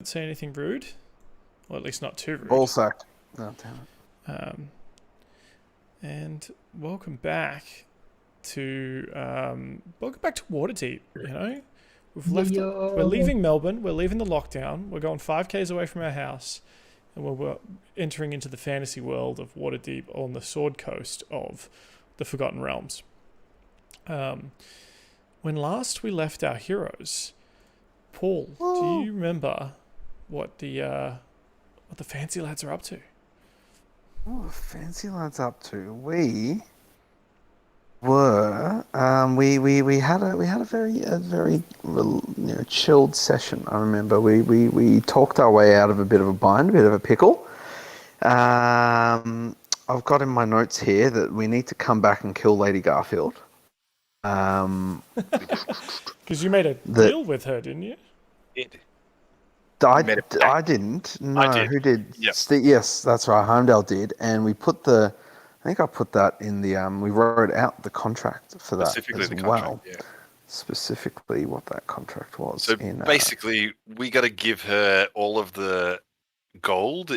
say anything rude, or at least not too rude. All sacked. Oh, damn it. And welcome back to Waterdeep. You know, we've left. We're leaving Melbourne. We're leaving the lockdown. We're going 5Ks away from our house, and we're entering into the fantasy world of Waterdeep on the Sword Coast of the Forgotten Realms. When last we left our heroes, Paul, do you remember what the fancy lads are up to? What fancy lads up to? We were we had a very chilled session. I remember we talked our way out of a bit of a bind, a bit of a pickle. I've got in my notes here that we need to come back and kill Lady Garfield. Because you made a deal with her, didn't you? I didn't. No, I did. Who did? Yep. Yes, that's right. Heimdall did, and we put I think I put that in the. We wrote out the contract for that Specifically as the well. contract, yeah. Specifically, what that contract was. So basically, we got to give her all of the gold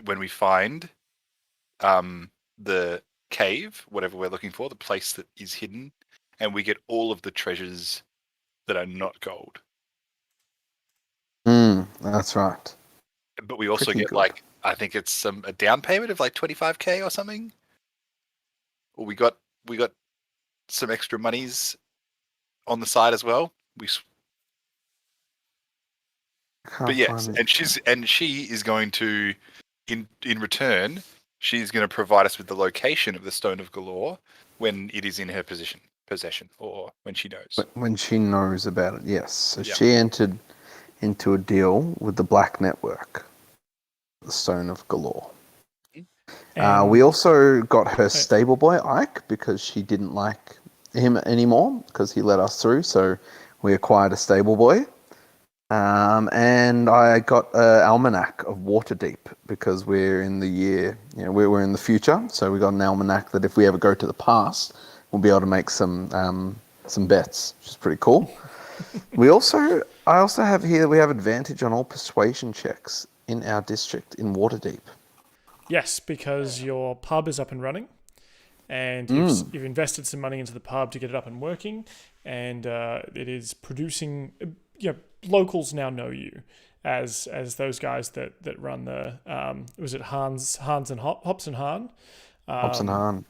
when we find the cave, whatever we're looking for, the place that is hidden, and we get all of the treasures that are not gold. That's right. But we also Pretty get good. I think it's a down payment of like 25k or something. Or we got some extra monies on the side as well. But yes, and she is going to, in return, she's going to provide us with the location of the Stone of Galore when it is in her possession, or when she knows. When she knows about it, yes. So Yeah. she entered into a deal with the Black Network, the Stone of Galore. We also got her stable boy Ike because she didn't like him anymore because he let us through. So we acquired a stable boy. And I got an almanac of Waterdeep because we're in the year, we're in the future. So we got an almanac that if we ever go to the past, we'll be able to make some bets, which is pretty cool. I also have here that we have advantage on all persuasion checks in our district in Waterdeep. Yes, because your pub is up and running, and you've invested some money into the pub to get it up and working, and it is producing. Locals now know you as those guys that run the was it Hans and Hops and Hahn? Hops and Hahn.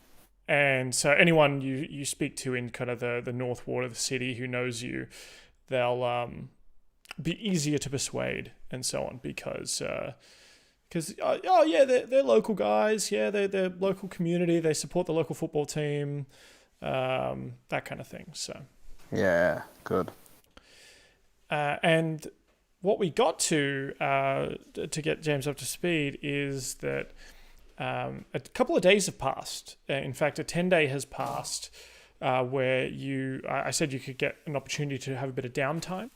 And so anyone you speak to in kind of the north ward of the city who knows you, they'll be easier to persuade and so on because they're local guys, they're local community, they support the local football team, that kind of thing. So yeah, good. And what we got to get James up to speed is that a couple of days have passed. In fact, a 10-day has passed where I said you could get an opportunity to have a bit of downtime.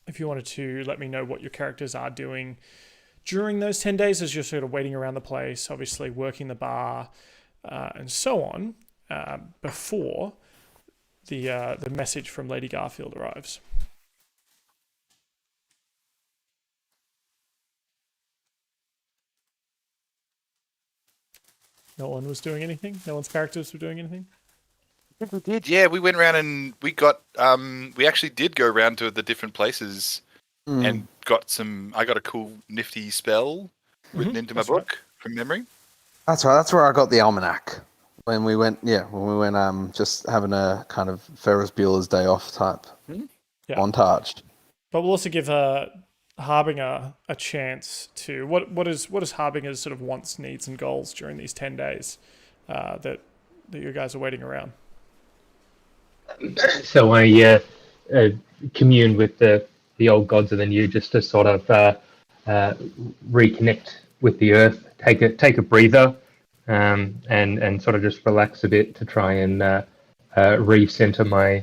If you wanted to let me know what your characters are doing during those 10 days as you're sort of waiting around the place, obviously working the bar and so on, before the message from Lady Garfield arrives. No one was doing anything? No one's characters were doing anything? I think we did. Yeah, we went around and we got. We actually did go around to the different places and got some. I got a cool, nifty spell written into my book from memory. That's right. That's where I got the almanac when we went. Yeah, when we went. Just having a kind of Ferris Bueller's Day Off type montage. But we'll also give Harbinger a chance to what is Harbinger's sort of wants, needs, and goals during these 10 days that you guys are waiting around. So I commune with the old gods and the new, just to sort of reconnect with the earth, take a breather, and sort of just relax a bit to try and recenter my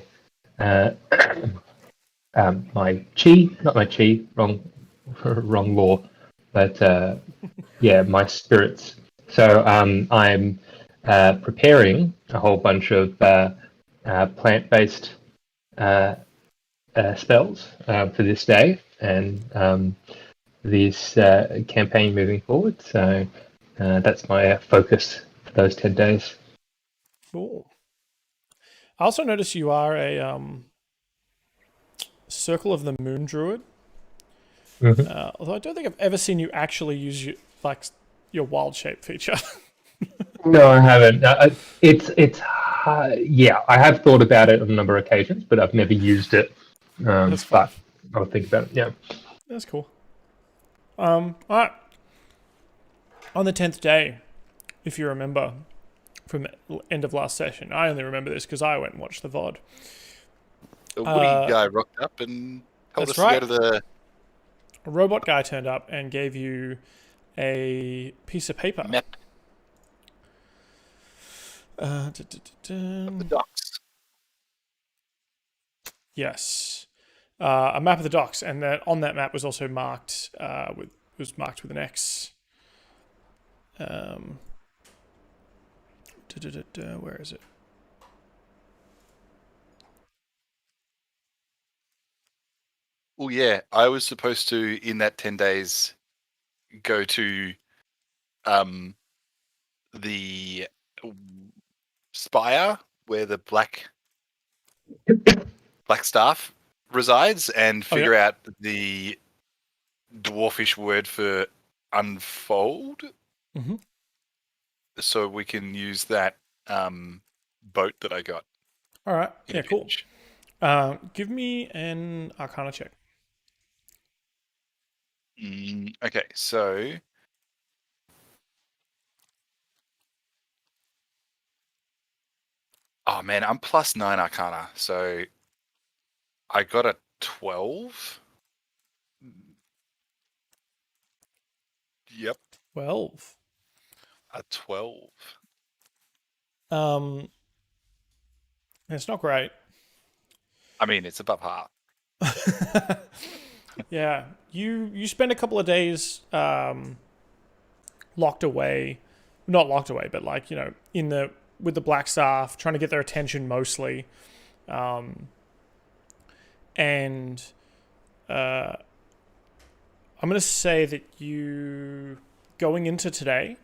my chi, not my chi, wrong law, but my spirits. So I'm preparing a whole bunch of plant-based spells for this day, and this campaign moving forward. So that's my focus for those 10 days. Cool. I also noticed you are a Circle of the Moon Druid. Mm-hmm. Although I don't think I've ever seen you actually use your wild shape feature. No, I haven't. It's yeah, I have thought about it on a number of occasions, but I've never used it. That's fun. But I'll think about it. Yeah. That's cool. All right. On the 10th day, if you remember from the end of last session, I only remember this because I went and watched the VOD. The Woody guy rocked up and told us to go to the... A robot guy turned up and gave you a piece of paper. Map. The docks. Yes. A map of the docks, and that on that map was also marked with an X. Where is it? Oh yeah, I was supposed to in that 10 days go to the spire where the black staff resides and figure out the dwarfish word for unfold. Mm-hmm. So we can use that boat that I got. All right. Yeah, cool. Give me an Arcana check. Okay, so oh man, I'm +9 Arcana, so I got a 12. Yep. 12. A 12. It's not great. I mean, it's above half. Yeah, you spend a couple of days locked away, not locked away, but like, you know, with the black staff, trying to get their attention mostly, and I'm going to say that you going into today,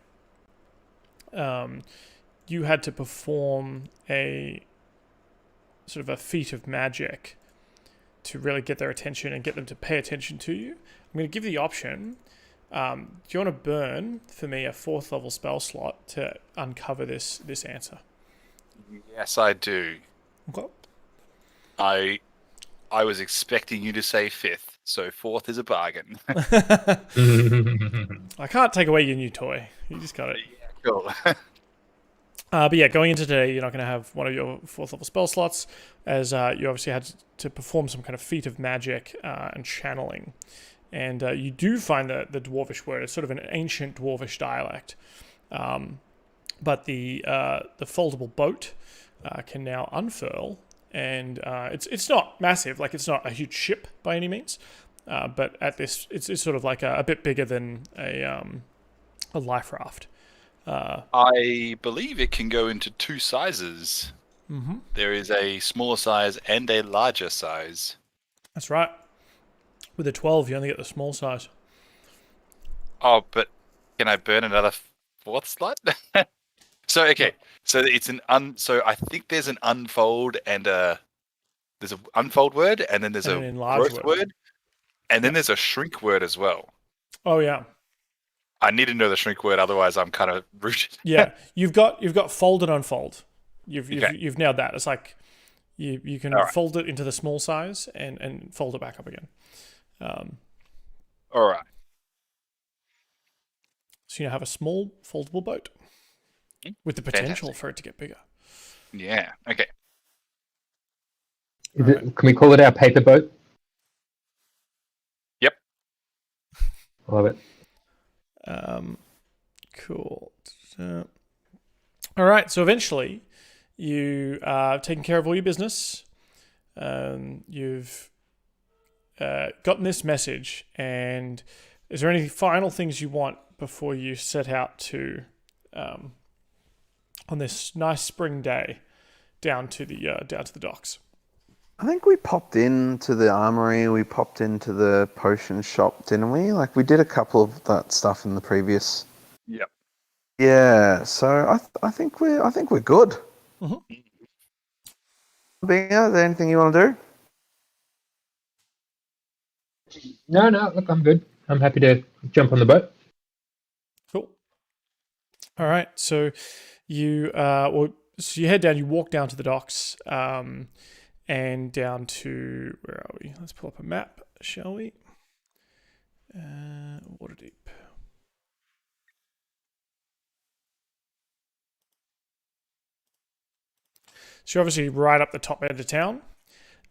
you had to perform a sort of a feat of magic to really get their attention and get them to pay attention to you. I'm going to give you the option. Do you want to burn for me a 4th level spell slot to uncover this answer? Yes, I do. Okay. I was expecting you to say 5th, so 4th is a bargain. I can't take away your new toy. You just got it. Yeah, cool. But yeah, going into today, you're not going to have one of your 4th level spell slots, as you obviously had to perform some kind of feat of magic and channeling. And you do find the dwarvish word. It's sort of an ancient dwarvish dialect. But the foldable boat can now unfurl, and it's not massive, like it's not a huge ship by any means. But at this, it's sort of like a bit bigger than a life raft. I believe it can go into 2 sizes. Mm-hmm. There is a smaller size and a larger size. That's right. With a 12, you only get the small size. Oh, but can I burn another 4th slot? So okay, so it's so I think there's an unfold and there's an unfold word, and then there's a growth word, and then there's a shrink word as well. Oh yeah. I need to know the shrink word, otherwise I'm kind of rooted. Yeah, you've got fold and unfold. You've nailed that. It's like you can fold it into the small size and fold it back up again. All right. So you have a small foldable boat with the potential for it to get bigger. Yeah. Okay. Can we call it our paper boat? Yep. I love it. Cool. All right. So eventually, you are taking care of all your business. You've gotten this message, and is there any final things you want before you set out to on this nice spring day down to the docks? I think we popped into the armory, we popped into the potion shop, didn't we? Like, we did a couple of that stuff in the previous... Yep. Yeah, so I think we're good. Mm-hmm. Bingo, is there anything you want to do? No, look, I'm good. I'm happy to jump on the boat. Cool. All right, so you so you head down. You walk down to the docks, and down to where are we? Let's pull up a map, shall we? Waterdeep. So you're obviously right up the top end of town.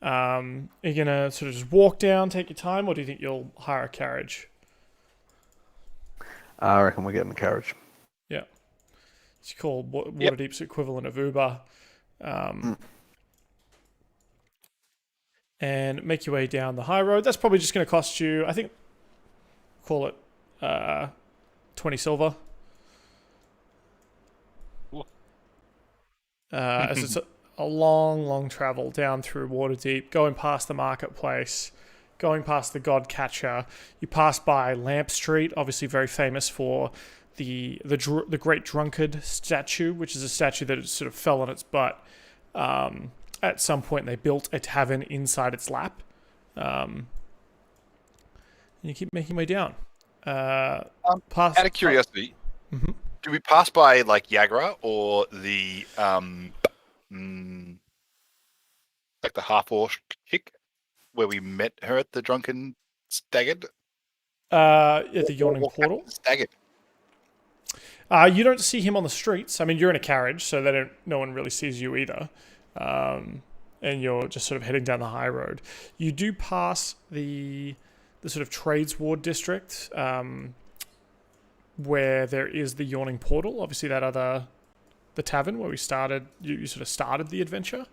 Are you going to sort of just walk down, take your time, or do you think you'll hire a carriage? I reckon we're getting the carriage. Yeah. It's called Waterdeep's equivalent of Uber. And make your way down the high road. That's probably just going to cost you, I think, call it 20 silver. As it's a long travel down through Waterdeep, going past the marketplace, going past the God Catcher. You pass by Lamp Street, obviously very famous for the Great Drunkard statue, which is a statue that sort of fell on its butt. At some point, they built a tavern inside its lap. And you keep making your way down. Out of curiosity, do we pass by like Yagra or the like the half-orc chick where we met her at the drunken staggered? At the Yawning Portal. Staggered. You don't see him on the streets. I mean, you're in a carriage, so no one really sees you either. And you're just sort of heading down the high road. You do pass the sort of trades ward district, where there is the Yawning Portal. Obviously, the tavern where we started. You sort of started the adventure.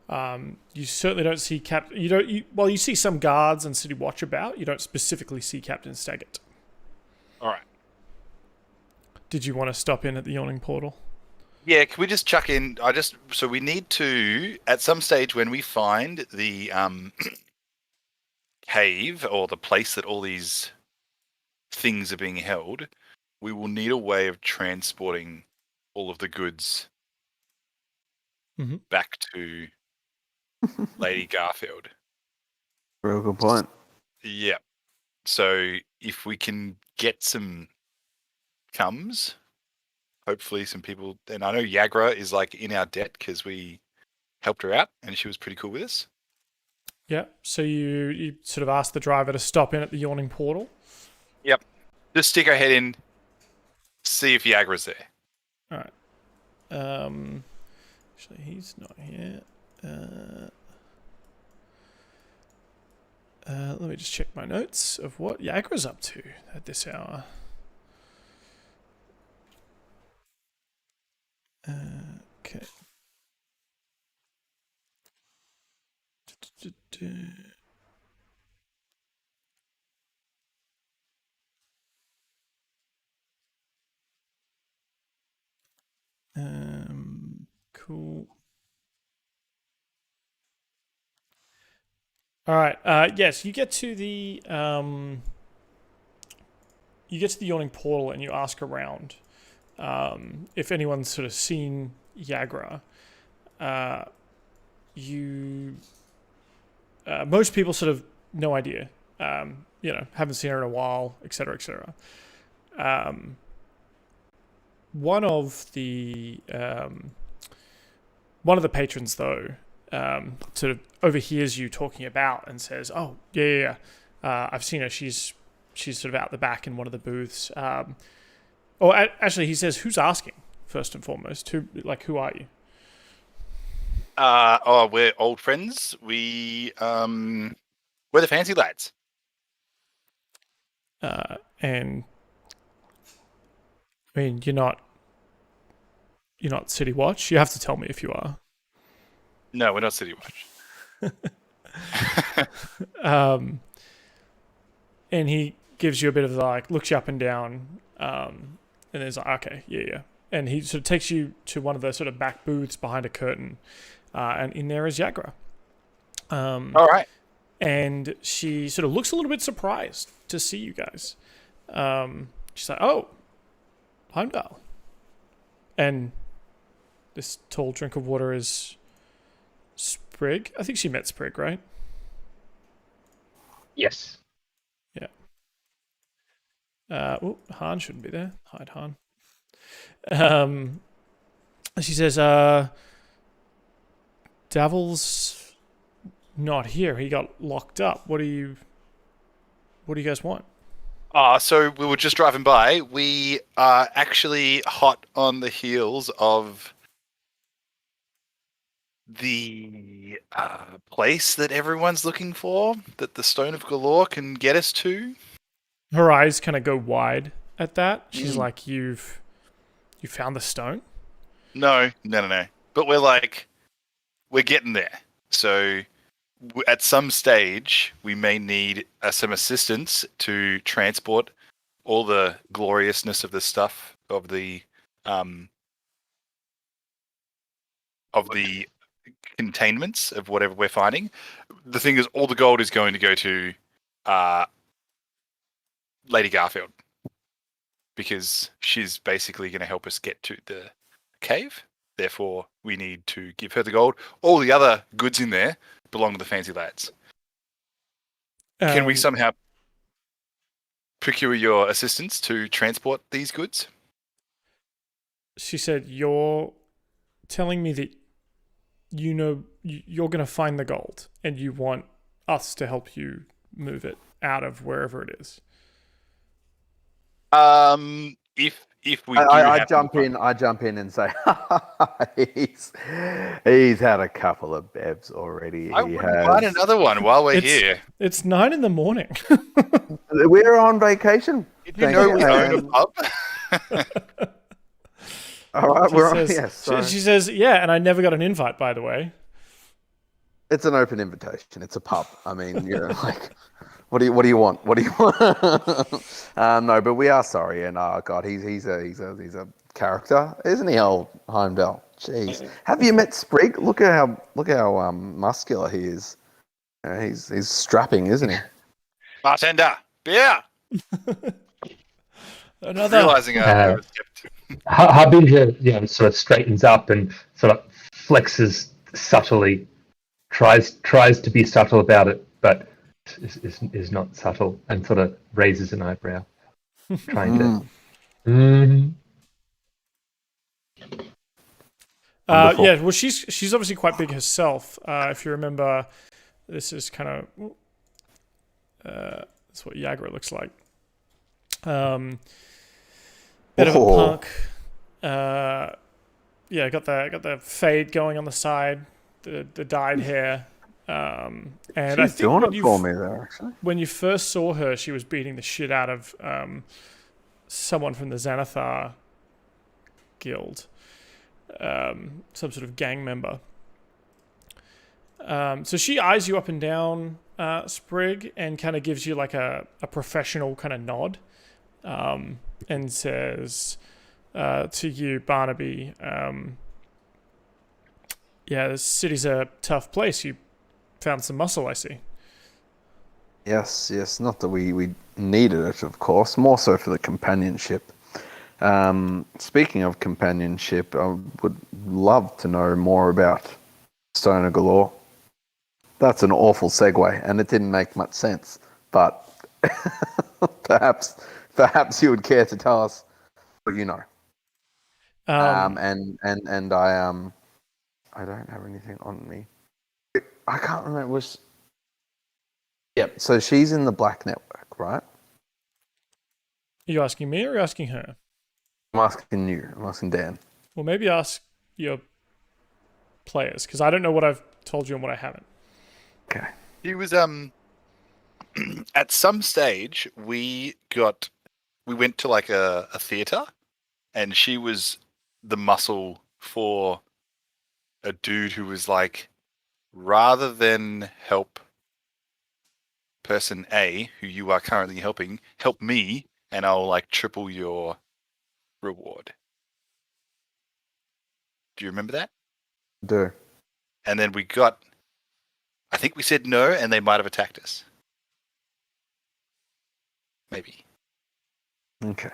You certainly don't see you see some guards and city watch about. You don't specifically see Captain Staggart. All right. Did you want to stop in at the Yawning Portal? Yeah, can we just chuck in? So we need to, at some stage when we find the cave or the place that all these things are being held, we will need a way of transporting all of the goods back to Lady Garfield. Real good point. Yeah. So if we can get some comes, hopefully some people, and I know Yagra is like in our debt because we helped her out and she was pretty cool with us. Yeah. So you sort of asked the driver to stop in at the Yawning Portal. Yep. Just stick our head in, see if Yagra's there. All right. Actually, he's not here. Let me just check my notes of what Yagra's up to at this hour. Okay. Cool. All right. Yes, you get to the Yawning Portal and you ask around if anyone's sort of seen Yagra. Most people sort of no idea. Haven't seen her in a while, etc., etc. One of the patrons, though, sort of overhears you talking about and says, "Oh, yeah. I've seen her. She's sort of out the back in one of the booths." Actually, he says, "Who's asking?" First and foremost, who are you? We're old friends. We're the fancy lads. And I mean, you're not City Watch. You have to tell me if you are. No, we're not City Watch. And he gives you a bit of looks you up and down, and is like, okay, yeah. And he sort of takes you to one of the sort of back booths behind a curtain, and in there is Yagra. All right. And she sort of looks a little bit surprised to see you guys. She's like, "Oh, Heimdall." And this tall drink of water is Sprig. I think she met Sprig, right? Yes. Yeah. Han shouldn't be there. Hide Han. She says, Davil's not here. He got locked up. What do you guys want? So we were just driving by. We are actually hot on the heels of the place that everyone's looking for, that the Stone of Galore can get us to. Her eyes kind of go wide at that. She's like, you found the stone? No. But we're getting there. So at some stage, we may need some assistance to transport all the gloriousness of the stuff of the containments of whatever we're finding. The thing is, all the gold is going to go to Lady Garfield, because she's basically going to help us get to the cave. Therefore, we need to give her the gold. All the other goods in there belong to the fancy lads. Can we somehow procure your assistance to transport these goods? She said, "You're telling me that you're going to find the gold and you want us to help you move it out of wherever it is." If we I jump in and say, he's had a couple of bevs already. I wouldn't mind another one while we're here. It's 9 a.m. We're on vacation. Did you know we own a pub? All right, She says, "Yeah, and I never got an invite, by the way." It's an open invitation. It's a pub. I mean, like, what do you want? What do you want? No, but we are sorry, and God, he's a character, isn't he, old Heimdall? Jeez, have you met Sprig? Look at how muscular he is. He's strapping, isn't he? Bartender, beer. Another. Realizing Harbinja, sort of straightens up and sort of flexes subtly, tries to be subtle about it, but is not subtle, and sort of raises an eyebrow, trying to. Yeah, well, she's obviously quite big herself. If you remember, this is kind of that's what Yagra looks like. Bit of a punk. Yeah, got the fade going on the side, the dyed hair. And she's I think doing it for me there, actually. When you first saw her, she was beating the shit out of someone from the Xanathar guild, some sort of gang member. So she eyes you up and down, Sprig, and kind of gives you like a professional kind of nod, and says to you, Barnaby, yeah, this city's a tough place. You found some muscle, I see. Yes. Not that we needed it, of course. More so for the companionship. Speaking of companionship, I would love to know more about Stone of Galore. That's an awful segue, and it didn't make much sense. But perhaps you would care to tell us what you know. And I don't have anything on me. I can't remember. Yep. So she's in the Black Network, right? Are you asking me or are you asking her? I'm asking you. I'm asking Dan. Well, maybe ask your players, because I don't know what I've told you and what I haven't. Okay. He was at some stage we went to like a theater, and she was the muscle for a dude who was like, rather than help person A, who you are currently helping, help me, and I'll like triple your reward. Do you remember that? Do. and then I think we said no, and they might have attacked us. Maybe. Okay.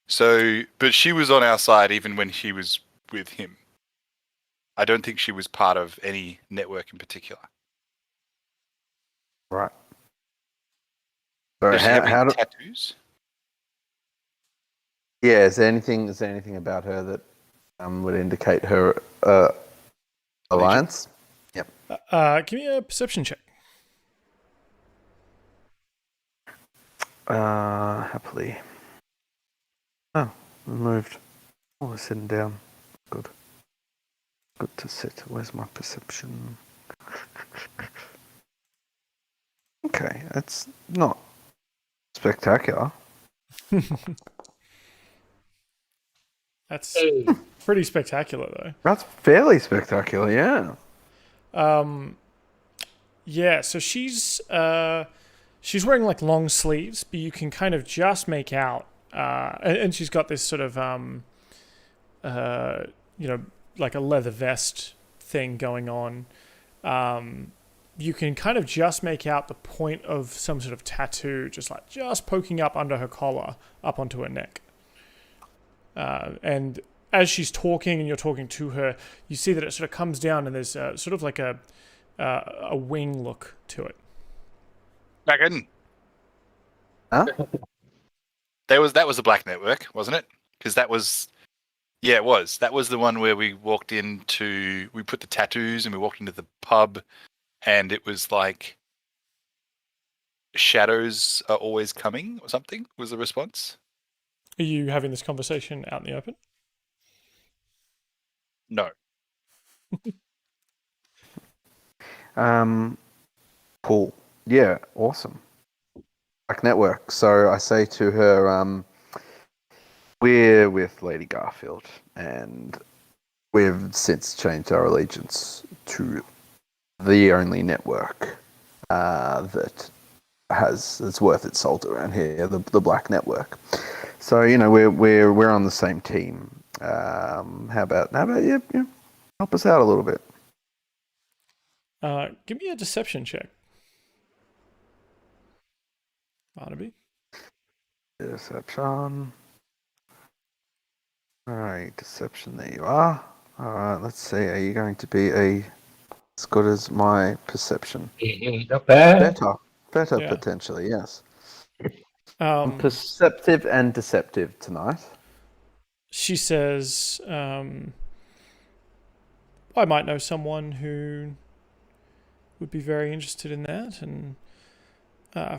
So, but she was on our side even when she was with him. I don't think she was part of any network in particular. Right. So Does she have any how do, tattoos? yeah, is there anything about her that would indicate her alliance? Yep. Give me a perception check. Happily. Oh, we moved. Oh, we're sitting down. Good. Good to sit. Where's my perception? Okay, that's not spectacular. That's pretty spectacular, though. That's fairly spectacular, yeah. Yeah, so she's wearing like long sleeves, but you can kind of just make out, and she's got this sort of like a leather vest thing going on. You can kind of just make out the point of some sort of tattoo, just poking up under her collar, up onto her neck. And as she's talking and you're talking to her, you see that it sort of comes down and there's sort of like a wing look to it. Dragon. Huh? That was the Black Network, wasn't it? Because that was, yeah, it was. That was the one where we put the tattoos and we walked into the pub, and it was like, shadows are always coming or something. Was the response? Are you having this conversation out in the open? No. Cool. Yeah, awesome. Black Network. So I say to her, we're with Lady Garfield, and we've since changed our allegiance to the only network that's worth its salt around here, the Black Network. So we're on the same team. How about you help us out a little bit? Give me a deception check, Barnaby. Deception. All right, deception. There you are. All right, let's see. Are you going to be as good as my perception? Not bad. Better Yeah. potentially. Yes. Um, Perceptive and deceptive tonight. She says, I might know someone who would be very interested in that. And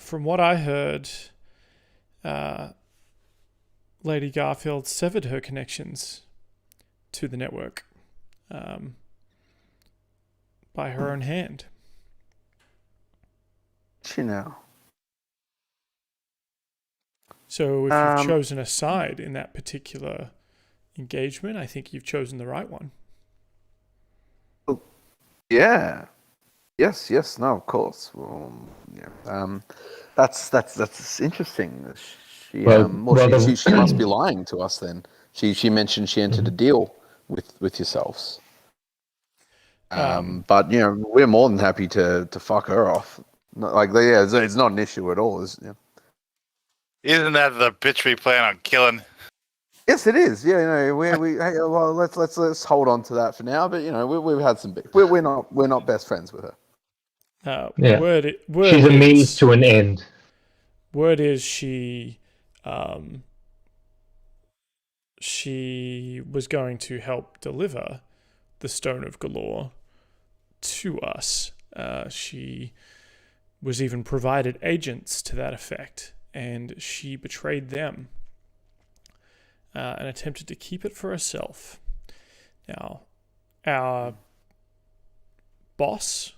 from what I heard, Lady Garfield severed her connections to the network by her own hand. She now. So if you've chosen a side in that particular engagement, I think you've chosen the right one. Yeah. Yes. No, of course. Yeah. That's interesting. She she must be lying to us then. She mentioned she entered a deal with yourselves. But we're more than happy to fuck her off. It's not an issue at all. Isn't that the bitch we plan on killing? Yes, it is. Yeah, let's hold on to that for now. But we've had some beef. We're not best friends with her. Yeah. Word She's a means to an end. Word is she was going to help deliver the Stone of Galore to us. She was even provided agents to that effect, and she betrayed them and attempted to keep it for herself. Now, our boss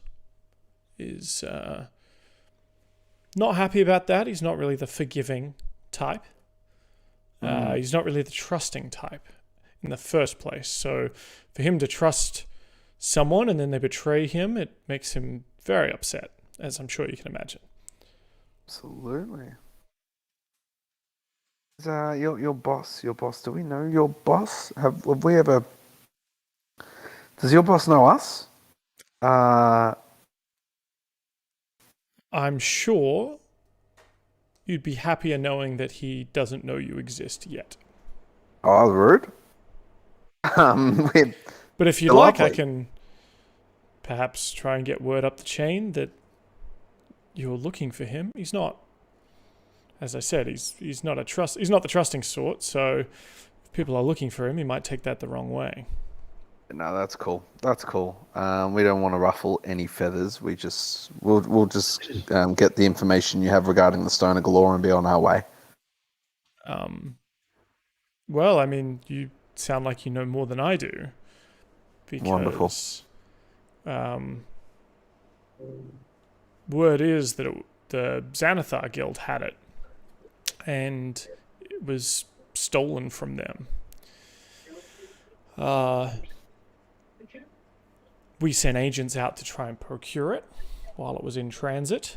is not happy about that. He's not really the forgiving type. He's not really the trusting type in the first place. So for him to trust someone and then they betray him, it makes him very upset, as I'm sure you can imagine. Absolutely. Your boss. Do we know your boss? Have we ever? Does your boss know us? I'm sure you'd be happier knowing that he doesn't know you exist yet. Oh, rude. But if you'd like, I can perhaps try and get word up the chain that you're looking for him. He's not, as I said, he's not the trusting sort. So if people are looking for him, he might take that the wrong way. No, that's cool. That's cool. We don't want to ruffle any feathers. We'll just get the information you have regarding the Stone of Galore and be on our way. Well, I mean, you sound like you know more than I do. Because, wonderful. Word is that the Xanathar Guild had it, and it was stolen from them. We sent agents out to try and procure it while it was in transit,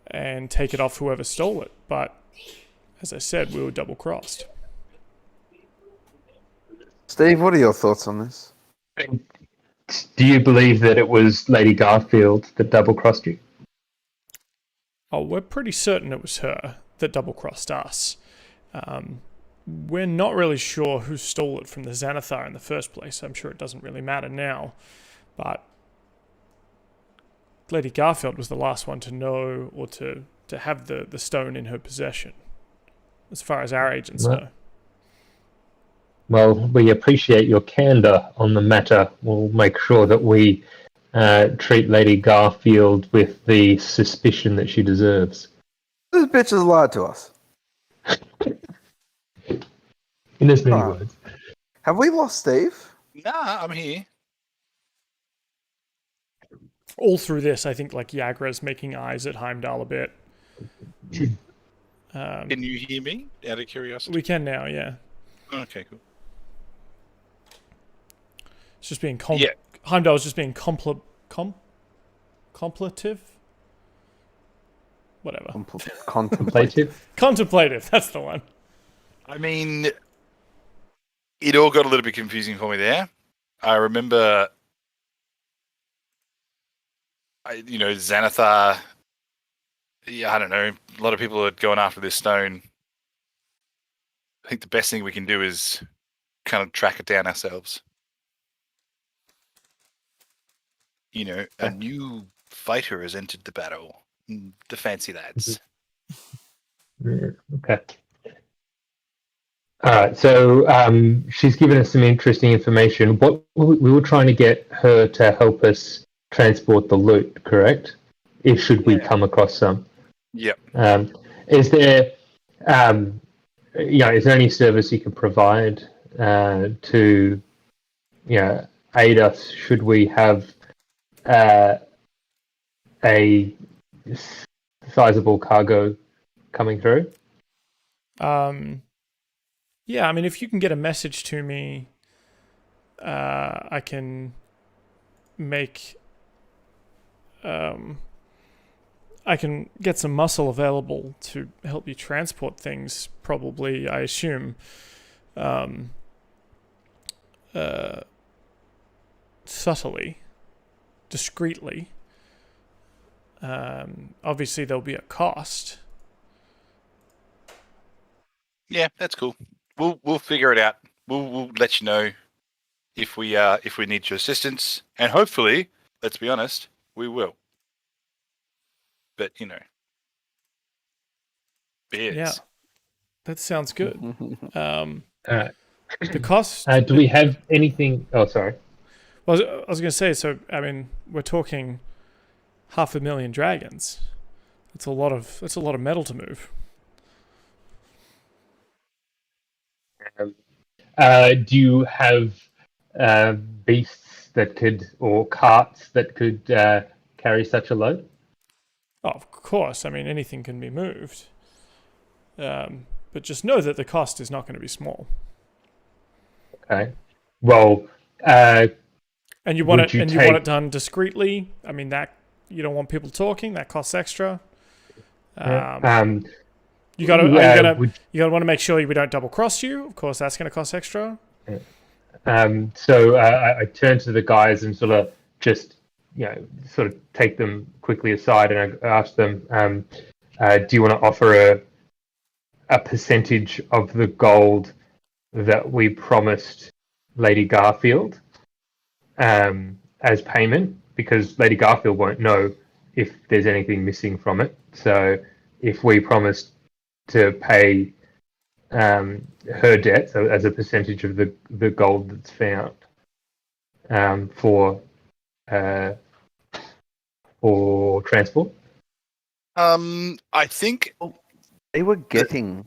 and take it off whoever stole it. But as I said, we were double-crossed. Steve, what are your thoughts on this? Do you believe that it was Lady Garfield that double-crossed you? Oh, we're pretty certain it was her that double-crossed us. We're not really sure who stole it from the Xanathar in the first place. I'm sure it doesn't really matter now. But Lady Garfield was the last one to know or to have the stone in her possession, as far as our agents know. Well, we appreciate your candor on the matter. We'll make sure that we treat Lady Garfield with the suspicion that she deserves. This bitch has lied to us. In as many words. Have we lost Steve? Nah, I'm here. All through this, I think like Yagra's making eyes at Heimdall a bit. Can you hear me, out of curiosity? We can now, yeah. Okay, cool. It's just being Heimdall's just being contemplative? Whatever. Contemplative. Contemplative, that's the one. I mean, it all got a little bit confusing for me there. I remember, Xanathar. Yeah, I don't know. A lot of people are going after this stone. I think the best thing we can do is kind of track it down ourselves. A new fighter has entered the battle. The fancy lads. Okay. All right. So she's given us some interesting information. What we were trying to get her to help us transport the loot, correct? Should we come across some? Yep. Is there any service you can provide to aid us? Should we have a sizable cargo coming through? Yeah, I mean, if you can get a message to me, I can make... I can get some muscle available to help you transport things, probably, I assume. Subtly. Discreetly. Obviously, there'll be a cost. Yeah, that's cool. We'll figure it out. We'll let you know if we need your assistance, and hopefully, let's be honest, we will. But beers. Yeah, that sounds good. The cost. Do we have anything? Oh, sorry. Well, I was going to say. So, I mean, we're talking 500,000 dragons. That's a lot of metal to move. Do you have beasts that could, or carts that could carry such a load? Oh, of course. I mean, anything can be moved. But just know that the cost is not going to be small. Okay. Well, and you want it done discreetly. I mean, that you don't want people talking. That costs extra. You gotta want to make sure we don't double cross you. Of course, that's going to cost extra. So I turn to the guys and sort of just, sort of take them quickly aside, and I ask them, do you want to offer a percentage of the gold that we promised Lady Garfield as payment? Because Lady Garfield won't know if there's anything missing from it. So if we promise to pay her debt, so as a percentage of the gold that's found, for transport. I think they were getting.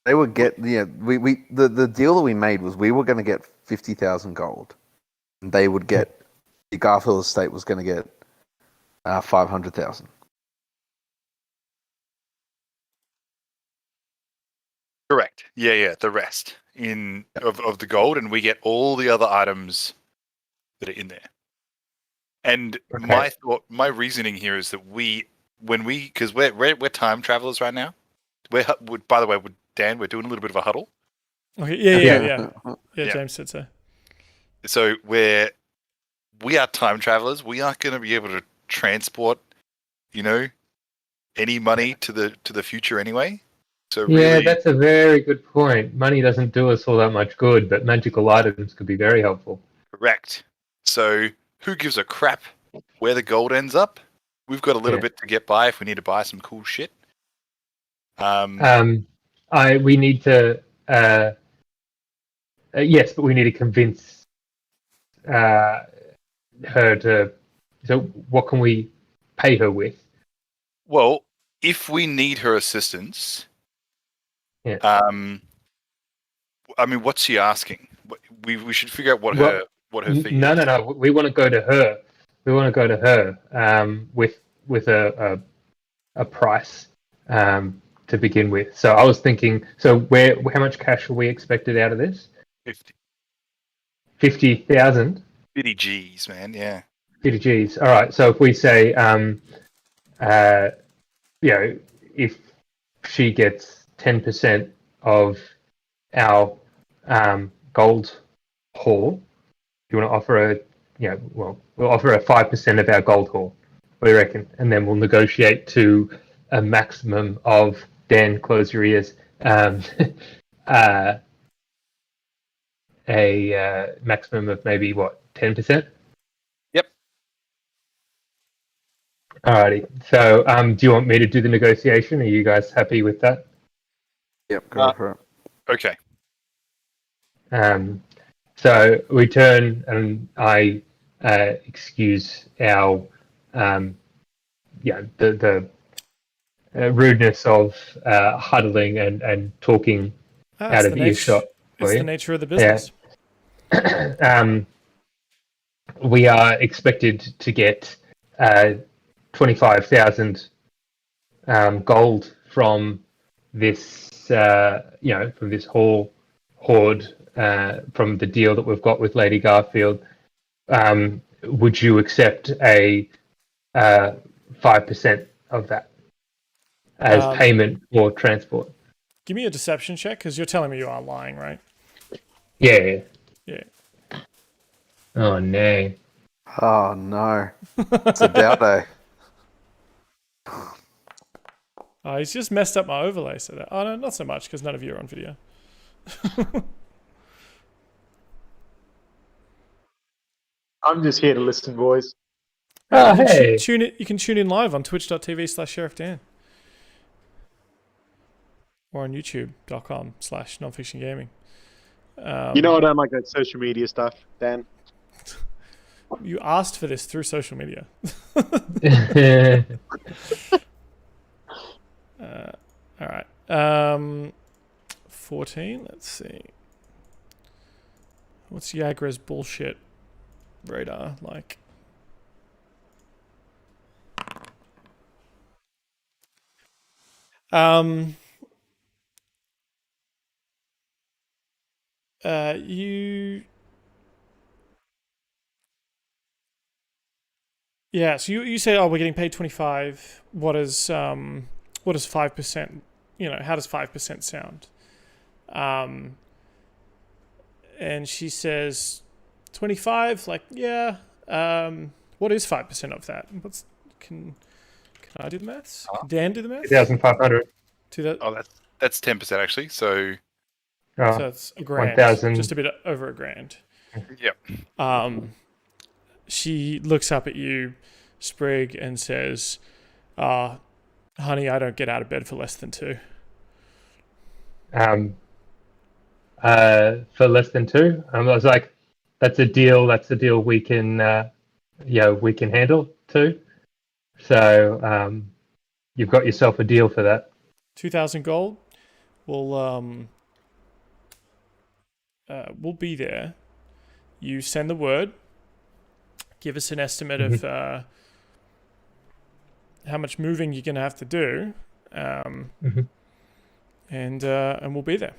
They would get the deal that we made was we were going to get 50,000 gold, and they would get the Garfield estate was going to get 500,000. Correct. Yeah. The rest of the gold, and we get all the other items that are in there. And my reasoning here is that because we're time travelers right now. By the way, Dan, we're doing a little bit of a huddle. Okay. Yeah. James said so. So we are time travelers. We aren't going to be able to transport, any money to the future anyway. So really, that's a very good point. Money doesn't do us all that much good, but magical items could be very helpful. Correct. So who gives a crap where the gold ends up? We've got a little bit to get by if we need to buy some cool shit. We need to. Yes, but we need to convince her to. So, what can we pay her with? Well, if we need her assistance, what's she asking? We should figure out what her fee is. No. We want to go to her. We want to go to her with a price to begin with. So I was thinking. So how much cash are we expected out of this? 50,000. 50 G's, man. Yeah. 50 G's. All right. So if we say, if she gets 10% of our gold haul, you want to offer her, we'll offer her 5% of our gold haul. What do you reckon? And then we'll negotiate to a maximum of, Dan, close your ears, a maximum of maybe, 10%? Yep. Alrighty. So, do you want me to do the negotiation? Are you guys happy with that? Yep, go for it. Okay. So we turn and I excuse our the rudeness of huddling and talking out of earshot. It's the nature of the business. Yeah. We are expected to get 25,000 gold from this from this whole hoard, from the deal that we've got with Lady Garfield. Would you accept a 5% of that as payment for transport? Give me a deception check, because you're telling me you are lying, right? Yeah. Yeah. Oh, no. Oh, no. It's a Dowday. Oh, he's just messed up my overlay. So that. Oh, no, not so much, because none of you are on video. I'm just here to listen, boys. You can tune in live on twitch.tv/SheriffDan. Or on youtube.com/nonfictiongaming. You know I don't like that social media stuff, Dan. You asked for this through social media. All right. 14. Let's see. What's Yagra's bullshit radar like? So you say, oh, we're getting paid 25. What is 5%? How does 5% sound? and she says, 25. Like, yeah. What is 5% of that? Can I do the maths? Can Dan do the maths? 2,500. Oh, that's 10% actually. So that's a grand. 1,000. Just a bit over a grand. Yep. She looks up at you, Sprig, and says, honey, I don't get out of bed for less than 2. For less than 2? I was like, that's a deal we can we can handle too. So you've got yourself a deal for that. 2,000 gold. We'll be there. You send the word. Give us an estimate of how much moving you're going to have to do, and we'll be there.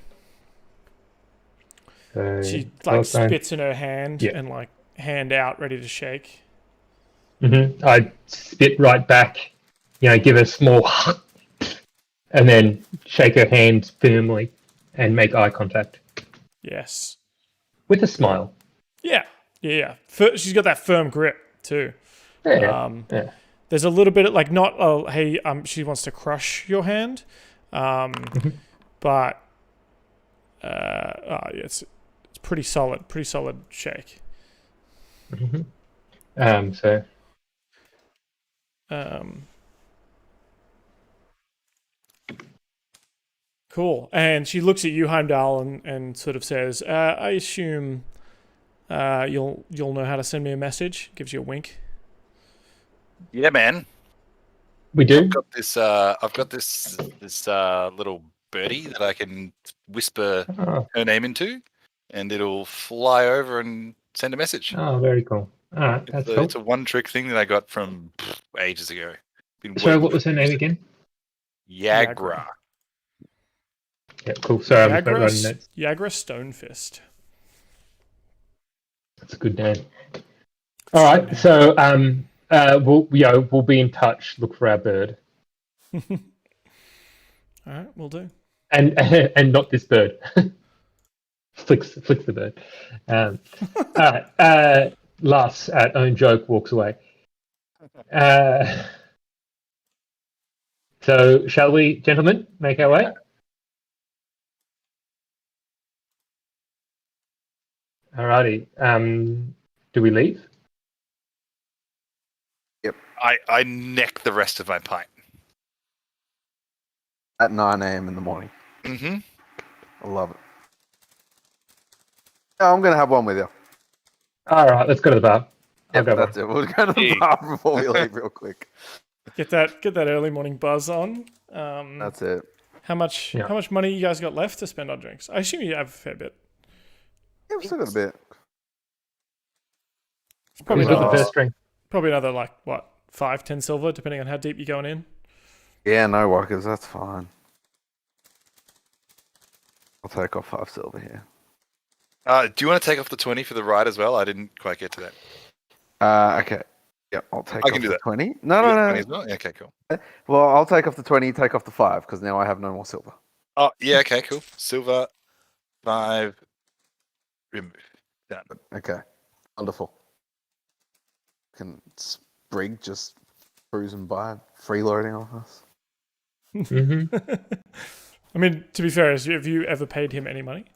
She spits in her hand and like hand out, ready to shake. I spit right back, give a small and then shake her hand firmly and make eye contact. Yes. With a smile. Yeah. She's got that firm grip too. Yeah. There's a little bit of like not hey she wants to crush your hand, but it's pretty solid shake. Cool. And she looks at you, Heimdall, and sort of says, I assume you'll know how to send me a message. Gives you a wink. Yeah, man. We do. I've got this little birdie that I can whisper her name into, and it'll fly over and send a message. Oh, very cool. All right, that's cool. It's a one-trick thing that I got from ages ago. Sorry, what was her name again? Yagra. Yeah, cool. Sorry, I'm running notes. Yagra Stonefist. That's a good name. All right, so we'll be in touch. Look for our bird. All right, we'll do. And not this bird. flicks the bird. All right. Laughs at own joke, walks away. So shall we, gentlemen, make our way? Alrighty. Do we leave? Yep. I neck the rest of my pint. At 9 a.m. in the morning. Mm-hmm. I love it. Yeah, I'm going to have one with you. Alright, let's go to the bar. Yep, that's it. We'll go to the bar before we leave real quick. Get that early morning buzz on. That's it. How much money you guys got left to spend on drinks? I assume you have a fair bit. Yeah, we've still got a bit. Probably the first drink. Probably another 5-10 silver, depending on how deep you're going in. Yeah, no workers, that's fine. I'll take off 5 silver here. Do you want to take off the 20 for the ride as well? I didn't quite get to that. Okay. Yeah, I'll take I off can do the that. 20. No. 20 as well? Okay, cool. Well, I'll take off the 20, take off the 5, because now I have no more silver. Oh, yeah, okay, cool. Silver, 5, remove. Done. Okay, wonderful. Can Sprig just cruising by, freeloading off us? I mean, to be fair, have you ever paid him any money?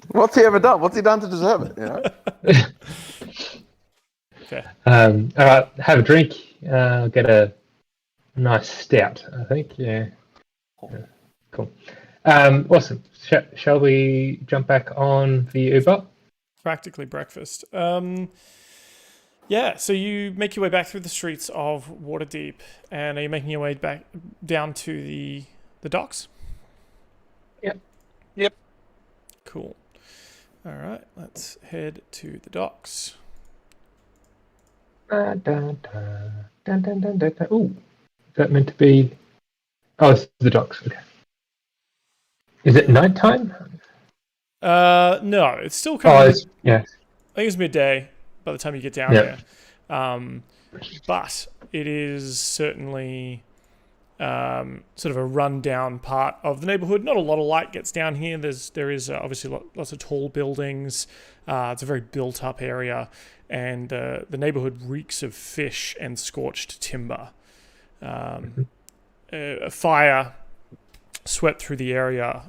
What's he ever done? What's he done to deserve it? Fair. All right, have a drink. Get a nice stout, I think. Yeah. Cool. Awesome. Shall we jump back on the Uber? Practically breakfast. Yeah, so you make your way back through the streets of Waterdeep, and are you making your way back down to the docks? Yep. Cool. All right, let's head to the docks. Ooh, is that meant to be? Oh, it's the docks. Okay. Is it nighttime? No, it's still kind of. Yeah. I think it's midday by the time you get down there. But it is certainly sort of a rundown part of the neighborhood. Not a lot of light gets down here. There is obviously lots of tall buildings. It's a very built-up area, and the neighborhood reeks of fish and scorched timber. A fire swept through the area.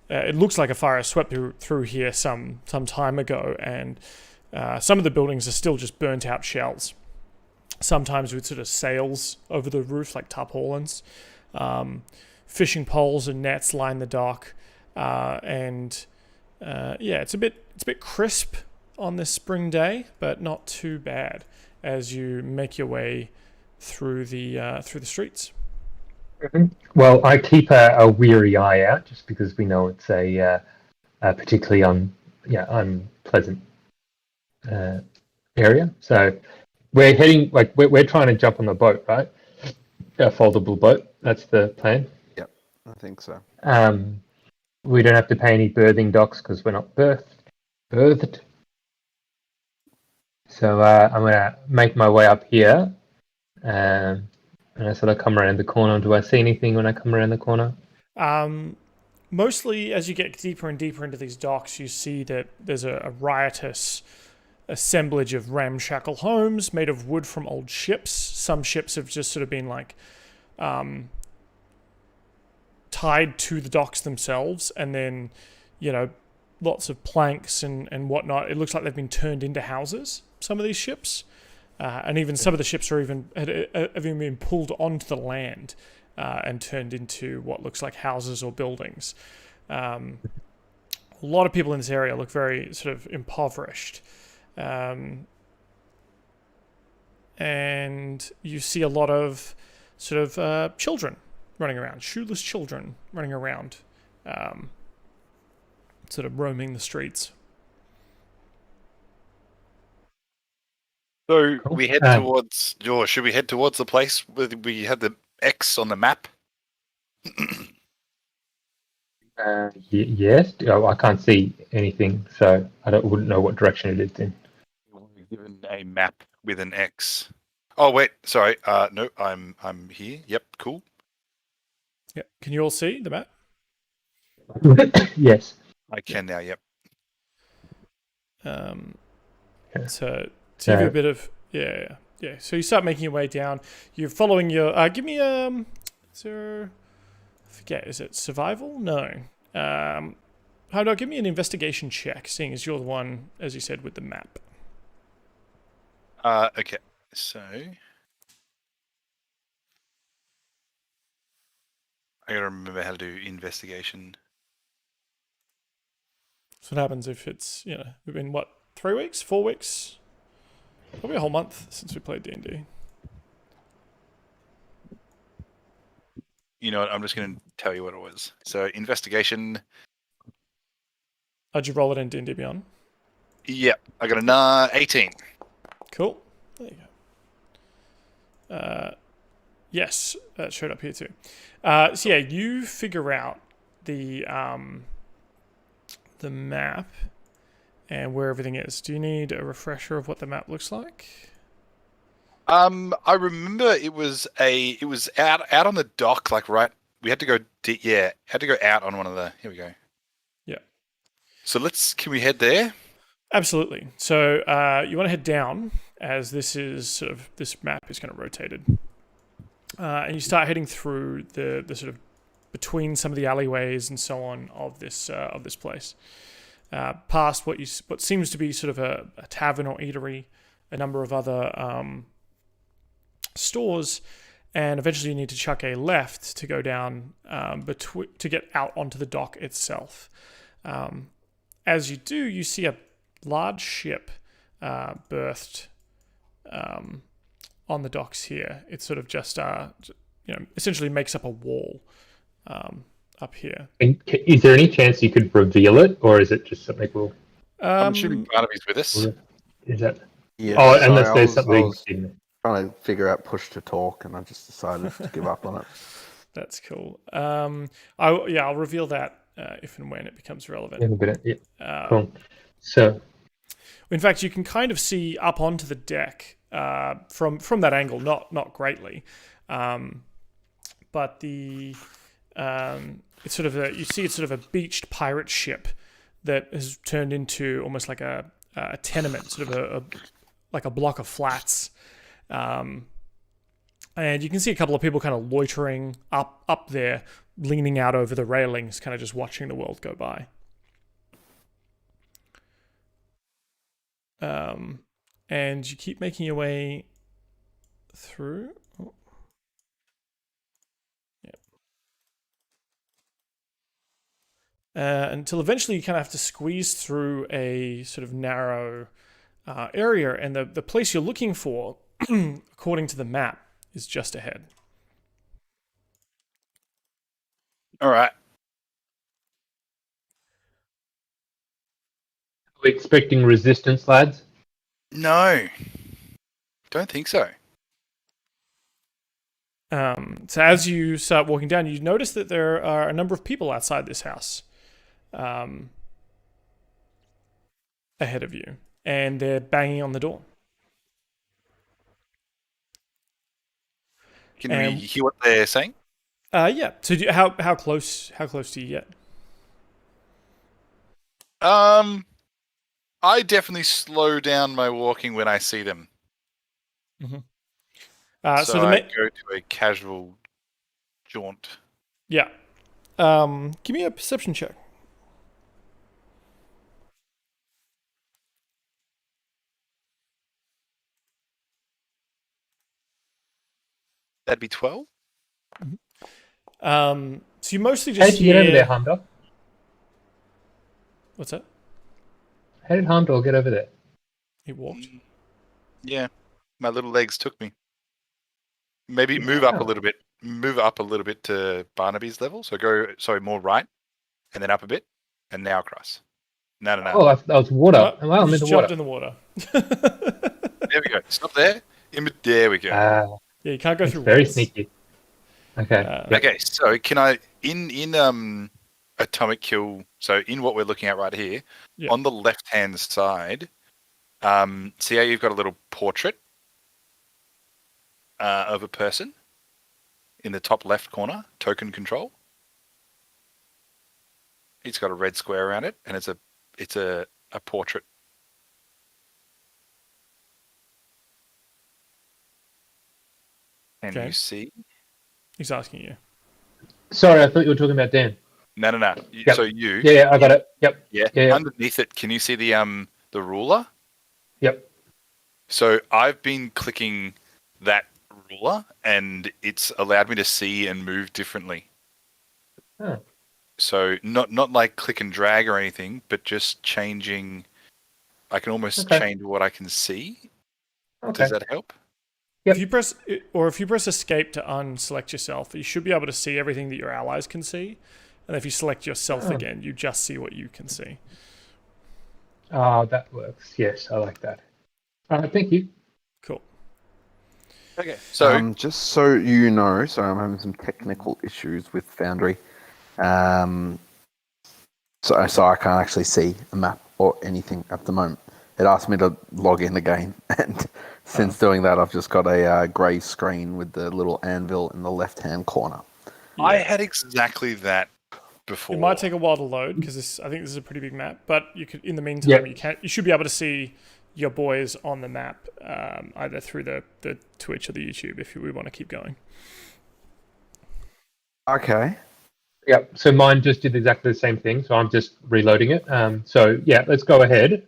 It looks like a fire swept through here some time ago, and some of the buildings are still just burnt out shells. Sometimes with sort of sails over the roof, like tarpaulins. Fishing poles and nets line the dock, and it's a bit crisp on this spring day, but not too bad as you make your way through the streets. Well, I keep a weary eye out just because we know it's a particularly unpleasant area. So we're heading, we're trying to jump on the boat, right? A foldable boat. That's the plan. Yep, I think so. We don't have to pay any berthing docks because we're not berthed. So I'm going to make my way up here. And I sort of come around the corner. Do I see anything when I come around the corner? Mostly as you get deeper and deeper into these docks, you see that there's a riotous assemblage of ramshackle homes made of wood from old ships. Some ships have just sort of been tied to the docks themselves, and then, lots of planks and whatnot. It looks like they've been turned into houses, some of these ships. And even some of the ships have even been pulled onto the land and turned into what looks like houses or buildings. A lot of people in this area look very sort of impoverished. And you see a lot of sort of children running around, shoeless children running around, sort of roaming the streets. So we head towards, or should we head towards the place where we had the X on the map? Yes. Oh, I can't see anything, so wouldn't know what direction it is in. We're given a map with an X. Oh wait, sorry. No, I'm here. Yep, cool. Yeah. Can you all see the map? Yes. I can now. Yep. So to give you a bit of yeah. So you start making your way down. You're following your. Give me I forget. Is it survival? No. How about give me an investigation check, seeing as you're the one, as you said, with the map. Okay. So I gotta remember how to do investigation. So what happens if it's we've been 3 weeks, 4 weeks? Probably a whole month since we played D&D. You know what? I'm just going to tell you what it was. So, investigation. How'd you roll it in D&D Beyond? Yep, I got a 18. Cool. There you go. Yes, that showed up here too. So yeah, you figure out the map and where everything is. Do you need a refresher of what the map looks like? I remember it was out on the dock, like right. We had to go had to go out on one of the. Here we go. Yeah. So can we head there? Absolutely. So you want to head down, as this map is kind of rotated, and you start heading through the sort of between some of the alleyways and so on of this place. Past what seems to be sort of a tavern or eatery, a number of other stores, and eventually you need to chuck a left to go down to get out onto the dock itself. As you do, you see a large ship berthed on the docks here. It sort of just essentially makes up a wall up here. And is there any chance you could reveal it, or is it just something we'll... I'm assuming Barnaby's with us. Is that... Yeah, oh, unless there's something... I was trying to figure out push to talk, and I just decided to give up on it. That's cool. I'll reveal that if and when it becomes relevant. Cool. So... In fact, you can kind of see up onto the deck from that angle, not greatly, but the it's sort of you see it's sort of a beached pirate ship that has turned into almost like a tenement, sort of like a block of flats. And you can see a couple of people kind of loitering up there, leaning out over the railings, kind of just watching the world go by. And you keep making your way through. Oh. Yep. Until eventually you kind of have to squeeze through a sort of narrow area, and the place you're looking for, according to the map, is just ahead. All right. Are we expecting resistance, lads? No, don't think so. So as you start walking down, you notice that there are a number of people outside this house, ahead of you, and they're banging on the door. Can we hear what they're saying? Yeah. So how close do you get? I definitely slow down my walking when I see them. Mm-hmm. So I go to a casual jaunt. Yeah. Give me a perception check. That'd be 12. So you mostly just How did you get over there, Heimdall? What's that? How did Heimdall get over there? He walked. Yeah, my little legs took me. Maybe move up a little bit. Move up a little bit to Barnaby's level. So more right, and then up a bit, and now across. No. Oh, that was water. Oh, Wow, I'm in the jumped water. in the water. There we go. Stop there. There we go. Yeah, you can't go through. Very walls. sneaky. Okay. Okay, so can I in Atomic Kill? So in what we're looking at right here, on the left-hand side, see how you've got a little portrait of a person in the top left corner, token control. It's got a red square around it, and it's a portrait. Can you see? He's asking you. Sorry, I thought you were talking about Dan. No. Yep. So you. Yeah, I got it. Yep. Yeah. Underneath it, can you see the ruler? Yep. So I've been clicking that ruler, and it's allowed me to see and move differently. Oh. So not like click and drag or anything, but just changing. I can almost change what I can see. Okay. Does that help? Yep. If you press escape to unselect yourself, you should be able to see everything that your allies can see. And if you select yourself again, you just see what you can see. Oh, that works. Yes, I like that. Thank you. Cool. Okay. So just so you know, so I'm having some technical issues with Foundry. So I can't actually see a map or anything at the moment. It asked me to log in again, and since doing that, I've just got a grey screen with the little anvil in the left-hand corner. Yeah. I had exactly that before. It might take a while to load because I think this is a pretty big map. But you could, in the meantime, you should be able to see your boys on the map either through the Twitch or the YouTube if we want to keep going. Okay. Yeah, so mine just did exactly the same thing, so I'm just reloading it. So yeah, let's go ahead,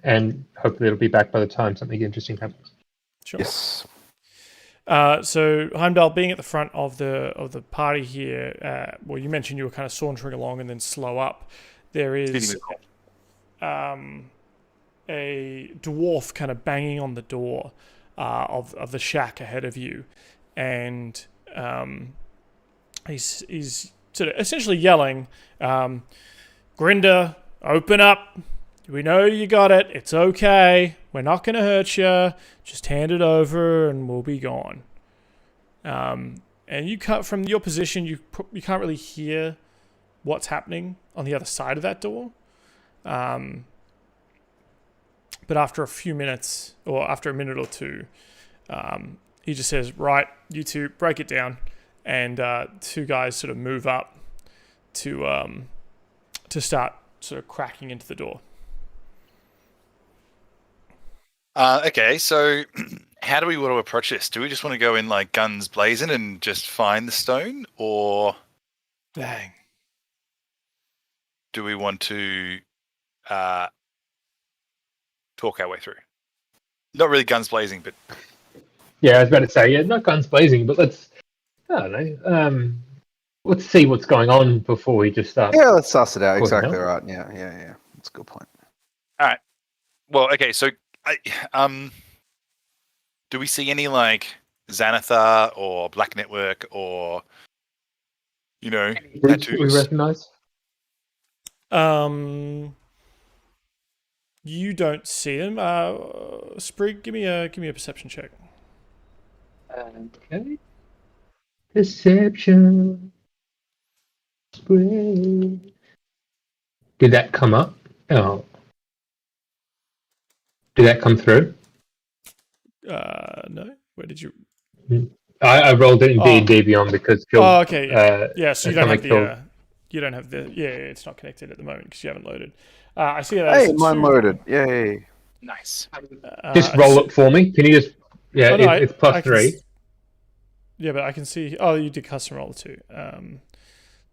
and hopefully it'll be back by the time something interesting happens. Sure. Yes. So Heimdall, being at the front of the party here, well, you mentioned you were kind of sauntering along and then slow up. There is a dwarf kind of banging on the door of the shack ahead of you, and he's sort of essentially yelling, Grinda, open up. We know you got it. It's okay. We're not going to hurt you. Just hand it over and we'll be gone. And you can't, from your position, you can't really hear what's happening on the other side of that door. But after a few minutes, or after a minute or two, he just says, "Right, you two, break it down." And two guys sort of move up to start sort of cracking into the door. Okay, so how do we want to approach this? Do we just want to go in like guns blazing and just find the stone, or Bang. do we want to talk our way through? Not really guns blazing, but Yeah, I was about to say, not guns blazing, but let's see what's going on before we just start. Yeah, let's suss it out. Exactly out. right. Yeah. That's a good point. all right. Well, okay, so do we see any like Xanathar or Black Network or Groups that we tattoos? recognize? You don't see them. Sprig, give me a perception check. Okay. Perception. Spray. Did that come up? Oh. Did that come through? No. Where did you? I rolled it in D&D Beyond because Phil. Oh, okay. Yeah. So you don't have Phil. You don't have the. Yeah, it's not connected at the moment because you haven't loaded. I see that. Hey, mine loaded. Yay. Nice. Just roll it for me. Can you just? Yeah, no, it's plus 3. Yeah, but I can see. Oh, you did custom roll too.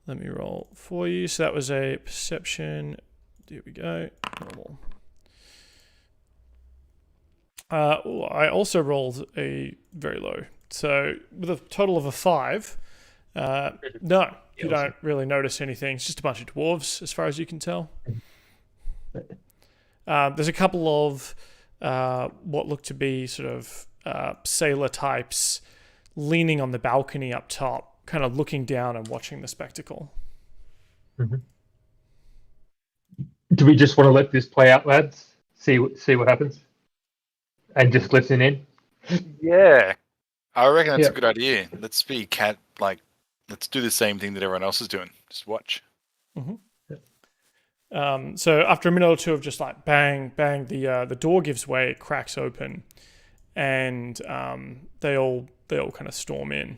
Let me roll for you. So that was a perception. Here we go. Normal. I also rolled a very low. So with a total of a 5, no, you don't really notice anything. It's just a bunch of dwarves, as far as you can tell. There's a couple of what look to be sort of sailor types leaning on the balcony up top, kind of looking down and watching the spectacle. Mm-hmm. Do we just want to let this play out, lads? See what happens, and just listen in. Yeah, I reckon that's a good idea. Let's be let's do the same thing that everyone else is doing. Just watch. Mm-hmm. So after a minute or two of just like bang, bang, the door gives way, it cracks open, and they all kind of storm in.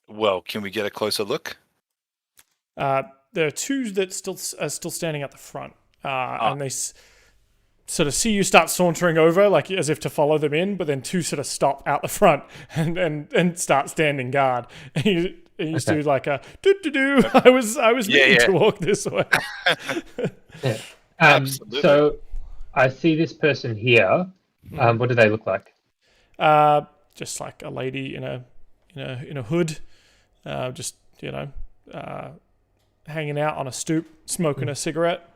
Well, can we get a closer look? There are two that are still standing at the front, and they sort of see you start sauntering over, like as if to follow them in, but then two sort of stop out the front and start standing guard. And you do like a do. I was meaning to walk this way. Yeah. Absolutely. So I see this person here. What do they look like? Just like a lady in a hood, just hanging out on a stoop, smoking a cigarette.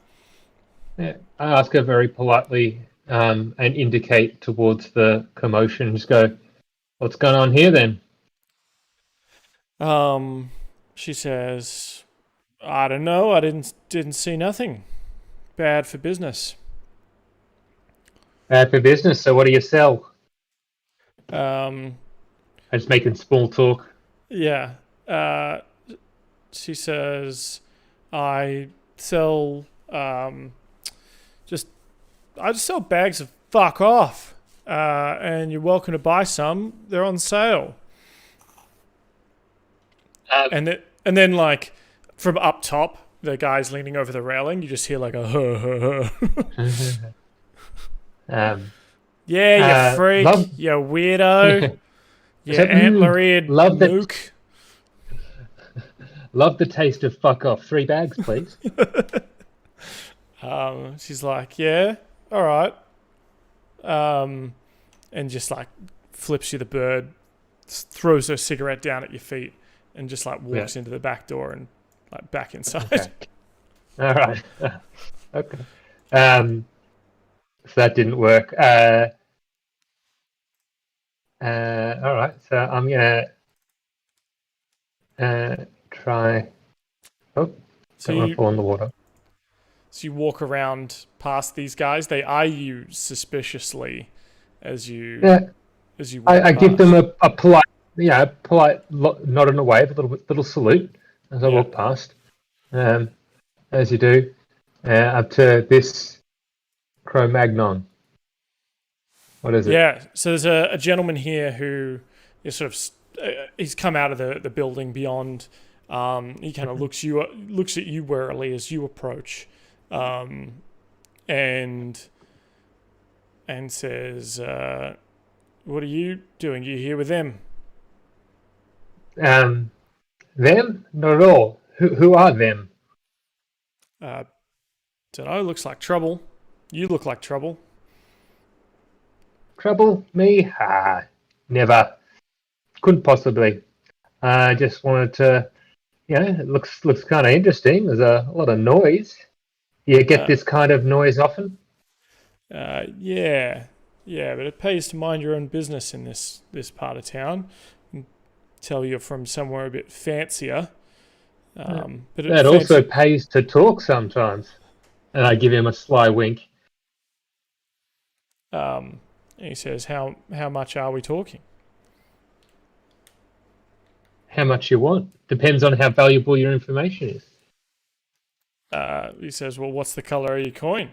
Yeah. I ask her very politely and indicate towards the commotion. Just go, what's going on here then? She says, I don't know. I didn't see nothing. Bad for business. Bad for business. So what do you sell? I'm just making small talk. Yeah. She says, I sell I just sell bags of fuck off. And you're welcome to buy some. They're on sale. And then like from up top, the guy's leaning over the railing, you just hear like a yeah, you freak, you weirdo, you antler-eared mook. Love the taste of fuck off. 3 bags, please. She's like, yeah, all right. And just like flips you the bird, throws her cigarette down at your feet, and just like walks into the back door and like back inside. Okay. All right. Okay. So that didn't work. All right. So I'm gonna try. Oh, don't want to fall in the water. So you walk around past these guys. They eye you suspiciously as you walk I past. give them a polite nod and a wave, a little salute as I walk past. as you do, up to this Cro-Magnon. What is it? Yeah, so there's a gentleman here who is sort of he's come out of the building beyond. He kind of looks at you warily as you approach, and says, "What are you doing? You here with them?" Them? Not at all. Who are them? Don't know. Looks like trouble. You look like trouble. Trouble? Me? Never. Couldn't possibly. I just wanted to, it looks kind of interesting. There's a lot of noise. You get this kind of noise often? Yeah, but it pays to mind your own business in this part of town. I can tell you're from somewhere a bit fancier. But it also pays to talk sometimes. And I give him a sly wink. He says, "How much are we talking?" How much you want. Depends on how valuable your information is. He says, "Well, what's the color of your coin?"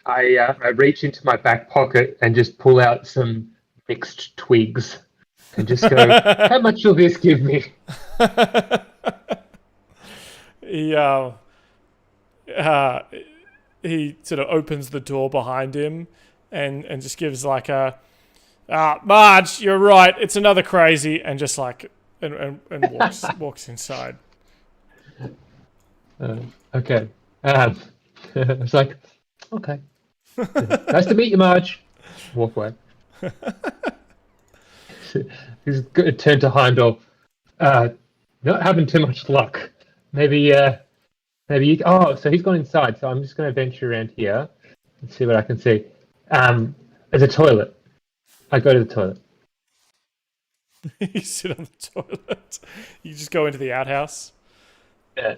I reach into my back pocket and just pull out some mixed twigs and just go, "How much will this give me?" He sort of opens the door behind him and just gives like a, "Marge, you're right. It's another crazy," and just like and walks inside. Okay. It's like, okay. Nice to meet you, Marge. Walk away. He's going to turn to Heimdall. Not having too much luck. Maybe you... so he's gone inside, so I'm just going to venture around here and see what I can see. There's a toilet. I go to the toilet. You sit on the toilet. You just go into the outhouse. Yeah.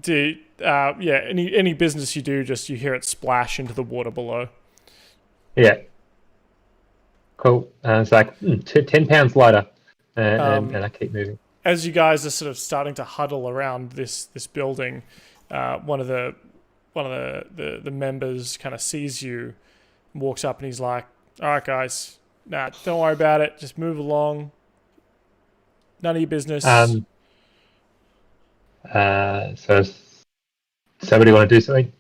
Any business you do, just you hear it splash into the water below. Yeah. Cool. It's like 10 pounds lighter, and I keep moving. As you guys are sort of starting to huddle around this building, one of the members kind of sees you, walks up, and he's like, "All right, guys, don't worry about it. Just move along. None of your business." So somebody want to do something?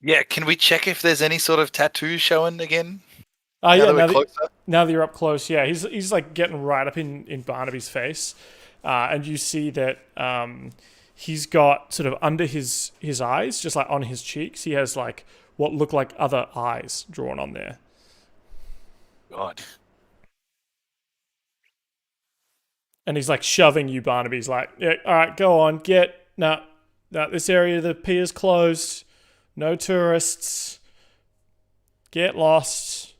Yeah, can we check if there's any sort of tattoo showing again? Now that you're up close, yeah, he's like getting right up in Barnaby's face, and you see that he's got sort of under his eyes, just like on his cheeks, he has like what look like other eyes drawn on there. God. And he's like shoving you, Barnaby. He's like, "Yeah, all right, go on, no, this area of the pier's closed. No tourists. Get lost."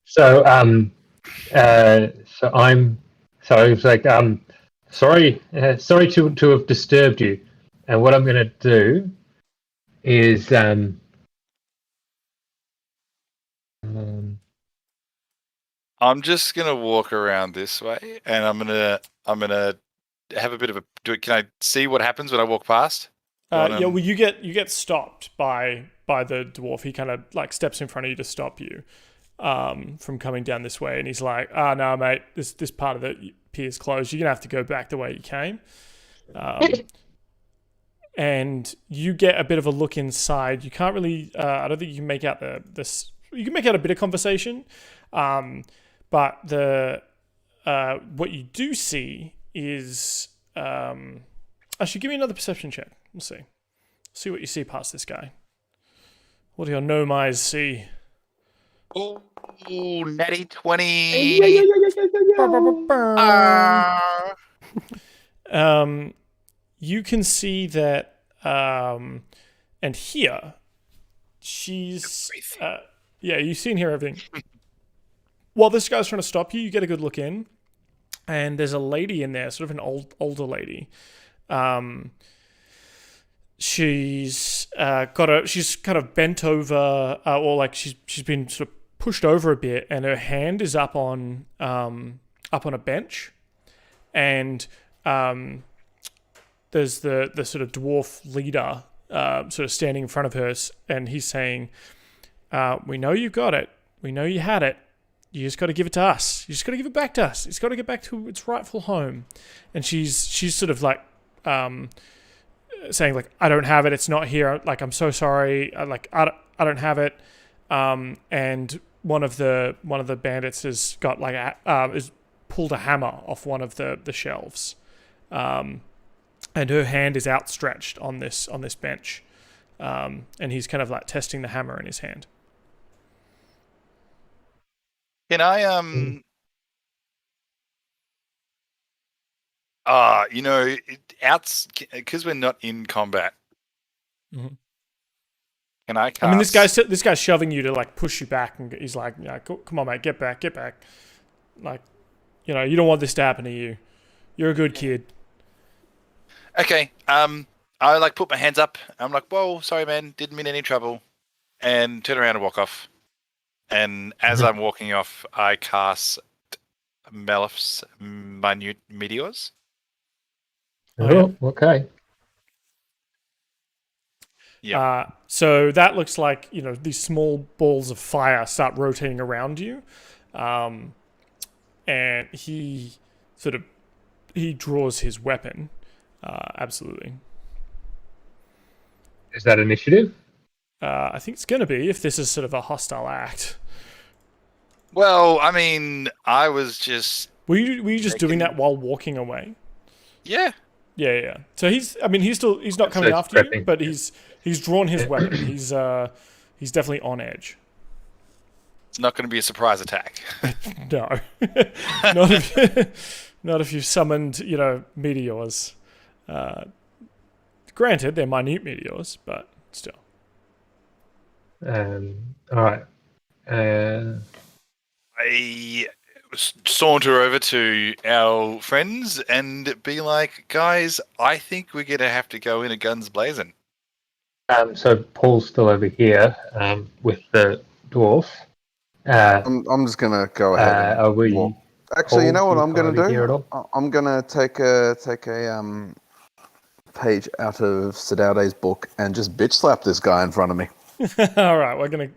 So it's like, sorry to have disturbed you. And what I'm going to do is, I'm just gonna walk around this way, and I'm gonna have a bit of a. Can I see what happens when I walk past? You get stopped by the dwarf. He kind of like steps in front of you to stop you from coming down this way, and he's like, "No, mate, this part of the pier's closed. You're gonna have to go back the way you came." And you get a bit of a look inside. You can't really. I don't think you can make out this. You can make out a bit of conversation, but what you do see is. Actually, give me another perception check. We'll see. See what you see past this guy. What do your gnome eyes see? Oh, natty 20. You can see that, and here, she's, you see and hear everything. While this guy's trying to stop you, you get a good look in, and there's a lady in there, sort of an older lady. She's she's kind of bent over, or like she's been sort of pushed over a bit, and her hand is up on a bench, and there's the sort of dwarf leader sort of standing in front of her, and he's saying, "We know you got it. We know you had it. You just got to give it to us. You just got to give it back to us. It's got to get back to its rightful home." And she's sort of like saying like, "I don't have it. It's not here. Like, I'm so sorry. I don't have it." And one of the bandits has got like is pulled a hammer off one of the shelves, and her hand is outstretched on this bench, and he's kind of like testing the hammer in his hand. Can I because we're not in combat. Mm-hmm. Can I cast? I mean, this guy's shoving you to like push you back, and he's like, "Yeah, come on, mate, get back." Like, you don't want this to happen to you. You're a good kid. Okay. I like put my hands up. I'm like, "Whoa, sorry, man, didn't mean any trouble," and turn around and walk off. And as I'm walking off, I cast Malefic's minute meteors. Oh, okay. Yeah. So that looks like these small balls of fire start rotating around you, and he draws his weapon. Absolutely. Is that initiative? I think it's going to be, if this is sort of a hostile act. Well, I mean, I was just... Were you just doing that while walking away? Yeah. Yeah. So he's not coming after you, but he's drawn his weapon. He's definitely on edge. It's not going to be a surprise attack. No. Not if you've summoned, meteors. Granted, they're minute meteors, but still. All right. I saunter over to our friends and be like, "Guys, I think we're gonna have to go in a guns blazing." So Paul's still over here with the dwarf. I'm just gonna go ahead. Are we? Walk. Actually, you know what I'm gonna do? I'm gonna take a page out of Sadaude's book and just bitch slap this guy in front of me. All right, we're gonna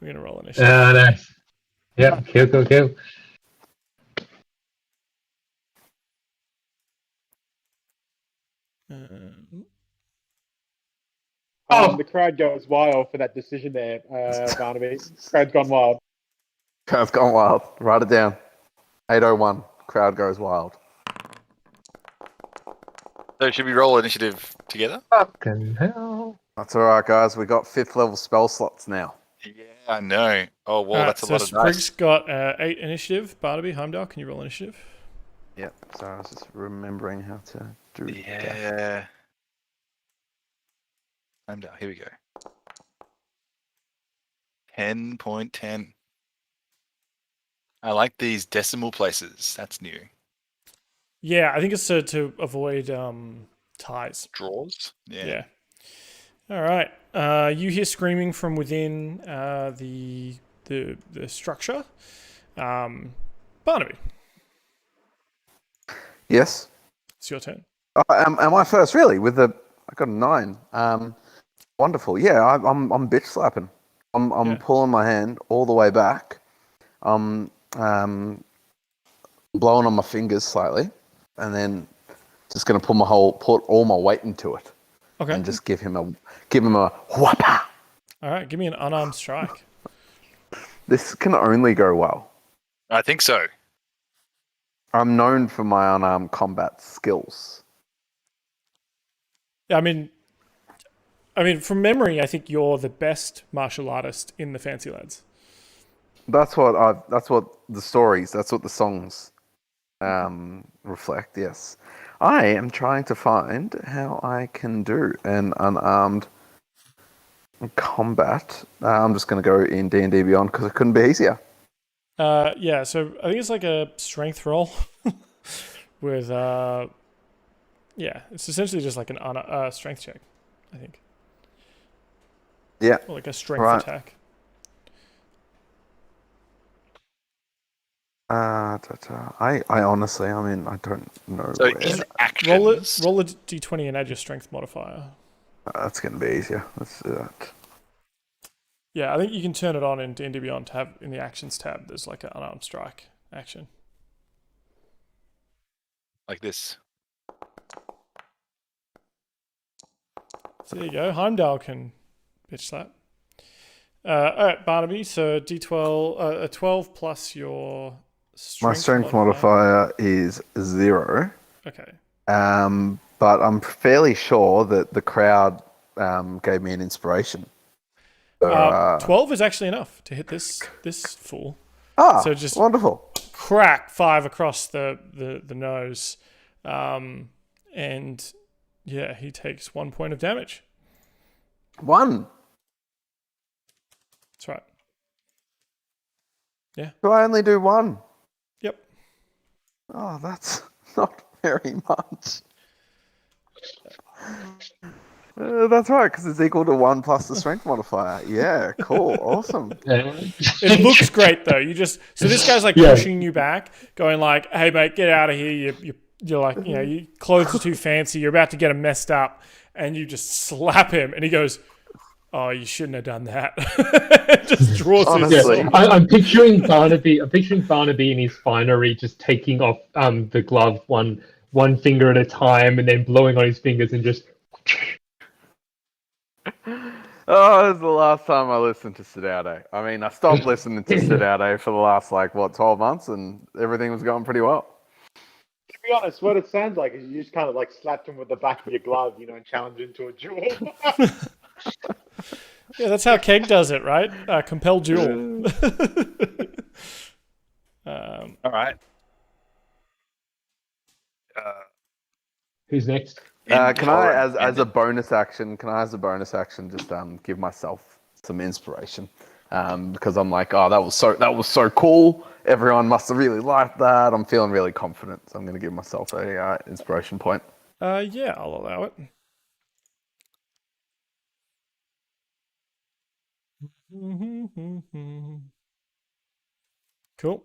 roll initiative. Nice. Yeah, kill. The crowd goes wild for that decision there, Barnaby. Crowd's gone wild. Crowd's gone wild. Write it down. 801. Crowd goes wild. So should we roll initiative together? Fucking hell. That's all right, guys. We got 5th level spell slots now. Yeah, I know. Oh, well, that's a lot of Sprig's dice. got 8 initiative. Barnaby, Heimdall, can you roll initiative? Yep. So I was just remembering how to do that. Yeah. I'm down. Here we go. 10.10. I like these decimal places. That's new. Yeah, I think it's to avoid ties. Draws? Yeah. All right. You hear screaming from within the structure. Barnaby. Yes. It's your turn. Am I first? Really? I got a 9. Wonderful. Yeah, I'm bitch slapping. I'm pulling my hand all the way back. I'm blowing on my fingers slightly, and then just gonna put all my weight into it. Okay. And just give him a whopper. All right, give me an unarmed strike. This can only go well. I think so. I'm known for my unarmed combat skills. I mean, from memory, I think you're the best martial artist in the Fancy Lads. That's what the stories. That's what the songs reflect. Yes, I am trying to find how I can do an unarmed combat. I'm just going to go in D&D Beyond because it couldn't be easier. Yeah. So I think it's like a strength roll with it's essentially just like an strength check, I think. Yeah. Or like a strength attack. I honestly, I mean, I don't know. So where. in Roll actions, a d20 and add your strength modifier. That's going to be easier. Let's do that. Yeah, I think you can turn it on in D&D Beyond to have in the actions tab. There's like an unarmed strike action. like this. So there you go. Heimdall can bitch slap. All right, Barnaby. So D12, 12 plus your strength. My strength modifier is 0. Okay. But I'm fairly sure that the crowd gave me an inspiration. So, 12 is actually enough to hit this fool. So just wonderful. Crack 5 across the nose, and yeah, he takes 1 point of damage. 1. That's right. Yeah. Do I only do 1? Yep. Oh, that's not very much. That's right, because it's equal to 1 plus the strength modifier. Yeah, cool, awesome. It looks great though. So this guy's like pushing you back, going like, "Hey mate, get out of here! You're like, your clothes are too fancy. You're about to get him messed up," and you just slap him, and he goes, "Oh, you shouldn't have done that." Just draws Honestly. I'm picturing Barnaby. I'm picturing Barnaby in his finery, just taking off the glove one finger at a time, and then blowing on his fingers and just. Oh, this is the last time I listened to Sedaude. I mean, I stopped listening to Sedaude for the last, 12 months, and everything was going pretty well. To be honest, what it sounds like is you just kind of like slapped him with the back of your glove, and challenged into a duel. Yeah, that's how Keg does it, right? Compel duel. All right. Who's next? Can I, as a bonus action, just give myself some inspiration? Because I'm like, oh, that was so cool. Everyone must have really liked that. I'm feeling really confident, so I'm going to give myself a inspiration point. Yeah, I'll allow it. Cool.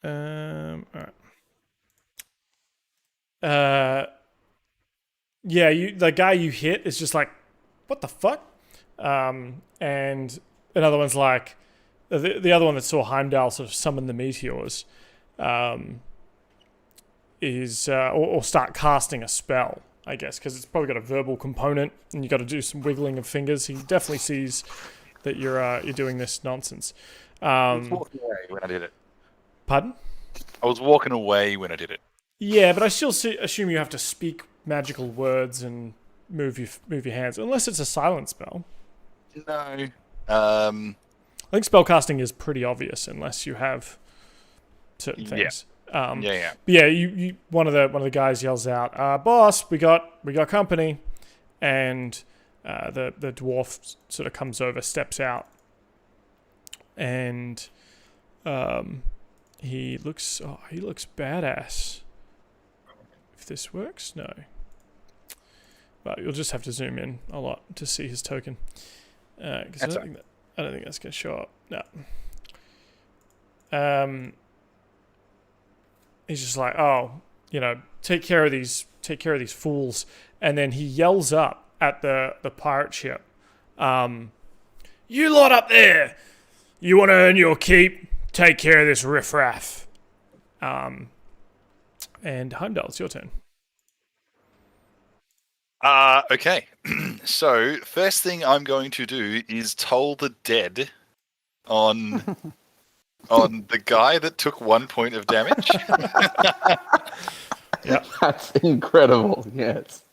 All right. Yeah, the guy you hit is just like, what the fuck? And another one's like, the other one that saw Heimdall sort of summon the meteors, is or start casting a spell, I guess, because it's probably got a verbal component, and you got to do some wiggling of fingers. He definitely sees that you're doing this nonsense. I was walking away when I did it. Pardon? I was walking away when I did it. Yeah, but I still assume you have to speak magical words and move your hands, unless it's a silent spell. No. I think spellcasting is pretty obvious unless you have certain things. Yeah. But yeah, you one of the guys yells out, "Boss, we got company," and the dwarf sort of comes over, steps out, and he looks badass. If this works, no. But you'll just have to zoom in a lot to see his token, because I don't think that's gonna show up. No. He's just like, oh, take care of these fools, and then he yells up at the pirate ship, "You lot up there, you want to earn your keep? Take care of this riffraff." And Heimdall, it's your turn. Okay. So first thing I'm going to do is toll the dead on the guy that took 1 point of damage. Yeah, that's incredible. Yes,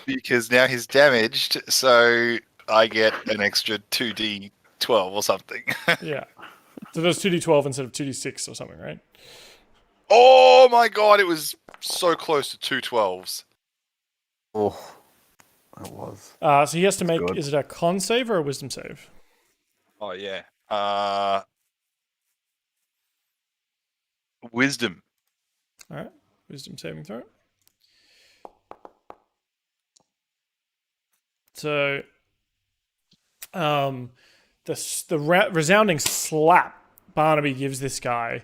because now he's damaged, so I get an extra 2d12 or something. yeah. So there's 2d12 instead of 2d6 or something, right? Oh my god, it was so close to 2 12s. Oh, it was. So he has to make. Good. Is it a con save or a wisdom save? Oh yeah. Wisdom. All right, wisdom saving throw. So, the resounding slap Barnaby gives this guy,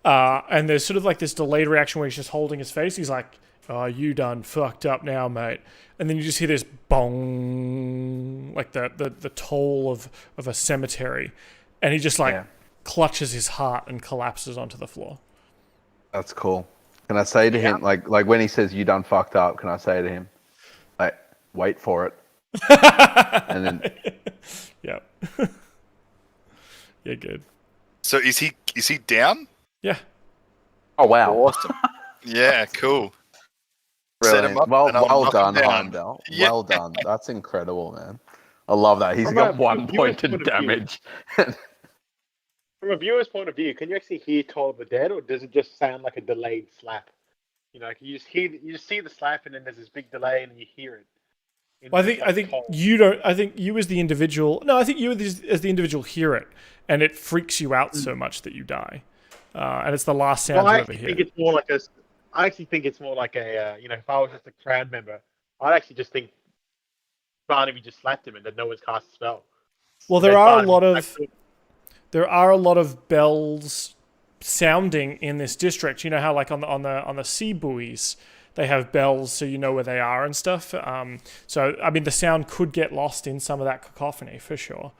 and there's sort of like this delayed reaction where he's just holding his face. He's like, "Oh, you done fucked up now, mate." And then you just hear this bong, like the toll of a cemetery, and he just clutches his heart and collapses onto the floor. That's cool. Can I say to him, like when he says "you done fucked up"? Can I say to him, like, "Wait for it," and then yeah, yeah, good. So is he down? Yeah. Oh wow! Awesome. Yeah, cool. Set him up. Well done, down. Heimdall. Yeah. Well done. That's incredible, man. I love that. He's got 1 point of damage. From a viewer's point of view, can you actually hear Toll of the Dead, or does it just sound like a delayed slap? You know, you just see the slap, and then there's this big delay, and then you hear it. Well, I think you don't. I think you as the individual. No, I think you as the individual hear it, and it freaks you out so much that you die. And it's the last sound you ever hear. I actually think it's more like a. If I was just a crowd member, I'd actually just think Barnaby just slapped him, and that no one's cast a spell. Well, there are a lot of bells sounding in this district. You know how, like on the sea buoys, they have bells so you know where they are and stuff. So I mean, the sound could get lost in some of that cacophony for sure.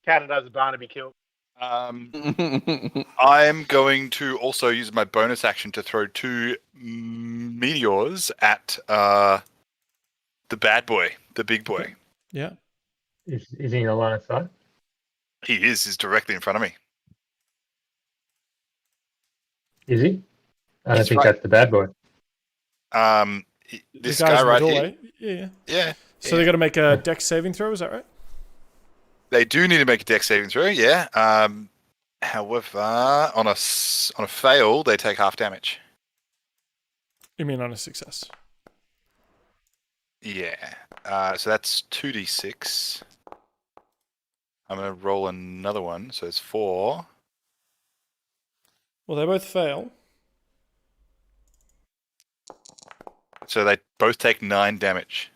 Canada's a Barnaby kill. I'm going to also use my bonus action to throw 2 meteors at the bad boy, the big boy. Yeah. Is he in a line of sight? He is. He's directly in front of me. Is he? I don't think that's the bad boy. This guy right here. Yeah. So they got to make a dex saving throw. Is that right? They do need to make a dex saving throw. Yeah. However, on a fail, they take half damage. You mean on a success? Yeah. So that's 2d6. I'm going to roll another one. So it's 4. Well, they both fail. So they both take 9 damage.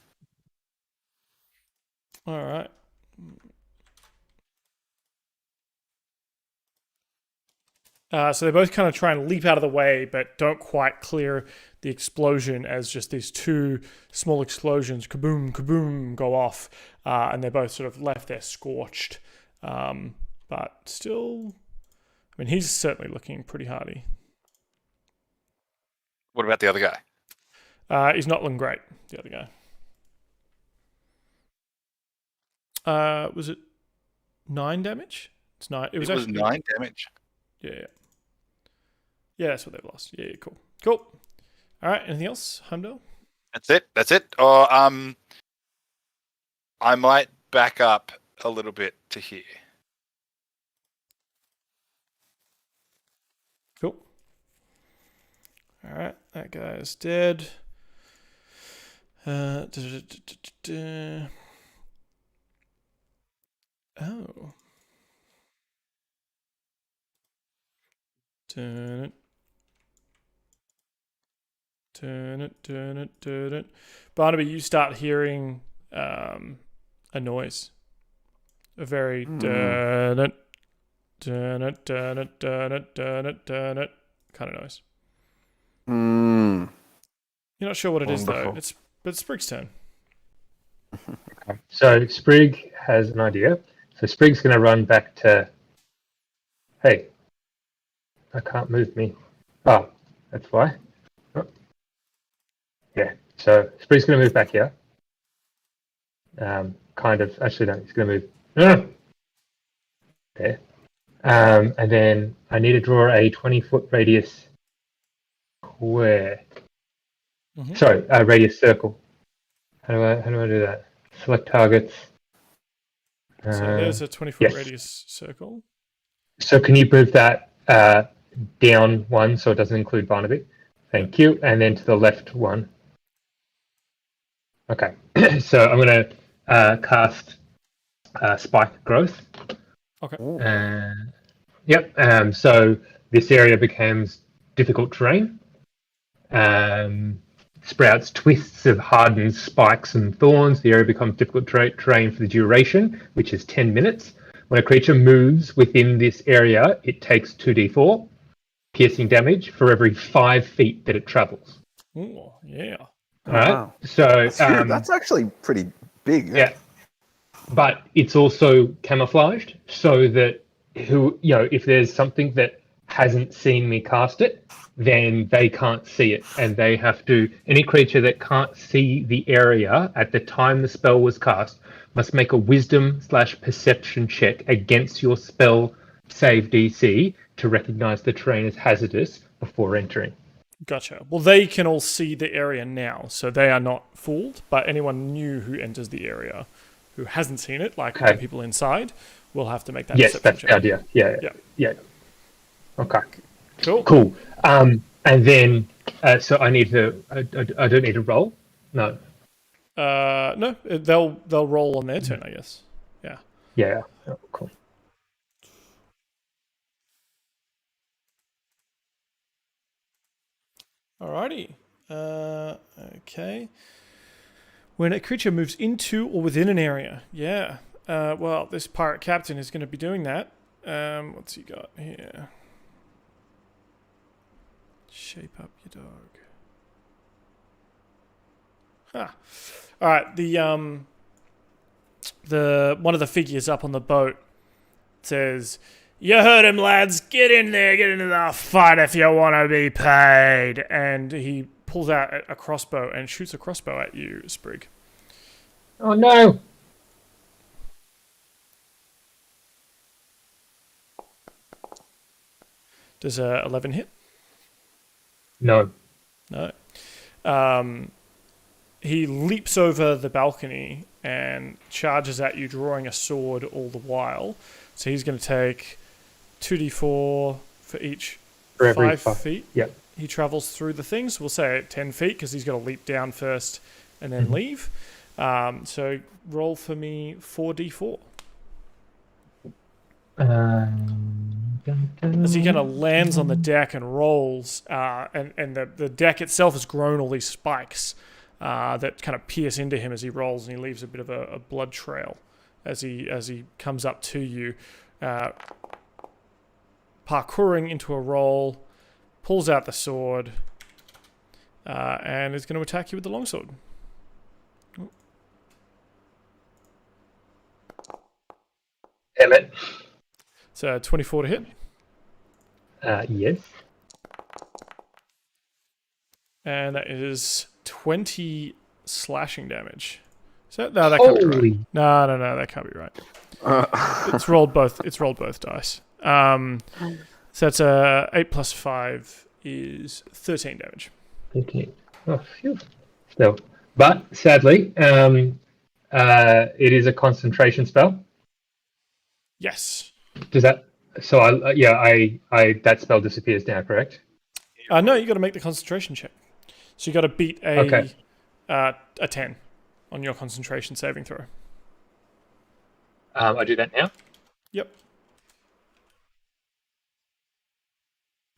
All right. So they both kind of try and leap out of the way, but don't quite clear the explosion as just these 2 small explosions, kaboom, kaboom, go off. And they're both sort of left there scorched. But still, I mean, he's certainly looking pretty hardy. What about the other guy? He's not looking great, the other guy. Was it 9 damage? It's 9. It was 9 damage. Yeah. Yeah, that's what they've lost. Yeah, cool. Cool. All right, anything else, Heimdall? That's it. Or I might back up a little bit to here. Cool. All right, that guy's dead. Oh. Turn it. Barnaby, you start hearing a noise. A very turn it kind of noise. You're not sure what it is though. But it's Sprig's turn. Okay. So Sprig has an idea. So Sprig's going to run back to. Hey, I can't move me. Oh, that's why. Oh. Yeah. So Sprig's going to move back here. Kind of. Actually, no. He's going to move. There. And then I need to draw a 20-foot radius square. Mm-hmm. Sorry, radius circle. How do I do that? Select targets. So there's a 20-foot radius circle. So can you move that down one so it doesn't include Barnaby? Thank you. And then to the left one. Okay. So I'm going to cast Spike Growth. Okay. Yep. So this area becomes difficult terrain. sprouts twists of hardened spikes and thorns. The area becomes difficult terrain for the duration, which is 10 minutes. When a creature moves within this area, it takes 2d4 piercing damage for every 5 feet that it travels. Oh, yeah. All right. Wow. So That's actually pretty big. yeah. But it's also camouflaged so that if there's something that hasn't seen me cast it, then they can't see it, and they have to. Any creature that can't see the area at the time the spell was cast must make a Wisdom/Perception check against your spell save DC to recognize the terrain as hazardous before entering. Gotcha. Well, they can all see the area now, so they are not fooled, but anyone new who enters the area who hasn't seen it, like the people inside, will have to make that Yes, that's check. the idea. Yeah. Okay. Cool. And then, so I need to. I don't need to roll. No. No, they'll roll on their turn, I guess. Yeah. Yeah. Oh, cool. Alrighty. Okay. When a creature moves into or within an area, yeah. Well, this pirate captain is going to be doing that. What's he got here? Shape up your dog. Huh. All right. The one of the figures up on the boat says, "You heard him, lads. Get in there. Get into the fight if you want to be paid." And he pulls out a crossbow and shoots a crossbow at you, Sprig. Oh no! Does 11 hit? No. No. He leaps over the balcony and charges at you, drawing a sword all the while. So he's going to take 2d4 for each For every 5 feet. Yep. He travels through the things. We'll say 10 feet because he's got to leap down first and then leave. So roll for me 4d4. As he kind of lands on the deck and rolls, and the deck itself has grown all these spikes that kind of pierce into him as he rolls, and he leaves a bit of a blood trail as he comes up to you, parkouring into a roll, pulls out the sword, and is going to attack you with the longsword. Damn it. So 24 to hit. Yes. And that is 20 slashing damage. So no, that can't be right. No, that can't be right. It's rolled both dice. So that's 8 plus 5 is 13 damage. Okay. Oh, phew. Still, but sadly, it is a concentration spell. Yes. Does that? So I that spell disappears now, correct? No, you got to make the concentration check. So you got to beat a 10 on your concentration saving throw. I do that now. Yep.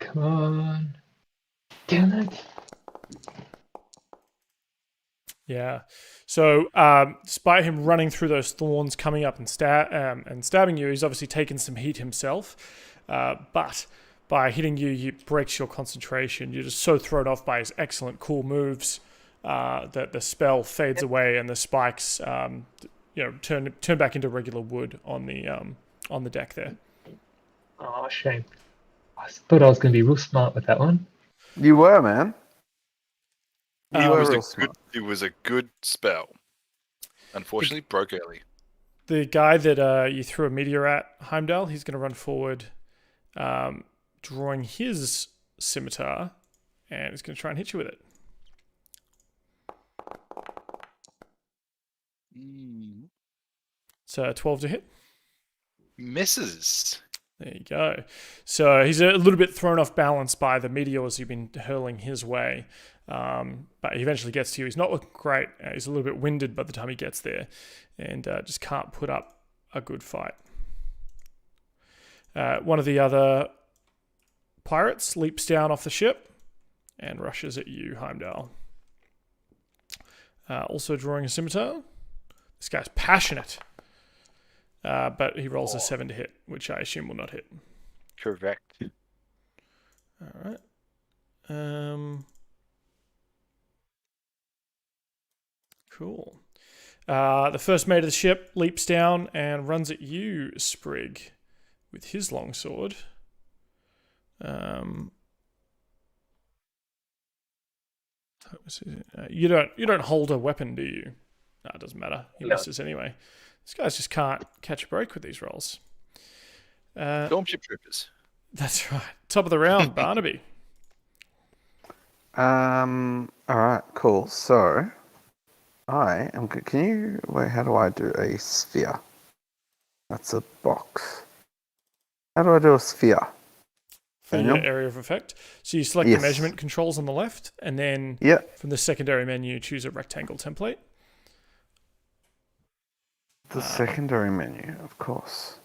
Come on. Damn it. Yeah. So, despite him running through those thorns, coming up and stabbing you, he's obviously taken some heat himself. But by hitting you, he breaks your concentration. You're just so thrown off by his excellent, cool moves that the spell fades away and the spikes, turn back into regular wood on the deck there. Oh, shame. I thought I was going to be real smart with that one. You were, man. It was a good spell. Unfortunately, broke early. The guy that you threw a meteor at, Heimdall, he's going to run forward, drawing his scimitar, and he's going to try and hit you with it. So 12 to hit. Misses. There you go. So he's a little bit thrown off balance by the meteors you've been hurling his way. But he eventually gets to you. He's not looking great. He's a little bit winded by the time he gets there and just can't put up a good fight. One of the other pirates leaps down off the ship and rushes at you, Heimdall. Also drawing a scimitar. This guy's passionate. But he rolls a 7 to hit, which I assume will not hit. Correct. All right. Cool. The first mate of the ship leaps down and runs at you, Sprig, with his longsword. You don't hold a weapon, do you? No, it doesn't matter. He misses anyway. This guys just can't catch a break with these rolls. Stormship troopers. That's right. Top of the round, Barnaby. All right, cool. So, I am. Can you wait? How do I do a sphere? That's a box. How do I do a sphere? For your area of effect. So you select the measurement controls on the left, and then from the secondary menu, choose a rectangle template. The secondary menu, of course.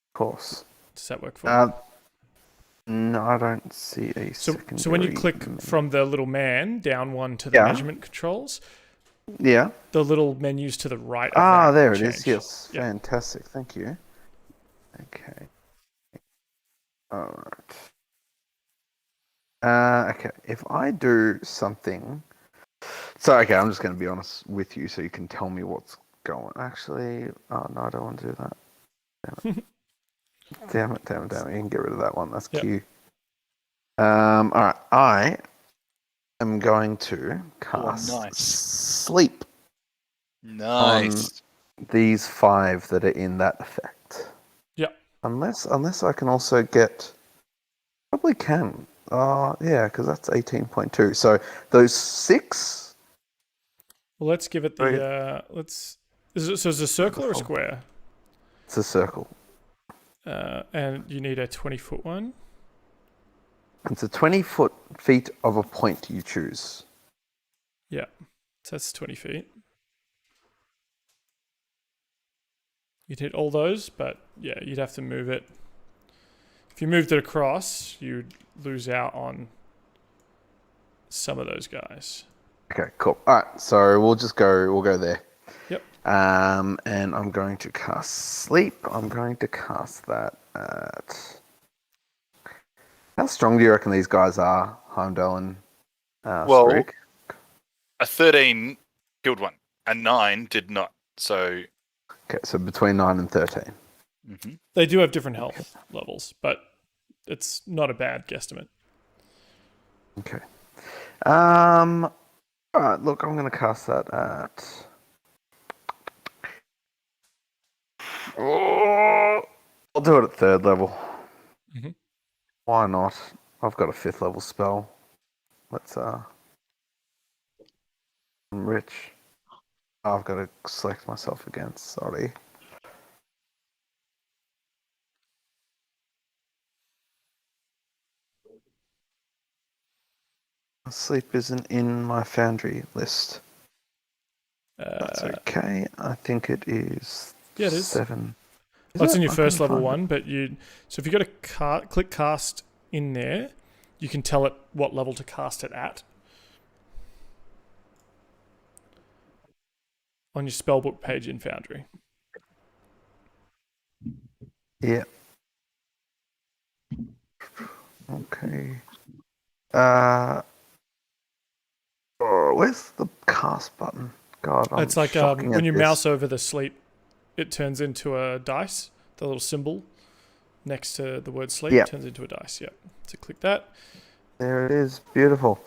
Of course. Does that work for you? No, I don't see a secondary. So when you click from the little man down one to the measurement controls, the little menus to the right of that there it change. is. Yes, fantastic. Thank you. Okay. All right. Okay, if I do something... So, okay, I'm just going to be honest with you so you can tell me what's going... Actually, oh no, I don't want to do that. Damn it. You can get rid of that one. That's cute. Alright, I am going to cast Sleep. Nice. On these 5 that are in that effect. Yep. Unless I can also get... Probably can. Yeah, because that's 18.2. So those 6... Well, let's give it the... Is it a circle or a square? It's a circle. And you need a 20-foot one? It's a 20 feet of a point you choose. Yeah. So that's 20 feet. You'd hit all those, but yeah, you'd have to move it. If you moved it across, you'd lose out on some of those guys. Okay, cool. Alright, so we'll go there. Yep. And I'm going to cast Sleep. I'm going to cast that at... How strong do you reckon these guys are, Heimdall and Sprig? A 13 killed one. A 9 did not. So... Okay, so between 9 and 13. Mm-hmm. They do have different health levels, but it's not a bad guesstimate. Okay. Alright, look, I'm going to cast that at... I'll do it at 3rd level. Mm-hmm. Why not? I've got a 5th level spell. Let's, I'm rich. I've got to select myself again, sorry. Sleep isn't in my Foundry list. That's okay. I think it is. Yeah, it is. 7. Well, it's in your first level one, but so if you go to click cast in there, you can tell it what level to cast it at. On your spellbook page in Foundry. Yeah. Okay. Where's the cast button? God, it's like when you mouse over the sleep, it turns into a dice. The little symbol next to the word sleep turns into a dice. Yep. So click that. There it is. Beautiful.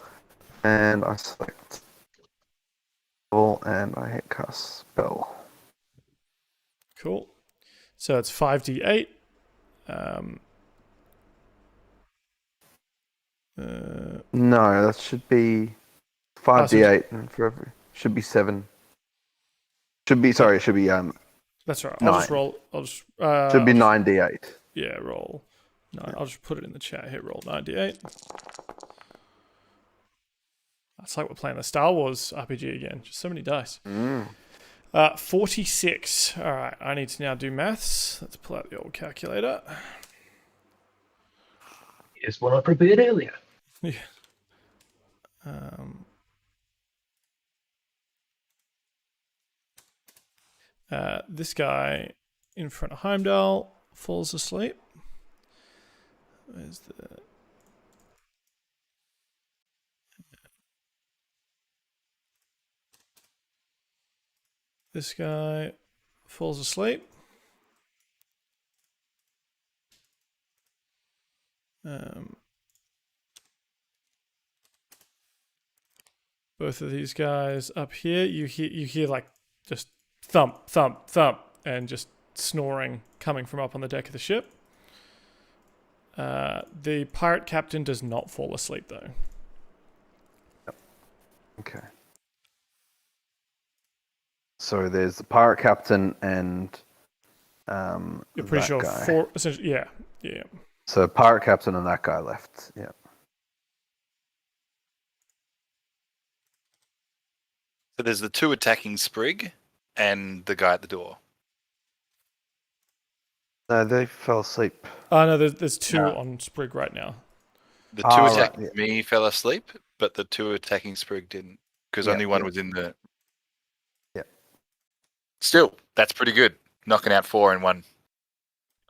And I select and I hit cast spell. Cool. So it's 5d8. No, that should be 5d8 and for every should be 7. Should be it should be That's right. 9. I'll just roll. Should be 9d8. Yeah, roll 9. I'll just put it in the chat here. Roll 9d8. It's like we're playing the Star Wars RPG again. Just so many dice. 46. All right. I need to now do maths. Let's pull out the old calculator. Here's what I prepared earlier. Yeah. This guy in front of Heimdall falls asleep. Where's the... This guy falls asleep. Both of these guys up here, you hear like just thump, thump, thump, and just snoring coming from up on the deck of the ship. The pirate captain does not fall asleep though. Okay. So there's the pirate captain and You're pretty sure guy. four. Essentially, yeah. So pirate captain and that guy left. Yeah. So there's the 2 attacking Sprig and the guy at the door. No, they fell asleep. Oh no, there's 2 on Sprig right now. The 2 attacking me fell asleep, but the 2 attacking Sprig didn't, because only one was in the. Yeah. Still, that's pretty good. Knocking out 4 in one.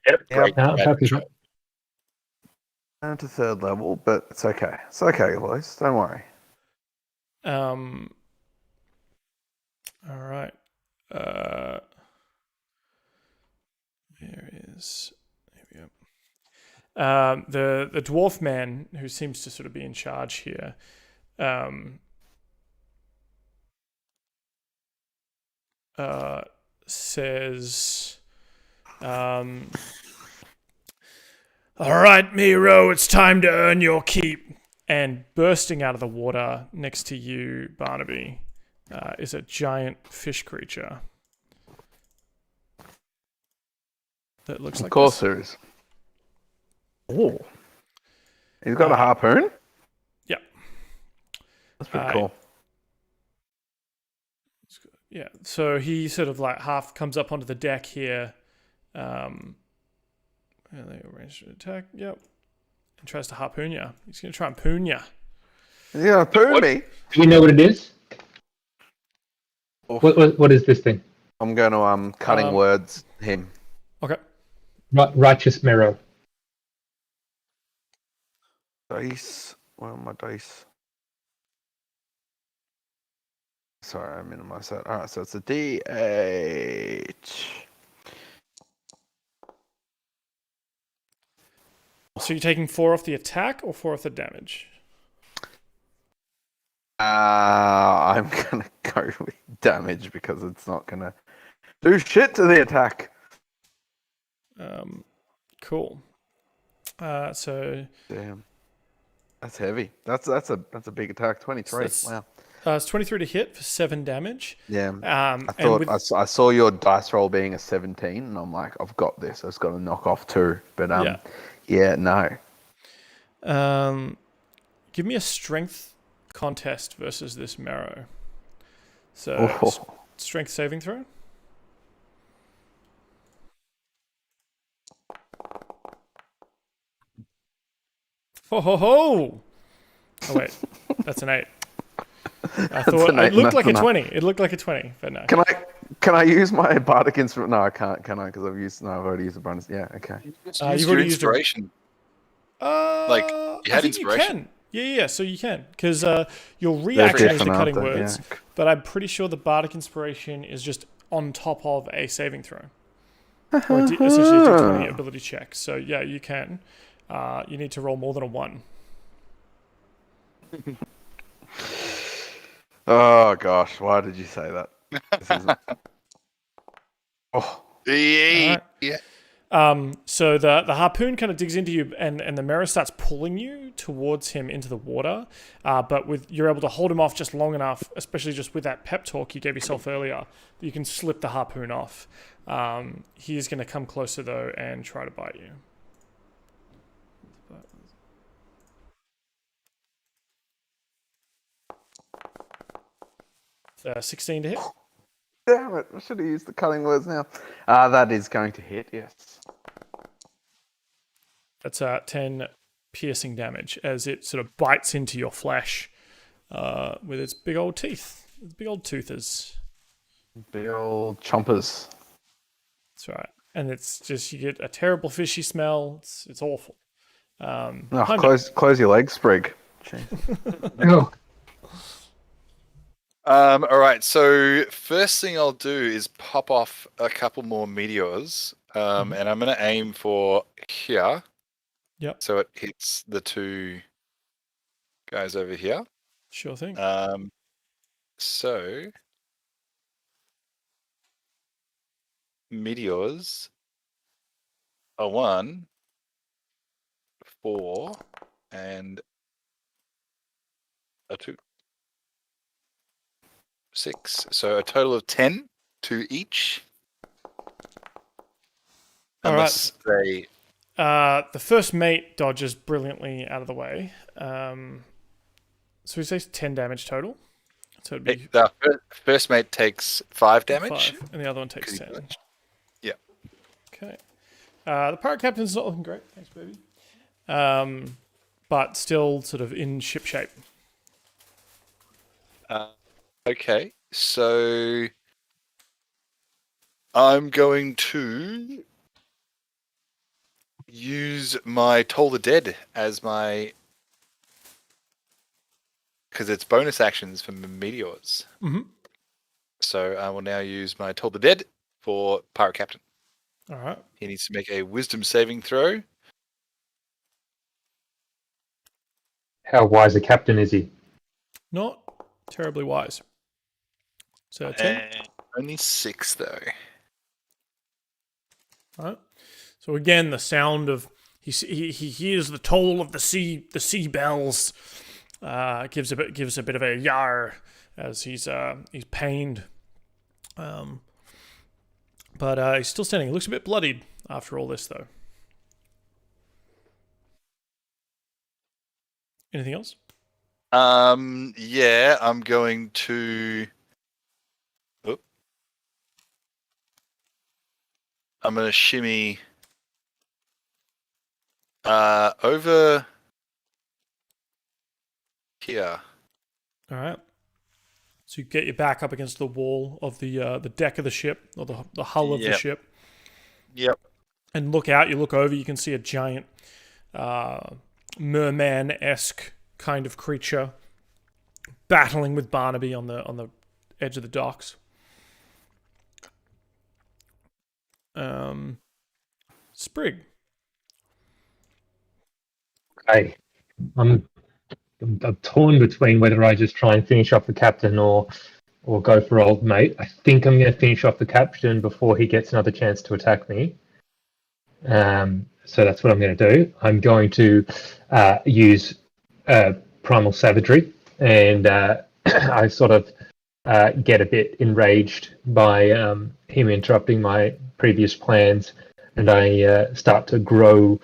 Yep. Great. Down to 3rd level, but it's okay. It's okay, boys. Don't worry. All right. There we go. The dwarf man who seems to sort of be in charge here. Says, all right, Miro, it's time to earn your keep. And bursting out of the water next to you, Barnaby, is a giant fish creature. That looks like of course there is. Oh. He's got a harpoon? Yeah. That's pretty cool. Yeah, so he sort of like half comes up onto the deck here. And they arrange to attack. Yep. And tries to harpoon you. He's going to try and poon you. Yeah, harpoon me. Do we know what it is? What is this thing? I'm going to cutting words him. Okay. Righteous Marrow. Dice. Where are my dice? Sorry, I minimized that. Alright, so it's a D8. So you're taking 4 off the attack or 4 off the damage? I'm gonna go with damage because it's not gonna do shit to the attack. Cool. So damn, that's heavy. That's a big attack. 23. Wow. It's 23 to hit for 7 damage. Yeah. I saw your dice roll being a 17, and I'm like, I've got this. I've got to knock off 2. But no. Give me a strength contest versus this marrow. So strength saving throw. Oh wait, that's an 8. I thought it looked like a 20. It looked like a 20, but no. Can I use my bardic instrument? No, I can't. Can I? Because I've already used the bonus. Yeah, okay. You've already used inspiration. Like you had inspiration. You can. Yeah. So you can because your reaction is the cutting words, but I'm pretty sure the bardic inspiration is just on top of a saving throw, or essentially a D20 ability check. So yeah, you can. You need to roll more than a 1. Oh gosh, why did you say that? This isn't... Yeah. So the harpoon kind of digs into you, and the mirror starts pulling you towards him into the water. But you're able to hold him off just long enough, especially just with that pep talk you gave yourself earlier, that you can slip the harpoon off. He is going to come closer though and try to bite you. 16 to hit. Damn it, I should have used the cutting words now. That is going to hit, yes. That's 10 piercing damage as it sort of bites into your flesh with its big old teeth. Its big old toothers. Big old chompers. That's right. And it's just, you get a terrible fishy smell. It's awful. Close your legs, Sprig. Oh, All right. So first thing I'll do is pop off a couple more meteors, and I'm going to aim for here. Yep. So it hits the two guys over here. Sure thing. So meteors are 1, 4, and a 2, 6. So a total of 10 to each. Unless they. The first mate dodges brilliantly out of the way. So we say 10 damage total. So it'd be The first mate takes 5 damage. 5, and the other one takes 10. Yeah. Okay. The pirate captain's not looking great. Thanks, baby. But still sort of in ship shape. Okay, so I'm going to use my Toll the Dead as my, because it's bonus actions for meteors. Mm-hmm. So I will now use my Toll the Dead for pirate captain. All right. He needs to make a wisdom saving throw. how wise a captain is he? Not terribly wise. So 10. Only 6 though. All right. So again, the sound of he hears the toll of the sea bells. Gives a bit of a yar as he's pained. But he's still standing. He looks a bit bloodied after all this, though. Anything else? Yeah, I'm going to. I'm going to shimmy over here. All right. So you get your back up against the wall of the deck of the ship, or the hull of the ship. Yep. And look out. You look over. You can see a giant merman-esque kind of creature battling with Barnaby on the edge of the docks. Sprig. Hey, I'm torn between whether I just try and finish off the captain or go for old mate. I think I'm going to finish off the captain before he gets another chance to attack me. So that's what I'm going to do. I'm going to use primal savagery, and I sort of get a bit enraged by him interrupting my previous plans, and I start to grow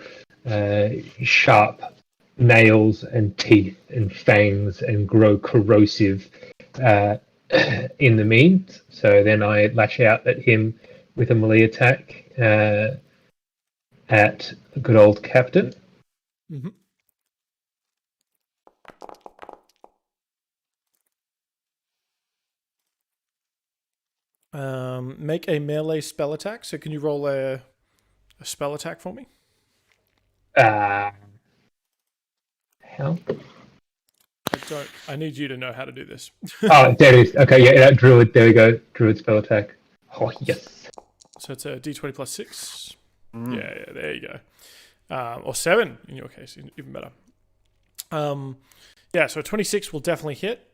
sharp nails and teeth and fangs and grow corrosive in the means. So then I lash out at him with a melee attack at the good old captain. Mm-hmm. Make a melee spell attack. So can you roll a spell attack for me? How? I need you to know how to do this. Oh, there it is. Okay, yeah, Druid. There we go. Druid spell attack. Oh, yes. So it's a d20 plus 6. Yeah, there you go. Or 7 in your case, even better. Yeah, so a 26 will definitely hit,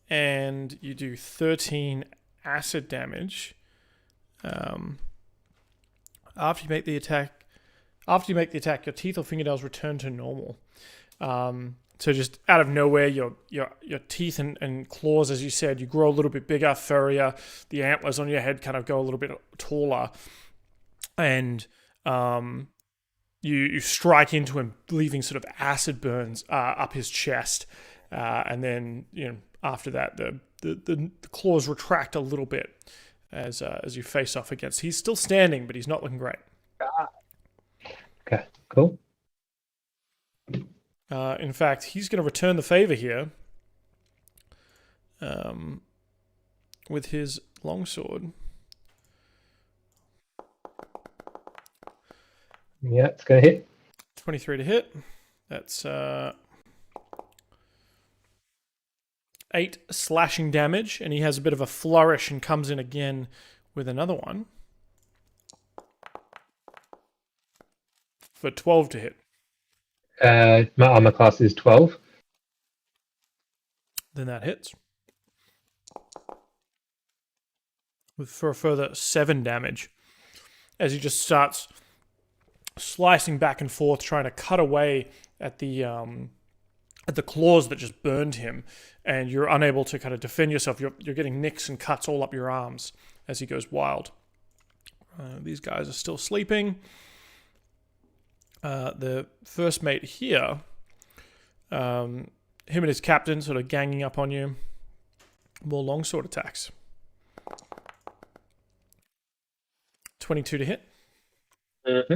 and you do 13 acid damage. After you make the attack, your teeth or fingernails return to normal. So just out of nowhere, your teeth and claws, as you said, you grow a little bit bigger, furrier. The antlers on your head kind of go a little bit taller, and you strike into him, leaving sort of acid burns up his chest, and then after that the claws retract a little bit as you face off against. He's still standing, but he's not looking great. Okay, cool. In fact, he's going to return the favor here with his longsword. Yeah, it's going to hit. 23 to hit. That's 8 slashing damage, and he has a bit of a flourish and comes in again with another one. For 12 to hit. My armor class is 12. Then that hits. For a further 7 damage. As he just starts slicing back and forth, trying to cut away at the claws that just burned him, and you're unable to kind of defend yourself. You're getting nicks and cuts all up your arms as he goes wild. These guys are still sleeping. The first mate here, him and his captain sort of ganging up on you. More longsword attacks. 22 to hit. Mm-hmm.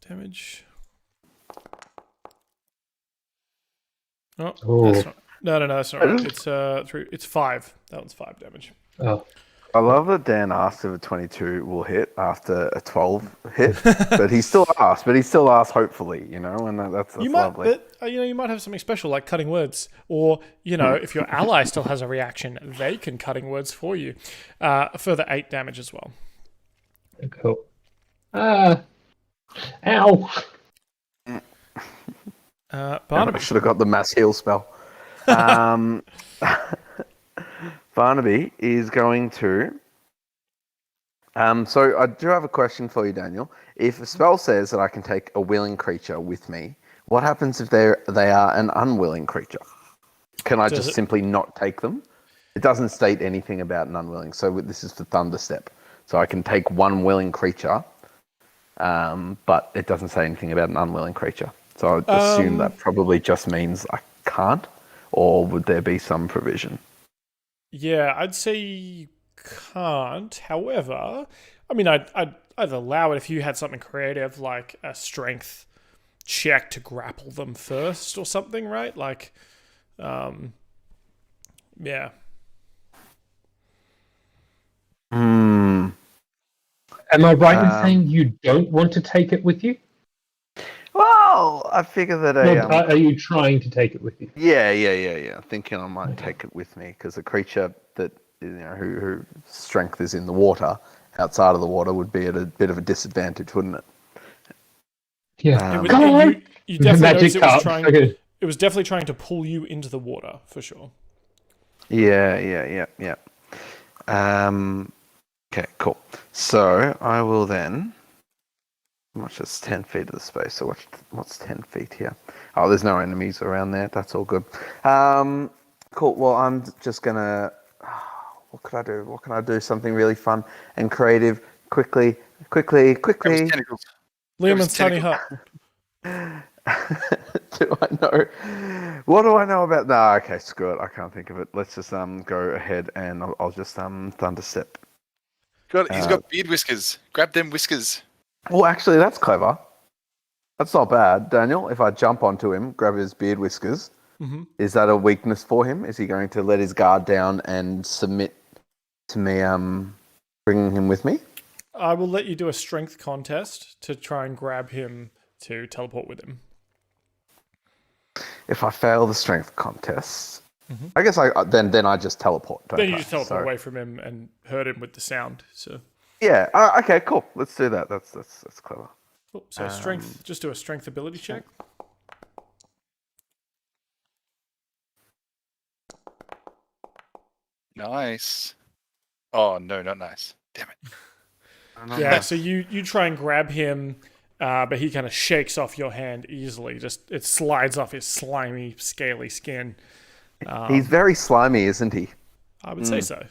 Damage. Oh, that's not, no, that's not right. It's 3. It's 5. That one's 5 damage. Oh. I love that Dan asked if a 22 will hit after a 12 hit, but he still asked. Hopefully, and that's lovely. But you might have something special like cutting words, or if your ally still has a reaction, they can cutting words for you. A further 8 damage as well. Cool. Ow. Barnaby. I should have got the mass heal spell. Barnaby is going to... so I do have a question for you, Daniel. If a spell says that I can take a willing creature with me, what happens if they are an unwilling creature? Can I just simply not take them? It doesn't state anything about an unwilling, so this is for Thunderstep. So I can take one willing creature, but it doesn't say anything about an unwilling creature. So I assume that probably just means I can't, or would there be some provision? Yeah, I'd say you can't. However, I mean, I'd allow it if you had something creative like a strength check to grapple them first or something, right? Like, yeah. Hmm. Am I right in saying you don't want to take it with you? Well, I figure that are you trying to take it with you? Yeah. Thinking I might take it with me because a creature that whose strength is in the water, outside of the water, would be at a bit of a disadvantage, wouldn't it? Yeah. You definitely noticed it was definitely trying to pull you into the water for sure. Yeah. Okay, cool. So I will then. Much as 10 feet of the space. So what's 10 feet here? Oh, there's no enemies around there. That's all good. Cool. Well, I'm just gonna. What could I do? What can I do? Something really fun and creative. Quickly. Liam's tiny hut. Do I know? What do I know about? No. Okay, screw it. I can't think of it. Let's just go ahead and I'll just Thunderstep. He's got beard whiskers. Grab them whiskers. Well, actually, that's clever. That's not bad, Daniel. If I jump onto him, grab his beard whiskers, is that a weakness for him? Is he going to let his guard down and submit to me bringing him with me? I will let you do a strength contest to try and grab him to teleport with him. If I fail the strength contest, I guess then I just teleport. Then you just teleport away from him and hurt him with the sound. So. Yeah. Okay. Cool. Let's do that. That's clever. Cool. So strength. Just do a strength ability check. Nice. Oh no, not nice. Damn it. Yeah. So you try and grab him, but he kind of shakes off your hand easily. Just it slides off his slimy, scaly skin. He's very slimy, isn't he? I would say so.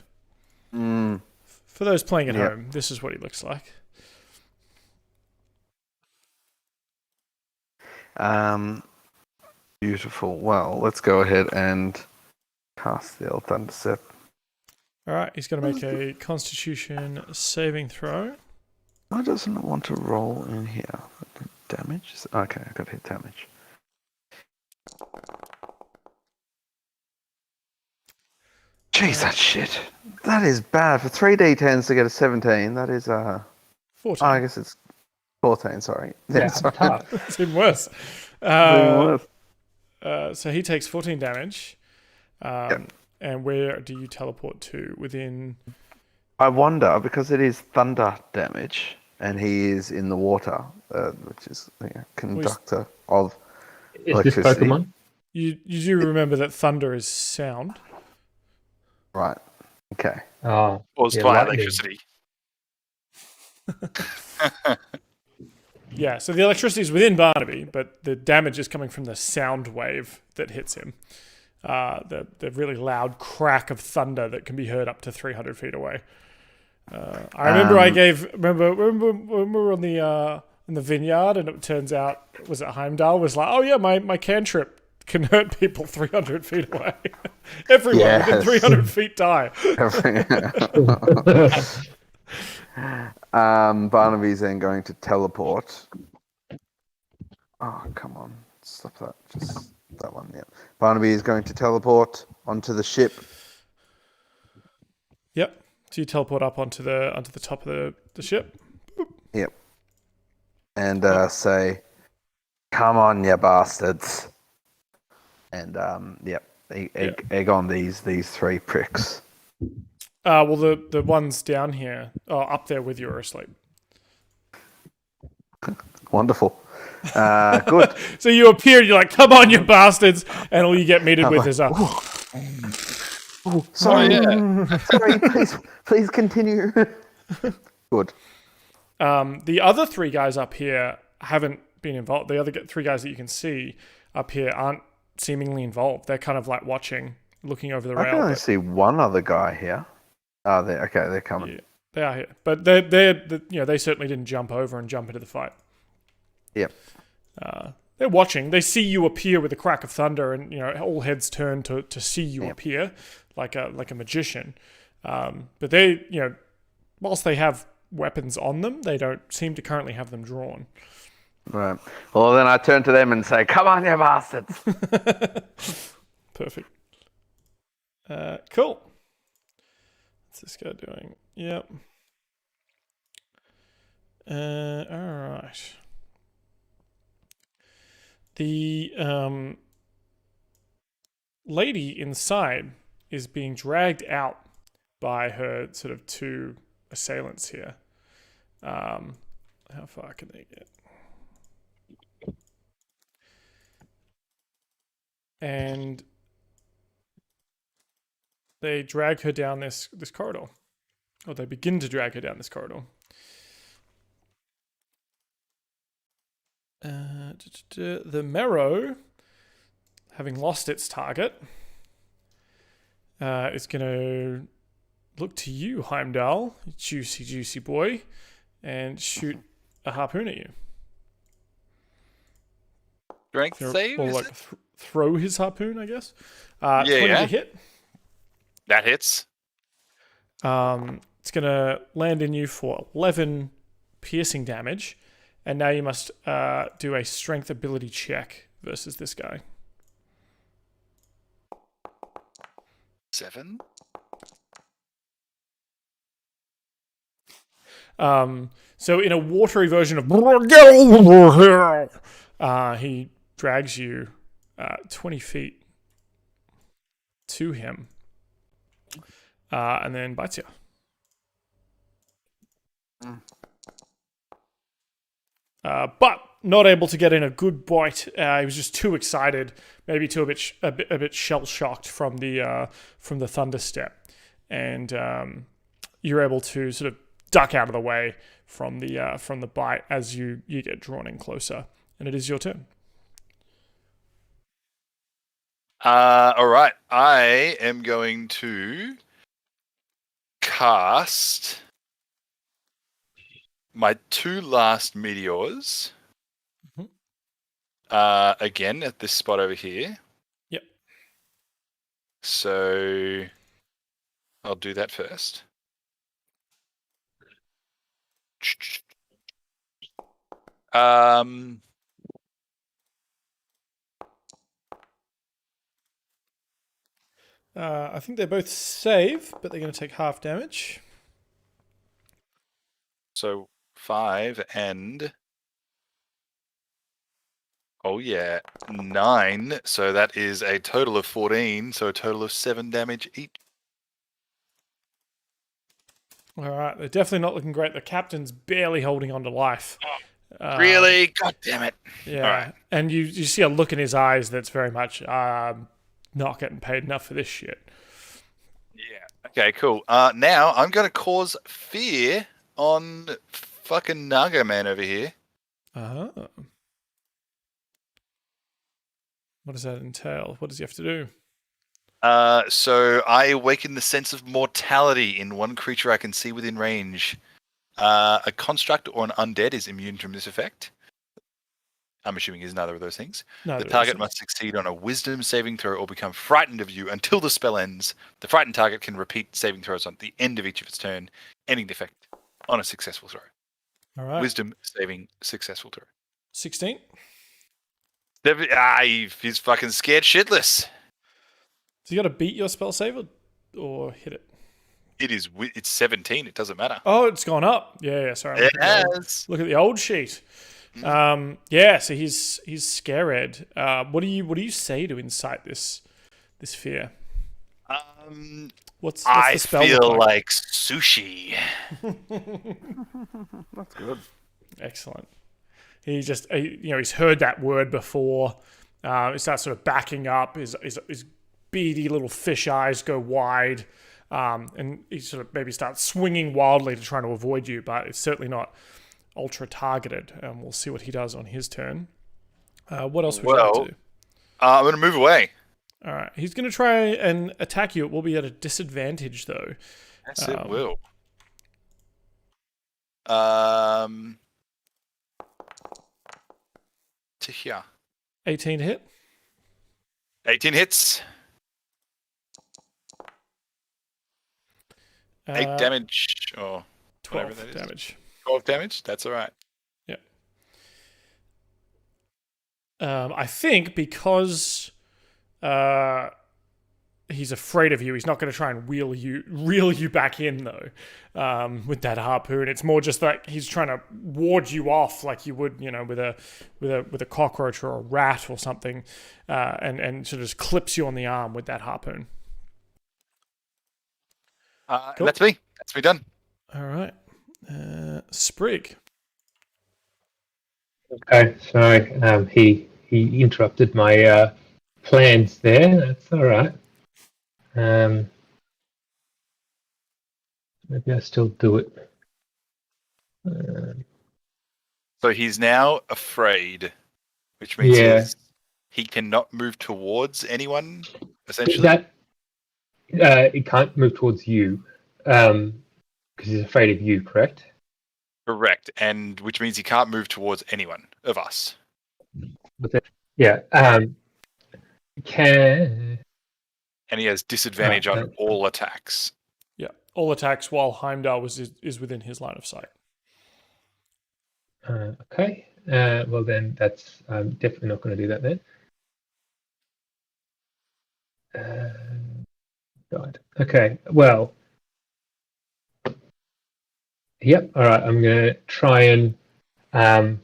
For those playing at home, this is what he looks like. Beautiful. Well, let's go ahead and cast the old Thunderstep. All right, he's going to make a Constitution saving throw. I doesn't want to roll in here. Damage? Okay, I got to hit damage. Jeez, that shit. That is bad. For 3d10s to get a 17, that is 14. Oh, I guess it's 14, sorry. Yeah, sorry. tough. It's even worse. Even worse. So he takes 14 damage. Yep. And where do you teleport to? Within... I wonder, because it is thunder damage, and he is in the water, which is conductor of Is electricity. this Pokemon? You do remember that thunder is sound. Right. Okay. Caused by electricity. Yeah, so the electricity is within Barnaby, but the damage is coming from the sound wave that hits him. The really loud crack of thunder that can be heard up to 300 feet away. I remember remember when we were on the in the vineyard, and it turns out, was it Heimdall was like, oh yeah, my cantrip can hurt people 300 feet away. Everyone within 300 feet die. Barnaby's then going to teleport. Oh, come on. Stop that. Just that one, yeah. Barnaby is going to teleport onto the ship. Yep. So you teleport up onto the top of the ship. Yep. And say, come on, you bastards. And, egg on these three pricks. Well, the ones down here, up there with you are asleep. Wonderful. Good. So you appear, you're like, come on, you bastards. And all you get meted with is a... Sorry. Sorry, please continue. Good. The other three guys up here haven't been involved. The other three guys that you can see up here aren't seemingly involved. They're kind of like watching, looking over the rail. I can only see one other guy here. Oh, they're coming. Yeah, they are here, but they certainly didn't jump over and jump into the fight. Yep. They're watching. They see you appear with a crack of thunder, and all heads turn to see you appear like a magician. But they, whilst they have weapons on them, they don't seem to currently have them drawn. Right. Well, then I turn to them and say, "Come on, you bastards!" Perfect. Cool. What's this guy doing? Yep. All right. The lady inside is being dragged out by her sort of two assailants here. How far can they get? And they drag her down this corridor. Or they begin to drag her down this corridor. The Marrow, having lost its target, is going to look to you, Heimdall, juicy boy, and shoot a harpoon at you. Strength save? Or like throw his harpoon, I guess. 20 to hit. That hits. It's going to land in you for 11 piercing damage. And now you must do a strength ability check versus this guy. 7. So in a watery version of he drags you 20 feet to him and then bites you. But not able to get in a good bite. He was just too excited, maybe too a bit shell shocked from the thunder step, and you're able to sort of duck out of the way from the bite as you get drawn in closer, and it is your turn. All right, I am going to cast my 2 last meteors again at this spot over here. Yep. So I'll do that first. I think they both save, but they're going to take half damage. So 5 and... Oh yeah, 9. So that is a total of 14. So a total of 7 damage each. All right, they're definitely not looking great. The captain's barely holding on to life. Really? God damn it. Yeah. All right. And you see a look in his eyes that's very much not getting paid enough for this shit. Yeah. Okay, cool. Now I'm going to cause fear on fucking Naga Man over here. Uh-huh. What does that entail? What does he have to do? So I awaken the sense of mortality in one creature I can see within range. A construct or an undead is immune from this effect. I'm assuming he's neither of those things. The target must succeed on a wisdom saving throw or become frightened of you until the spell ends. The frightened target can repeat saving throws on the end of each of its turn, ending the effect on a successful throw. All right. Wisdom saving successful throw. 16. He's fucking scared shitless. So you got to beat your spell save or hit it? It's 17. It doesn't matter. Oh, it's gone up. Yeah. Sorry. It has. Look at the old sheet. Yeah. So he's scared. What do you say to incite this fear? What's the spell I feel look like sushi. That's good. Excellent. He just he's heard that word before. He starts sort of backing up. His beady little fish eyes go wide. And he sort of maybe starts swinging wildly to try to avoid you, but it's certainly not ultra targeted. We'll see what he does on his turn. What else would you like to do? I'm going to move away. All right. He's going to try and attack you. It will be at a disadvantage, though. Yes, it will. To here. 18 to hit. 18 hits. 8 damage, or 12 whatever that is. damage. 12 damage? That's all right. Yeah. I think because he's afraid of you, he's not going to try and reel you back in, though, with that harpoon. It's more just like he's trying to ward you off like you would, with a cockroach or a rat or something, and sort of just clips you on the arm with that harpoon. Cool. That's me. That's me done. All right. Sprig. Okay, sorry. He interrupted my plans there. That's all right. Maybe I still do it. So he's now afraid, which means he cannot move towards anyone, essentially. He can't move towards you because he's afraid of you, correct? Correct, and which means he can't move towards anyone of us. Yeah. Can... And he has disadvantage on all attacks. Yeah, all attacks while Heimdall is within his line of sight. Okay. Well, then that's definitely not going to do that then. God. Okay. Well. Yep. All right. I'm going to try and I'll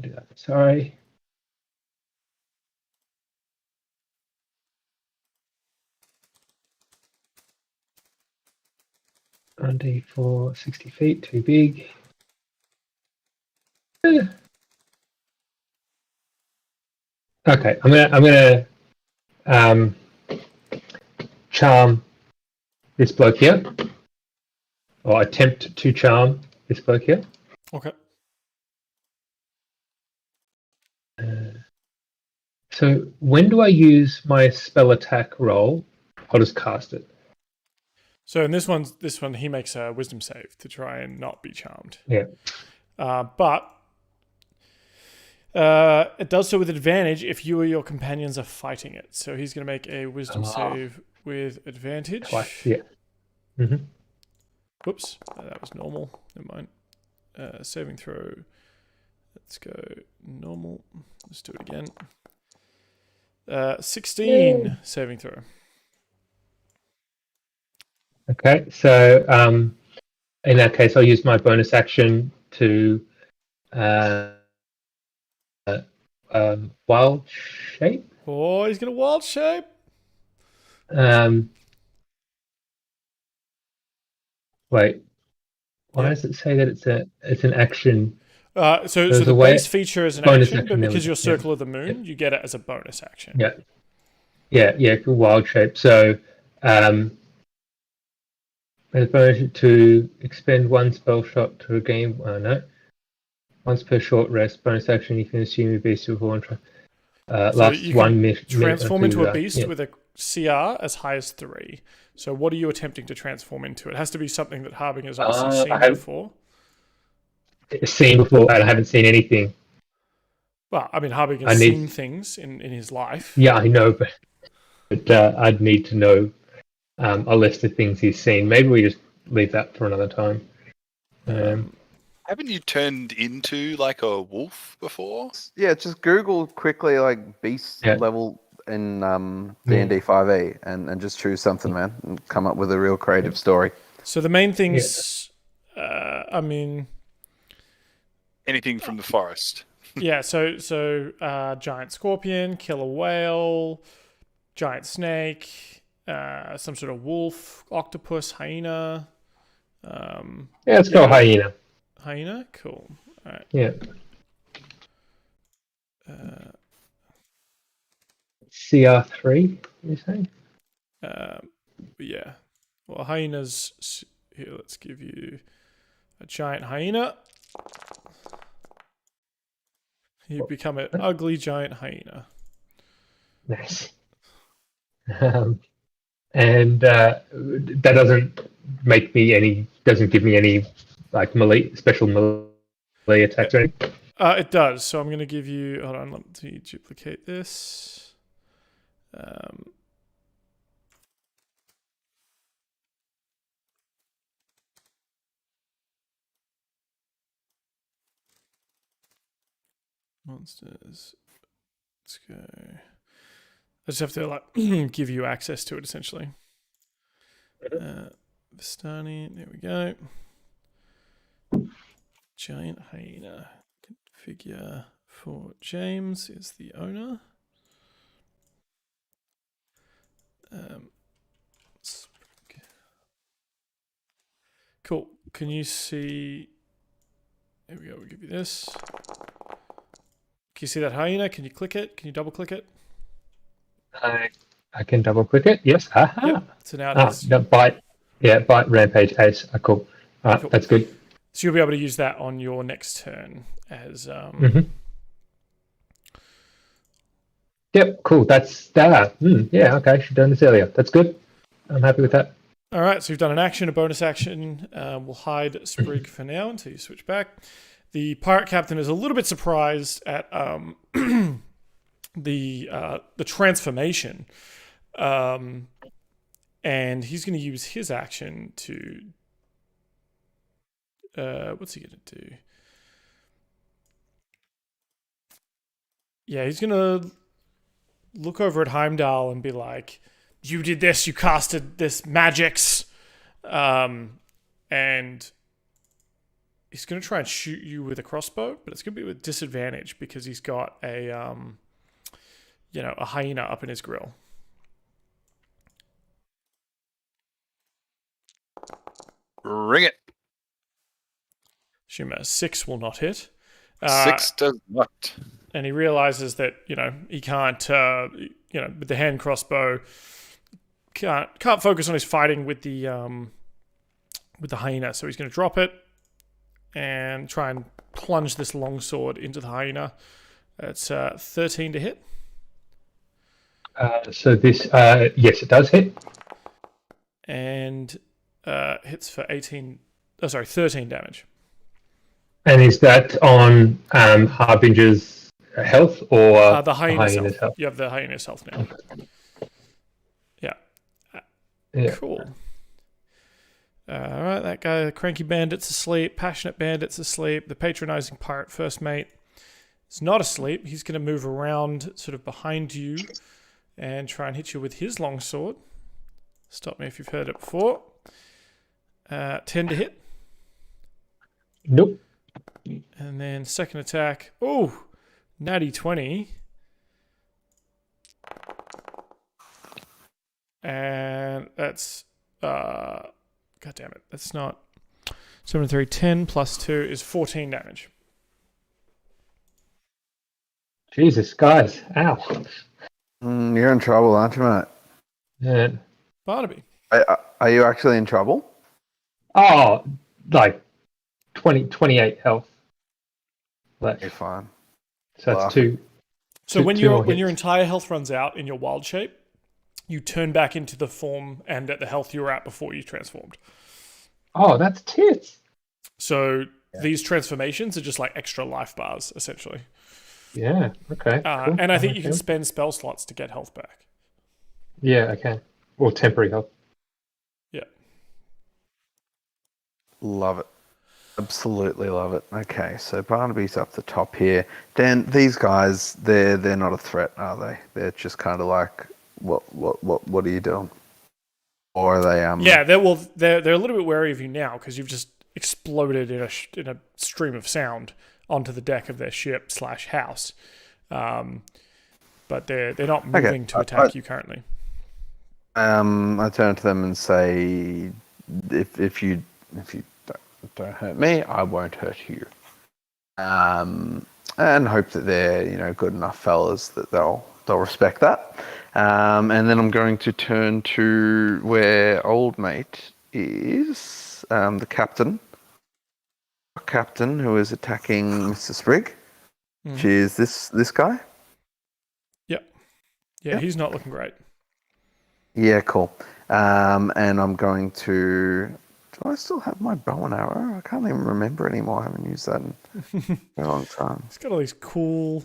do that. Sorry. D4, 60 feet, too big. Okay, I'm gonna charm this bloke here, or attempt to charm this bloke here. Okay. So when do I use my spell attack roll? I'll just cast it. So in this one, he makes a wisdom save to try and not be charmed. Yeah. But it does so with advantage if you or your companions are fighting it. So he's going to make a wisdom save with advantage. Twice, yeah. Mm-hmm. Whoops, that was normal. Never mind. Saving throw. Let's go normal. Let's do it again. 16 saving throw. Okay, so in that case, I'll use my bonus action to wild shape. Oh, he's gonna wild shape. Wait, why does it say that it's an action? So the base feature is an action, but because you're Circle of the Moon, you get it as a bonus action. Yeah, wild shape. So there's bonus to expend one spell shot to regain. No, once per short rest. Bonus action. You can assume a beast of one. Lasts you 1 minute. Transform into a beast with a CR as high as 3. So what are you attempting to transform into? It has to be something that Harbinger's obviously seen before. Seen before, and I haven't seen anything. Well, I mean, Harbinger's seen things in his life. Yeah, I know, but I'd need to know a list of things he's seen. Maybe we just leave that for another time. Haven't you turned into like a wolf before? Yeah, just Google quickly like beast level in D&D 5e and just choose something, man, and come up with a real creative story. So the main things, I mean... Anything from the forest. Yeah, so giant scorpion, killer whale, giant snake, some sort of wolf, octopus, hyena. Let's go hyena. Hyena? Cool. All right. Yeah. CR3, you say? Yeah. Well, hyenas... Here, let's give you a giant hyena. You become an ugly giant hyena. Nice. And that doesn't give me any like special melee attacks or anything? It does. So I'm going to give you... Hold on, let me duplicate this. Monsters. Let's go. I just have to like give you access to it essentially. Vistani, there we go. Giant hyena. Configure for James is the owner. Cool. Can you see? There we go. We'll give you this. Can you see that hyena? Can you click it? Can you double click it? I can double click it. Yes. Aha. Yep. So now it has... bite. Yeah, bite, rampage, ace. Cool. All right, cool. That's good. So you'll be able to use that on your next turn as... Yep, cool. That's that. Yeah, okay. Should have done this earlier. That's good. I'm happy with that. All right, so you've done an action, a bonus action. We'll hide Sprig for now until you switch back. The pirate captain is a little bit surprised at the transformation, and he's going to use his action to. What's he going to do? Yeah, he's going to look over at Heimdall and be like, "You did this. You casted this magics," and he's going to try and shoot you with a crossbow, but it's going to be with disadvantage because he's got a hyena up in his grill. Ring it. Assume a 6 will not hit. 6 does not. And he realizes that, he can't, with the hand crossbow, can't focus on his fighting with the hyena. So he's going to drop it and try and plunge this longsword into the hyena. It's 13 to hit. So this, yes, it does hit. And hits for 13 damage. And is that on Harbinger's health or the hyena's health? You have the hyena's health now. Yeah. Cool. All right, that guy, the cranky bandit's asleep. Passionate bandit's asleep. The patronizing pirate first mate is not asleep. He's going to move around sort of behind you and try and hit you with his longsword. Stop me if you've heard it before. 10 to hit. Nope. And then second attack. Oh, natty 20. And that's... God damn it. That's not... 7, 3, 10 plus 2 is 14 damage. Jesus, guys. Ow. You're in trouble, aren't you, mate? Yeah. Barnaby. Are you actually in trouble? Oh, like 28 health. Left. You're fine. So that's two. So when two more your hits. entire health runs out in your wild shape, you turn back into the form and at the health you were at before you transformed. Oh, that's tits. So these transformations are just like extra life bars, essentially. Yeah. Okay. Cool. And I think you can spend spell slots to get health back. Yeah. Okay. Or temporary health. Yeah. Love it. Absolutely love it. Okay, so Barnaby's up the top here. Dan, these guys, they're not a threat, are they? They're just kind of like, what are you doing? Or are they? Yeah, they're a little bit wary of you now because you've just exploded in a stream of sound onto the deck of their ship / house. But they're not moving to attack you currently. I turn to them and say, if you don't hurt me, I won't hurt you. And hope that they're good enough fellas that they'll respect that. And then I'm going to turn to where old mate is, the captain who is attacking Mr. Sprigg, which is this guy. Yeah, he's not looking great. Yeah, cool. And I'm going to... Do I still have my bow and arrow? I can't even remember anymore. I haven't used that in a long time. He's got all these cool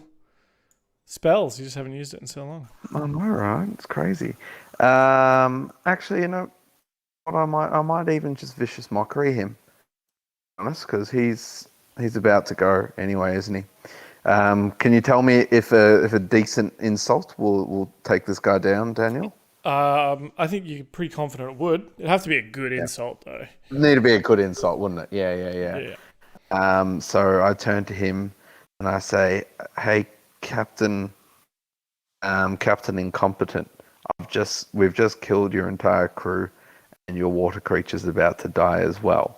spells. You just haven't used it in so long. I know, right? It's crazy. Actually, what I might even just vicious mockery him. Honest, because he's about to go anyway, isn't he? Can you tell me if a decent insult will take this guy down, Daniel? I think you're pretty confident it would. It'd have to be a good insult, though. It'd need to be a good insult, wouldn't it? Yeah. So I turn to him and I say, "Hey, Captain Incompetent. We've just killed your entire crew, and your water creature's about to die as well.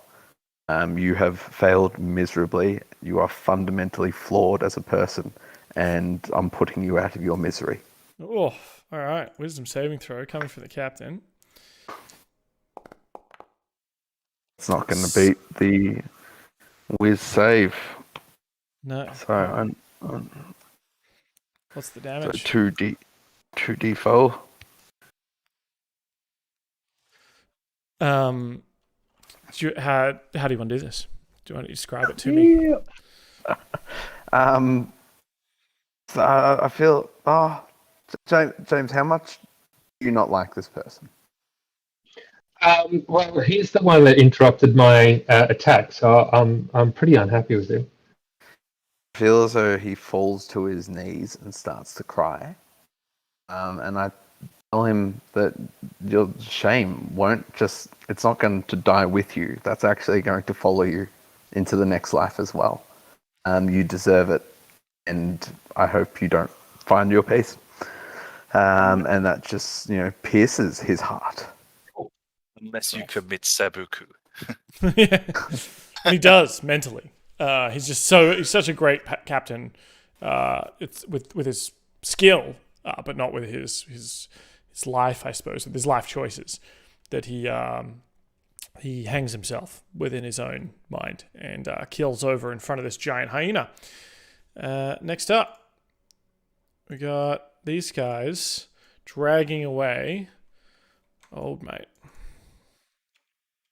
You have failed miserably. You are fundamentally flawed as a person, and I'm putting you out of your misery." Oh, all right. Wisdom saving throw coming from the captain. It's not going to beat the whiz save. No. So I'm What's the damage? So 2d4. How do you want to do this? Do you want to describe it to me? So I feel. James, how much do you not like this person? Well, he's the one that interrupted my attack, so I'm pretty unhappy with him. I feel as though he falls to his knees and starts to cry. And I tell him that your shame it's not going to die with you. That's actually going to follow you into the next life as well. You deserve it, and I hope you don't find your peace. And that just, pierces his heart. Unless you commit seppuku. Yeah. And he does mentally. He's such a great captain. It's with his skill, but not with his life, I suppose, with his life choices, that he hangs himself within his own mind and keels over in front of this giant hyena. Next up, we got these guys dragging away old mate.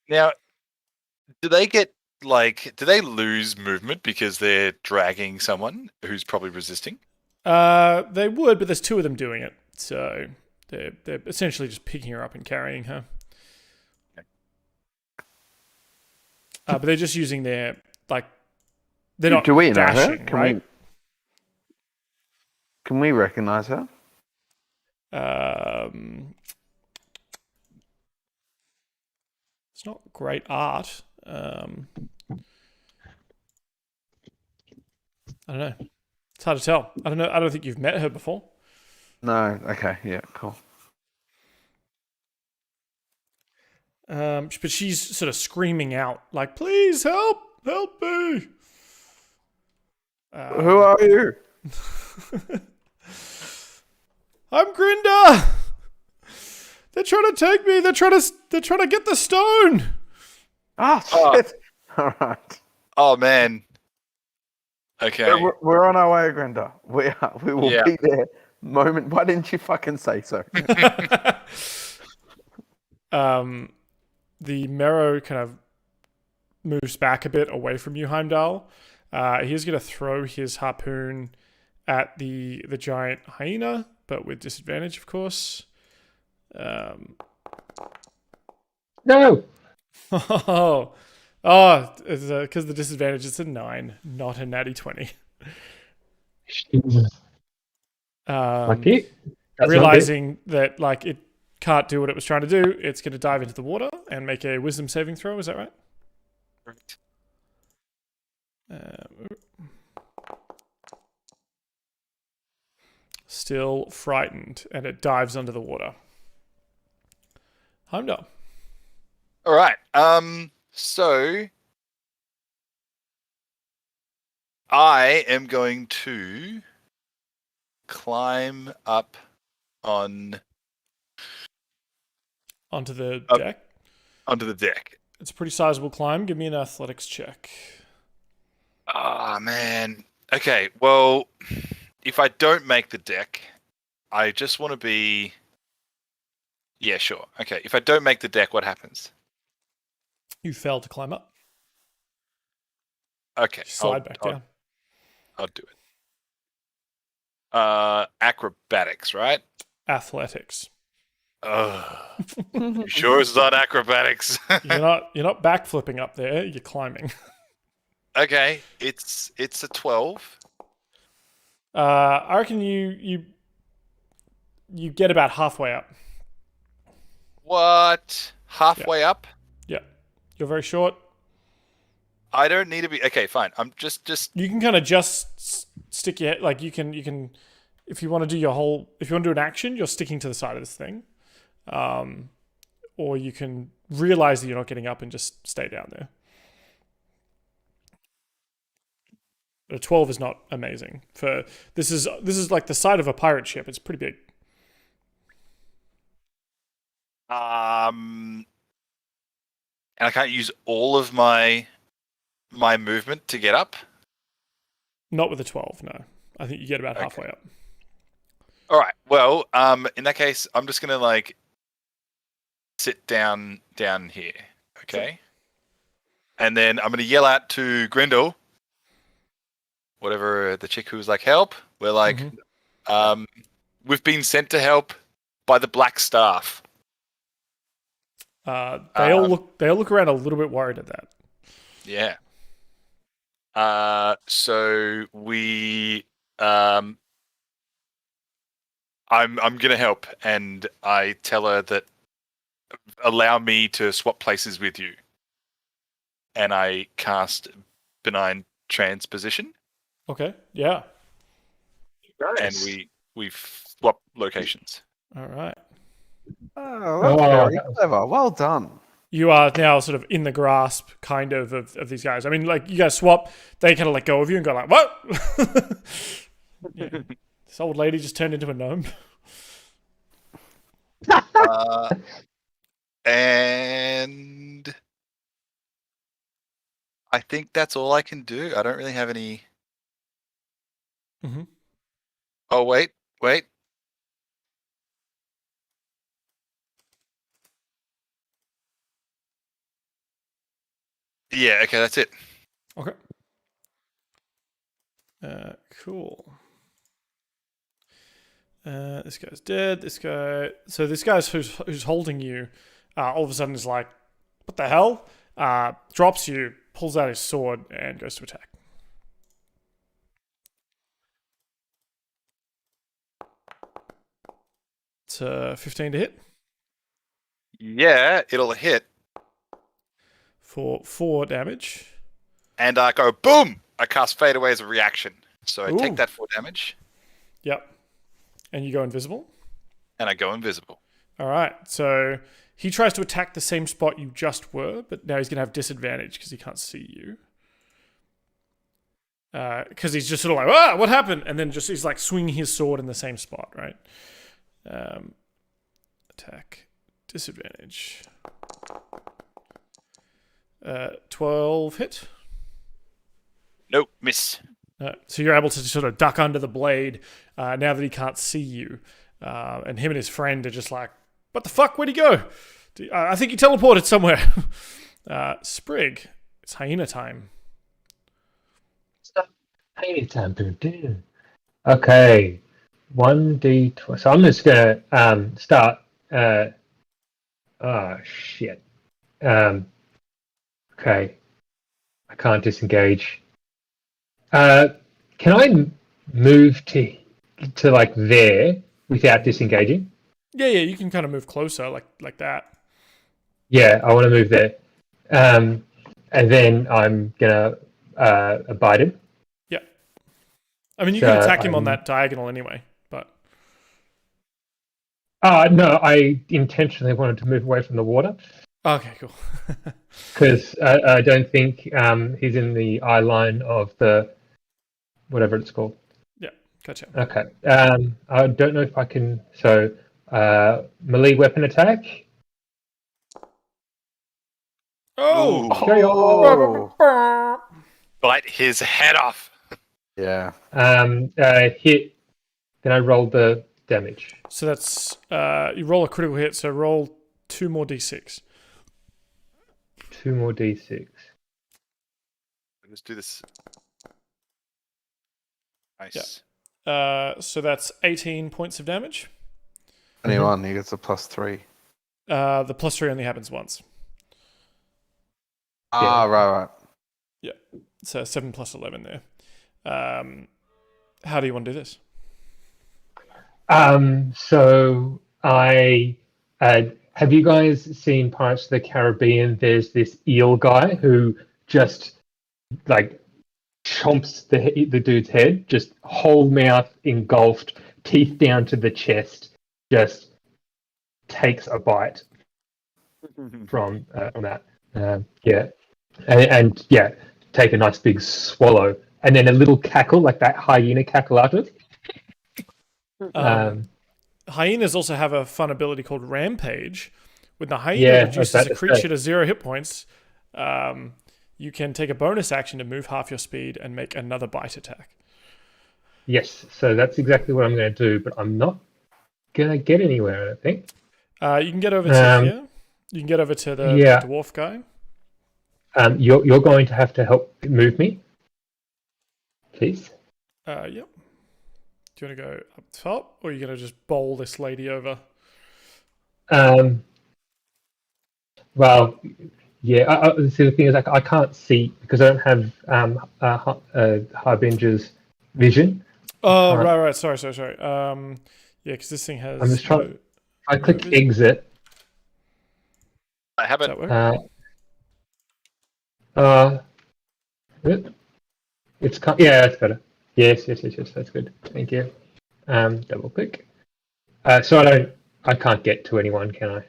Now, do they lose movement because they're dragging someone who's probably resisting? They would, but there's two of them doing it, so they're essentially just picking her up and carrying her. But they're just using their they're not dashing, right? Can we recognize her? It's not great art. I don't know. It's hard to tell. I don't know. I don't think you've met her before. No. Okay. Yeah. Cool. But she's sort of screaming out, like, "Please help! Help me!" Who are you? I'm Grinda. They're trying to take me. They're trying to get the stone. Ah, shit. All right. Oh man. Okay. We're on our way, Grenda. We will be there. Moment. Why didn't you fucking say so? The Merrow kind of moves back a bit away from you, Heimdall. He's going to throw his harpoon at the giant hyena, but with disadvantage, of course. No. Because the disadvantage is a 9, not a natty 20. Lucky. Realizing that like it can't do what it was trying to do, it's going to dive into the water and make a wisdom saving throw. Is that right? Right. Still frightened, and it dives under the water. Heimdall. All right. So I am going to climb up onto the deck. Onto the deck. It's a pretty sizable climb. Give me an athletics check. Ah, man. Okay, well, if I don't make the deck, I just want to be... Yeah, sure. Okay, if I don't make the deck, what happens? You fail to climb up. Okay. Slide back down. I'll do it. Acrobatics, right? Athletics. You sure it's not acrobatics? You're not backflipping up there. You're climbing. Okay, it's a 12. I reckon you get about halfway up. What? Halfway up? Yeah, you're very short. I don't need to be. Okay, fine. I'm just. You can kind of just stick your head, like you can, if you want to do your whole, if you want to do an action, you're sticking to the side of this thing, or you can realize that you're not getting up and just stay down there. A 12 is not amazing for this is like the side of a pirate ship. It's pretty big. And I can't use all of my movement to get up. Not with a 12, no. I think you get about halfway up. All right. Well, in that case, I'm just gonna like sit down here, okay? And then I'm gonna yell out to Grendel, whatever the chick who was like, "Help!" We're like, we've been sent to help by the Black Staff. They all look around a little bit worried at that. Yeah. So we I'm gonna help, and I tell her that allow me to swap places with you, and I cast benign transposition. Okay. Yeah. Nice. And we swap locations. All right. Oh, that's very clever. Well done. You are now sort of in the grasp, kind of these guys. I mean, like, you guys swap, they kind of let go of you and go like, what? Yeah. This old lady just turned into a gnome. And I think that's all I can do. I don't really have any... Mm-hmm. Oh, wait. Yeah, okay, that's it. Okay. Cool. This guy's dead. This guy's who's holding you, all of a sudden is like, what the hell? Drops you, pulls out his sword, and goes to attack. It's 15 to hit. Yeah, it'll hit. For 4 damage. And I go, boom! I cast Fade Away as a reaction. So I Ooh. take that 4 damage. Yep. And you go invisible? And I go invisible. All right. So he tries to attack the same spot you just were, but now he's going to have disadvantage because he can't see you. Because he's just sort of like, what happened? And then he's like swinging his sword in the same spot, right? Attack. Disadvantage. 12 hit. Nope, miss. So you're able to sort of duck under the blade now that he can't see you. And him and his friend are just like, what the fuck? Where'd he go? I think he teleported somewhere. Sprig, it's hyena time. Hyena time. Okay. 1d12. So I'm just going to start. Oh, shit. Okay. I can't disengage. Can I move to like there without disengaging? Yeah, you can kind of move closer like that. Yeah, I want to move there. And then I'm gonna bite him. Yeah. I mean, you can attack him on that diagonal anyway, but. No, I intentionally wanted to move away from the water. Okay, cool. Because I don't think he's in the eye line of the whatever it's called. Yeah, gotcha. Okay. I don't know if I can. So melee weapon attack. Oh! Bite his head off. Yeah. Hit. Then I roll the damage. So that's you roll a critical hit. So roll 2 more d6. 2 more d6. Let's do this. Nice. Yeah. So that's 18 points of damage. Anyone, he gets a +3. The +3 only happens once. Right. Yeah. So 7 + 11 there. How do you want to do this? So I have you guys seen Pirates of the Caribbean? There's this eel guy who just like chomps the dude's head, just whole mouth engulfed, teeth down to the chest, just takes a bite from that. Yeah, and yeah, take a nice big swallow, and then a little cackle like that hyena cackle afterwards. Hyenas also have a fun ability called Rampage. When the hyena reduces a creature to 0 hit points, you can take a bonus action to move half your speed and make another bite attack. Yes, so that's exactly what I'm going to do, but I'm not going to get anywhere, I don't think. You can get over to here. You can get over to the dwarf guy. You're going to have to help move me, please. Yep. Do you want to go up top, or are you going to just bowl this lady over? Well, yeah. See, the thing is, I can't see because I don't have Harbinger's vision. Oh, right. Sorry. Yeah, because this thing has. I'm just trying. I click exit. I haven't. It's that's better. Yes, that's good. Thank you. Double click. So I can't get to anyone, can I?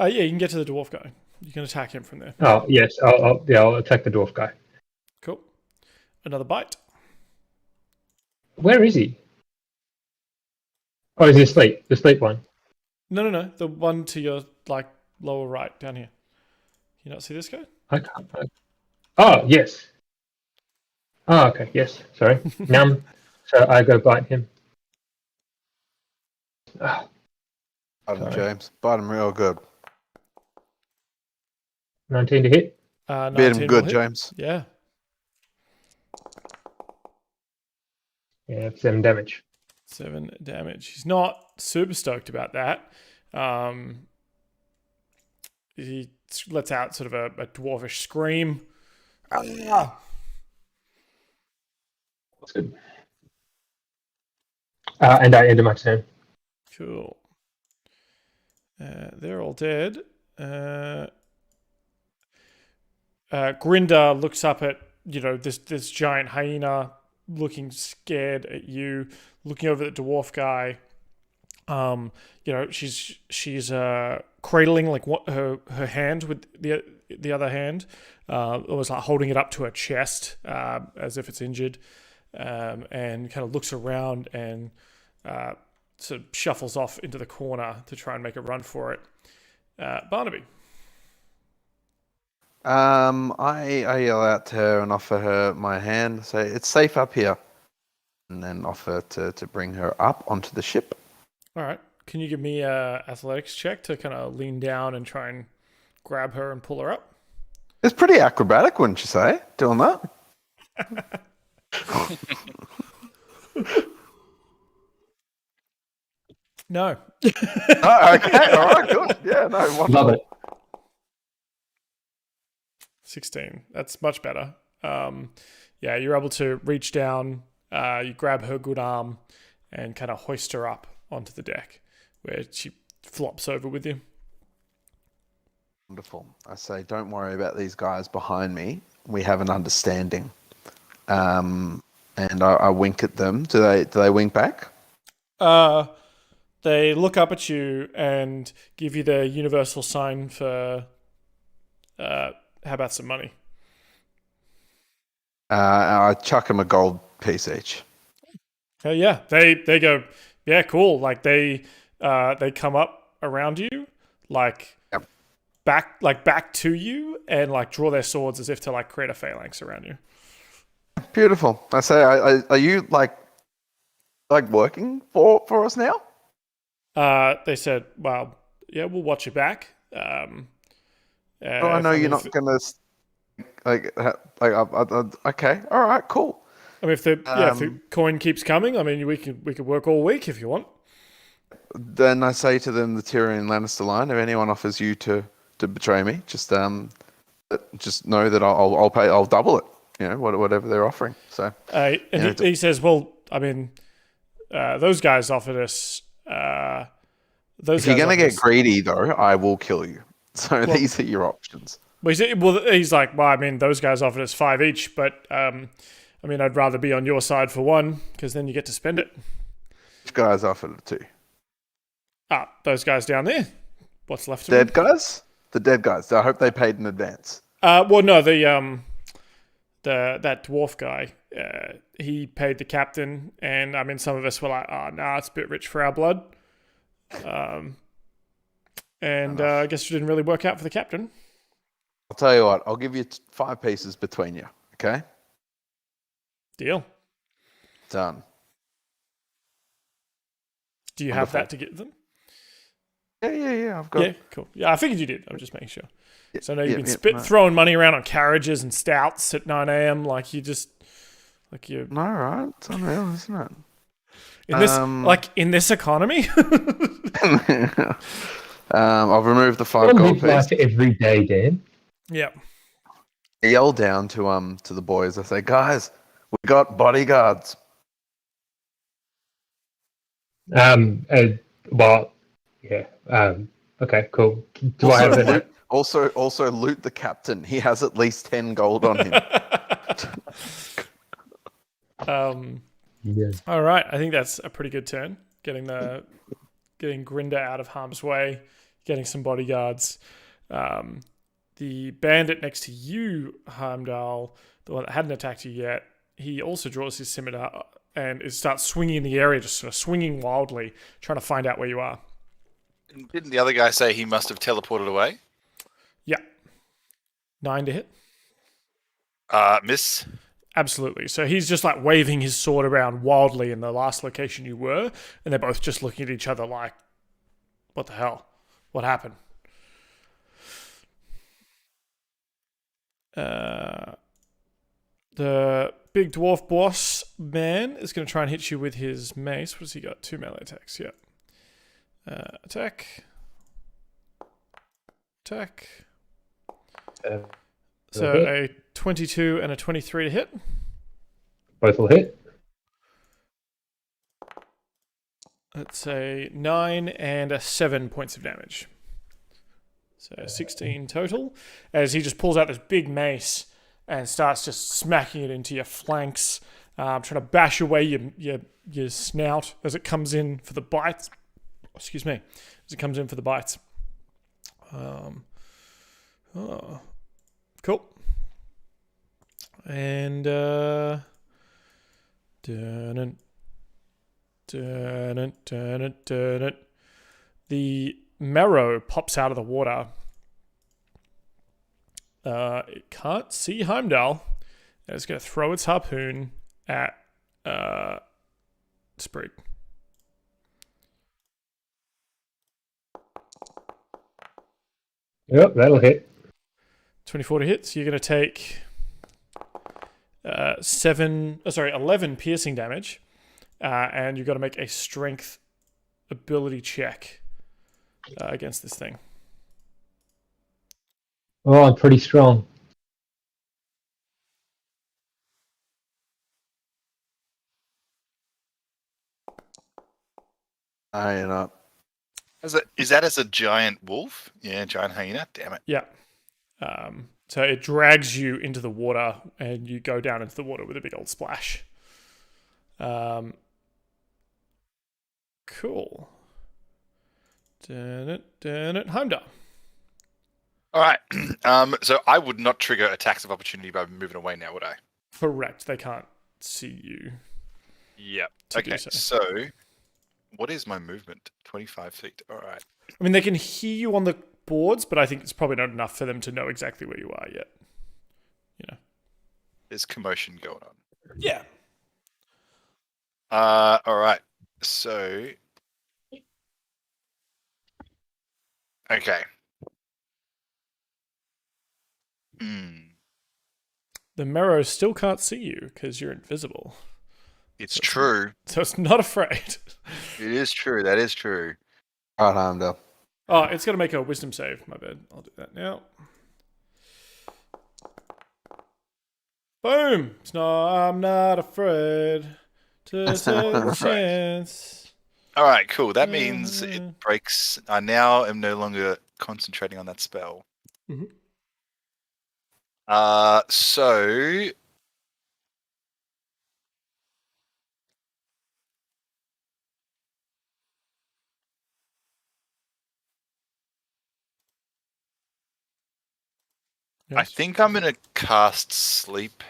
Yeah, you can get to the dwarf guy. You can attack him from there. Oh yes, I'll attack the dwarf guy. Cool. Another bite. Where is he? Oh, is he asleep? The sleep one? No. The one to your lower right down here. Can you not see this guy? I can't. Oh yes. Oh okay. Yes. Sorry. So I go bite him. Bite him, James. Bite him real good. 19 to hit. 19 Bit him good, hit. James. Yeah. Yeah, 7 damage. 7 damage. He's not super stoked about that. He lets out sort of a dwarfish scream. That's good. And I ended my turn. Cool. They're all dead. Grinda looks up at this giant hyena, looking scared at you, looking over at the dwarf guy. She's cradling like her hand with the other hand, almost like holding it up to her chest as if it's injured, and kind of looks around and sort of shuffles off into the corner to try and make a run for it. Barnaby. I yell out to her and offer her my hand, say it's safe up here, and then offer to bring her up onto the ship. All right. Can you give me a athletics check to kind of lean down and try and grab her and pull her up? It's pretty acrobatic, wouldn't you say, doing that? No. Oh, okay. All right. Good. Yeah. No. Wonderful. Love it. 16. That's much better. You're able to reach down, you grab her good arm and kind of hoist her up onto the deck where she flops over with you. Wonderful. I say, don't worry about these guys behind me. We have an understanding. And I wink at them. Do they wink back? They look up at you and give you the universal sign for how about some money? I chuck them a gold piece each. Yeah, they go, yeah, cool. Like they come up around you, like yep. back to you, and like draw their swords as if to like create a phalanx around you. Beautiful. I say, are you like working for us now? They said, well, yeah, we'll watch your back. I know you're not gonna okay, all right, cool. I mean, if the coin keeps coming, I mean, we could work all week if you want. Then I say to them, the Tyrion Lannister line: if anyone offers you to betray me, just know that I'll pay. I'll double it. Whatever they're offering. So he says, well, I mean, those guys offered us. If you're gonna get greedy, though, I will kill you. So these are your options. He's like, well, I mean, those guys offered us 5 each, but I mean, I'd rather be on your side for one because then you get to spend it. Which guys offered it to? Those guys down there. What's left of dead them? Guys? The dead guys. I hope they paid in advance. Well, no, that dwarf guy, he paid the captain, and I mean, some of us were like, it's a bit rich for our blood. I guess it didn't really work out for the captain. I'll tell you what, I'll give you 5 pieces between you, okay? Deal. Done. Do you have that to give them? Yeah, I've got Yeah, cool. Yeah, I figured you did. I'm just making sure. So I know you've been throwing money around on carriages and stouts at 9 a.m. like you just... like you... No, right? It's unreal, isn't it? In this economy? I've removed the 5 gold pieces. Every day, Dan. Yeah. I yell down to the boys. I say, guys, we got bodyguards. Well, yeah. Okay, cool. Do I have that? Also loot the captain. He has at least 10 gold on him. Yeah. All right. I think that's a pretty good turn. Getting Grinda out of harm's way, getting some bodyguards. The bandit next to you, Heimdall, the one that hadn't attacked you yet, he also draws his scimitar and starts swinging in the area, just sort of swinging wildly, trying to find out where you are. Didn't the other guy say he must have teleported away? Yeah. 9 to hit. Miss. Absolutely. So he's just like waving his sword around wildly in the last location you were, and they're both just looking at each other like, what the hell? What happened? The big dwarf boss man is going to try and hit you with his mace. What has he got? 2 melee attacks. Yeah. Attack. So a 22 and a 23 to hit. Both will hit. let's say 9 and 7 points of damage. So 16 total. As he just pulls out this big mace and starts just smacking it into your flanks, trying to bash away your snout as it comes in for the bites. Excuse me, as it comes in for the bites. Cool. And dun it. The marrow pops out of the water. It can't see Heimdall. And it's going to throw its harpoon at Sprig. Yep, that'll hit. 24 to hit. So you're going to take 11 piercing damage. And you've got to make a strength ability check against this thing. Oh, I'm pretty strong. Hyena. Is that as a giant wolf? Yeah, giant hyena. Damn it. Yeah. So it drags you into the water, and you go down into the water with a big old splash. Cool. Heimdall. All right. So I would not trigger attacks of opportunity by moving away now, would I? Correct. They can't see you. Yep. To Okay. do so. So, what is my movement? 25 feet. All right. I mean, they can hear you on the boards, but I think it's probably not enough for them to know exactly where you are yet. You know. There's commotion going on. Yeah. All right. So, okay. The marrow still can't see you because you're invisible. It's true. So it's not afraid. It is true. That is true. All right, Heimdall. Oh, it's going to make a wisdom save. My bad. I'll do that now. Boom! I'm not afraid to take a chance. All right, cool. That means it breaks. I now am no longer concentrating on that spell. Mm-hmm. So Yes. I think I'm gonna cast sleep.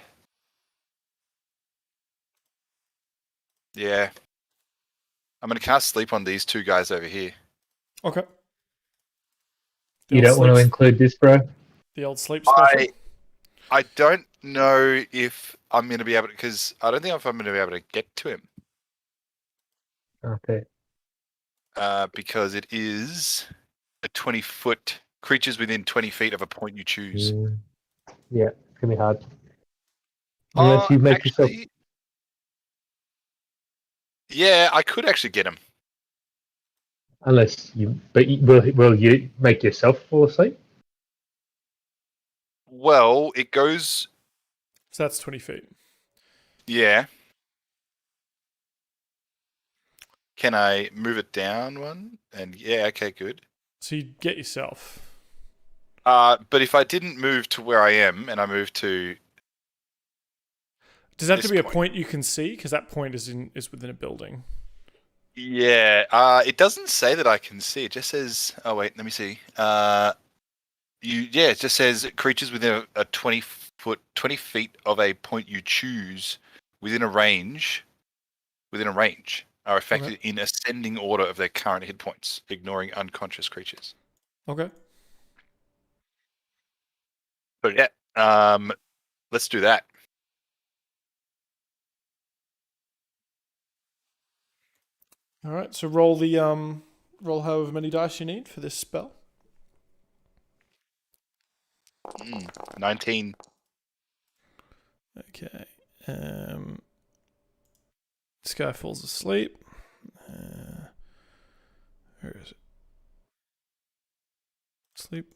Yeah. I'm gonna cast sleep on these two guys over here. Okay. You don't want to include this, bro? The old sleep special? I don't know if I'm going to be able to, because I don't think if I'm going to be able to get to him. Okay. Because it is a 20-foot creatures within 20 feet of a point you choose. Yeah, it's going to be hard. Unless you make yourself... Yeah, I could actually get him. Unless you... But will you make yourself fall asleep? Well, it goes... So that's 20 feet. Yeah. Can I move it down one? And yeah, okay, good. So you get yourself. But if I didn't move to where I am and I moved to... Does that have to be a point you can see? Because that point is within a building. Yeah. It doesn't say that I can see. It just says... Oh, wait, let me see. It just says creatures within a 20 feet of a point you choose within a range are affected in ascending order of their current hit points, ignoring unconscious creatures. Okay. So yeah, let's do that. All right. So roll however many dice you need for this spell. 19. Okay. This guy falls asleep. Where is it? Sleep.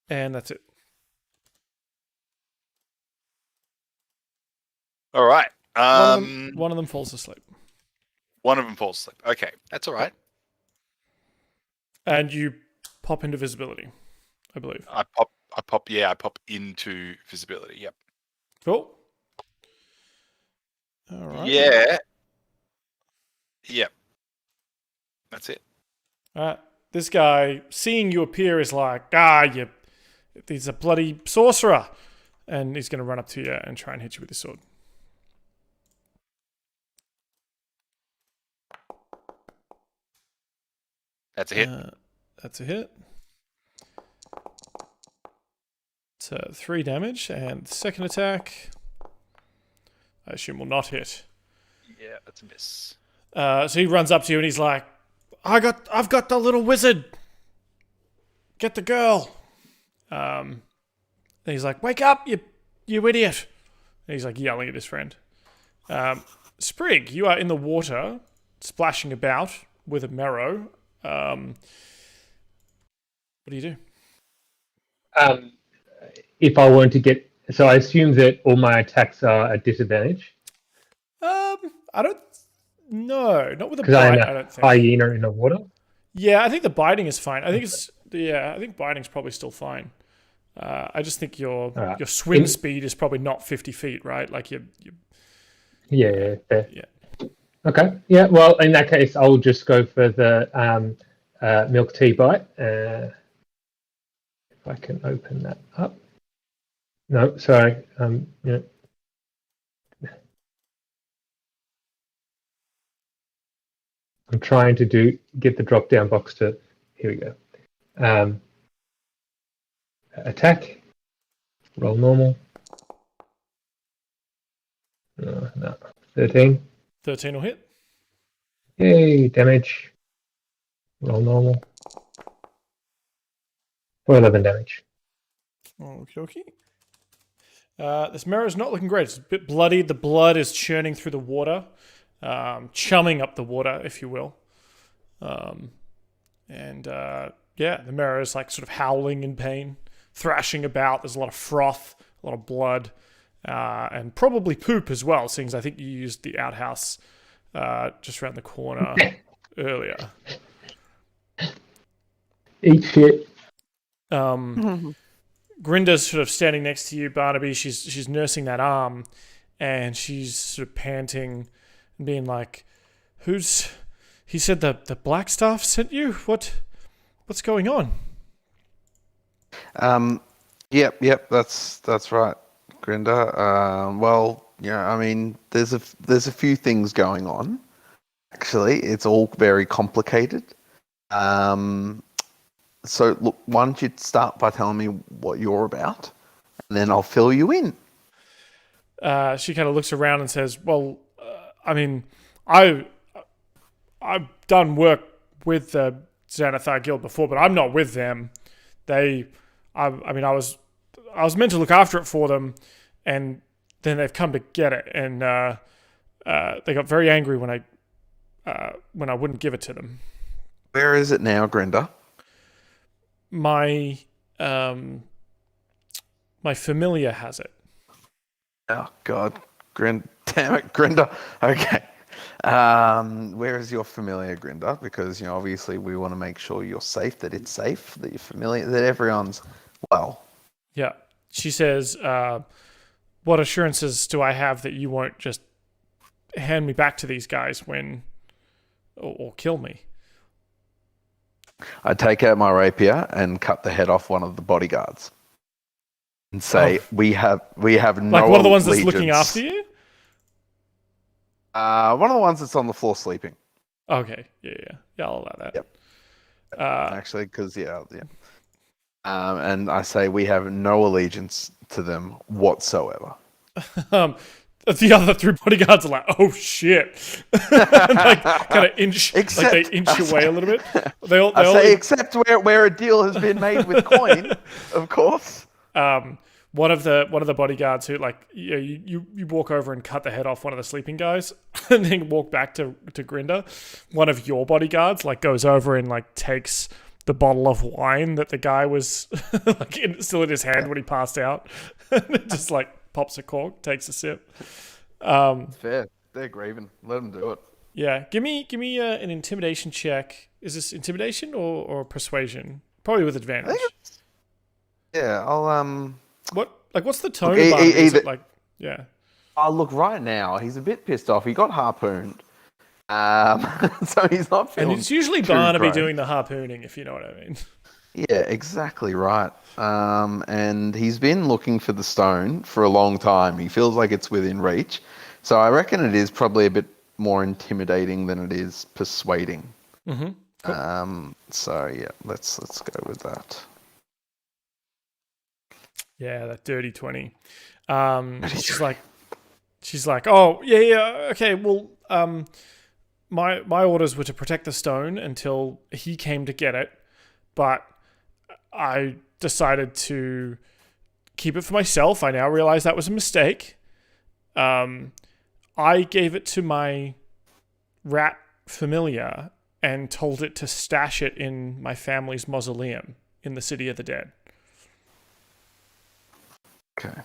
And that's it. All right. One of them falls asleep. One of them falls asleep. Okay, that's all right. And you pop into visibility, I believe. I pop into visibility. Yep. Cool. All right. Yeah. Yep. That's it. All right. This guy, seeing you appear, is like, he's a bloody sorcerer. And he's going to run up to you and try and hit you with his sword. That's a hit. That's a hit. It's 3 damage. And the second attack, I assume, will not hit. Yeah, that's a miss. So he runs up to you and he's like, I've got the little wizard. Get the girl. And he's like, wake up, you idiot. And he's like yelling at his friend. Sprig, you are in the water, splashing about with a marrow. What do you do? If I want to get... So I assume that all my attacks are at disadvantage? I don't... No, not with a bite, Because I am I don't think. hyena in the water? Yeah, I think the biting is fine. I think biting's probably still fine. I just think your swim speed is probably not 50 feet, right? Like you. Yeah, fair. Yeah. Okay. Yeah. Well, in that case, I'll just go for the milk tea bite. If I can open that up. No, sorry. Yeah. I'm trying to get the drop down box to. Here we go. Attack. Roll normal. No. 13. 13 will hit. Yay, damage. Roll normal. For 11 damage. Okay. This mirror is not looking great. It's a bit bloody. The blood is churning through the water, chumming up the water, if you will. The mirror is like sort of howling in pain, thrashing about. There's a lot of froth, a lot of blood, and probably poop as well, seeing as I think you used the outhouse just around the corner earlier. Eat shit. Grinda's sort of standing next to you, Barnaby. She's nursing that arm, and she's sort of panting and being like, he said the black staff sent you? What's going on? Yep, that's right, Grinda. Well, yeah, I mean, there's a few things going on. Actually, it's all very complicated. So look, why don't you start by telling me what you're about, and then I'll fill you in. She kind of looks around and says, "Well, I mean, I've done work with the Xanathar Guild before, but I'm not with them. I was meant to look after it for them, and then they've come to get it, and they got very angry when I wouldn't give it to them." Where is it now, Grinda? My familiar has it. Oh God, damn it, Grinda. Okay. Where is your familiar, Grinda? Because obviously we want to make sure you're safe, that it's safe, that you're familiar, that everyone's well. Yeah. She says, what assurances do I have that you won't just hand me back to these guys or kill me? I take out my rapier and cut the head off one of the bodyguards, and say, "We have no like one of the ones that's allegiance." looking after you. One of the ones that's on the floor sleeping. Okay, yeah, I'll allow that. Yep. Actually, because yeah. And I say we have no allegiance to them whatsoever. The other 3 bodyguards are like, "Oh shit!" And like kind of inch away a little bit. I say, except where a deal has been made with coin, of course. One of the bodyguards who you walk over and cut the head off one of the sleeping guys, and then walk back to Grinda. One of your bodyguards goes over and takes the bottle of wine that the guy was like still in his hand when he passed out. Just like pops a cork, takes a sip. Fair. They're grieving. Let them do it. Yeah, give me an intimidation check. Is this intimidation or persuasion? Probably with advantage. Yeah, I'll What's the tone about it? Is it like, yeah? Oh, look, right now he's a bit pissed off. He got harpooned, so he's not feeling. And it's usually Barnaby doing the harpooning, if you know what I mean. Yeah, exactly right. And he's been looking for the stone for a long time. He feels like it's within reach, so I reckon it is probably a bit more intimidating than it is persuading. Mm-hmm. Cool. So yeah, let's go with that. Yeah, that dirty 20. She's like, oh yeah, okay. Well, my orders were to protect the stone until he came to get it, but I decided to keep it for myself. I now realize that was a mistake. I gave it to my rat familiar and told it to stash it in my family's mausoleum in the City of the Dead. Okay.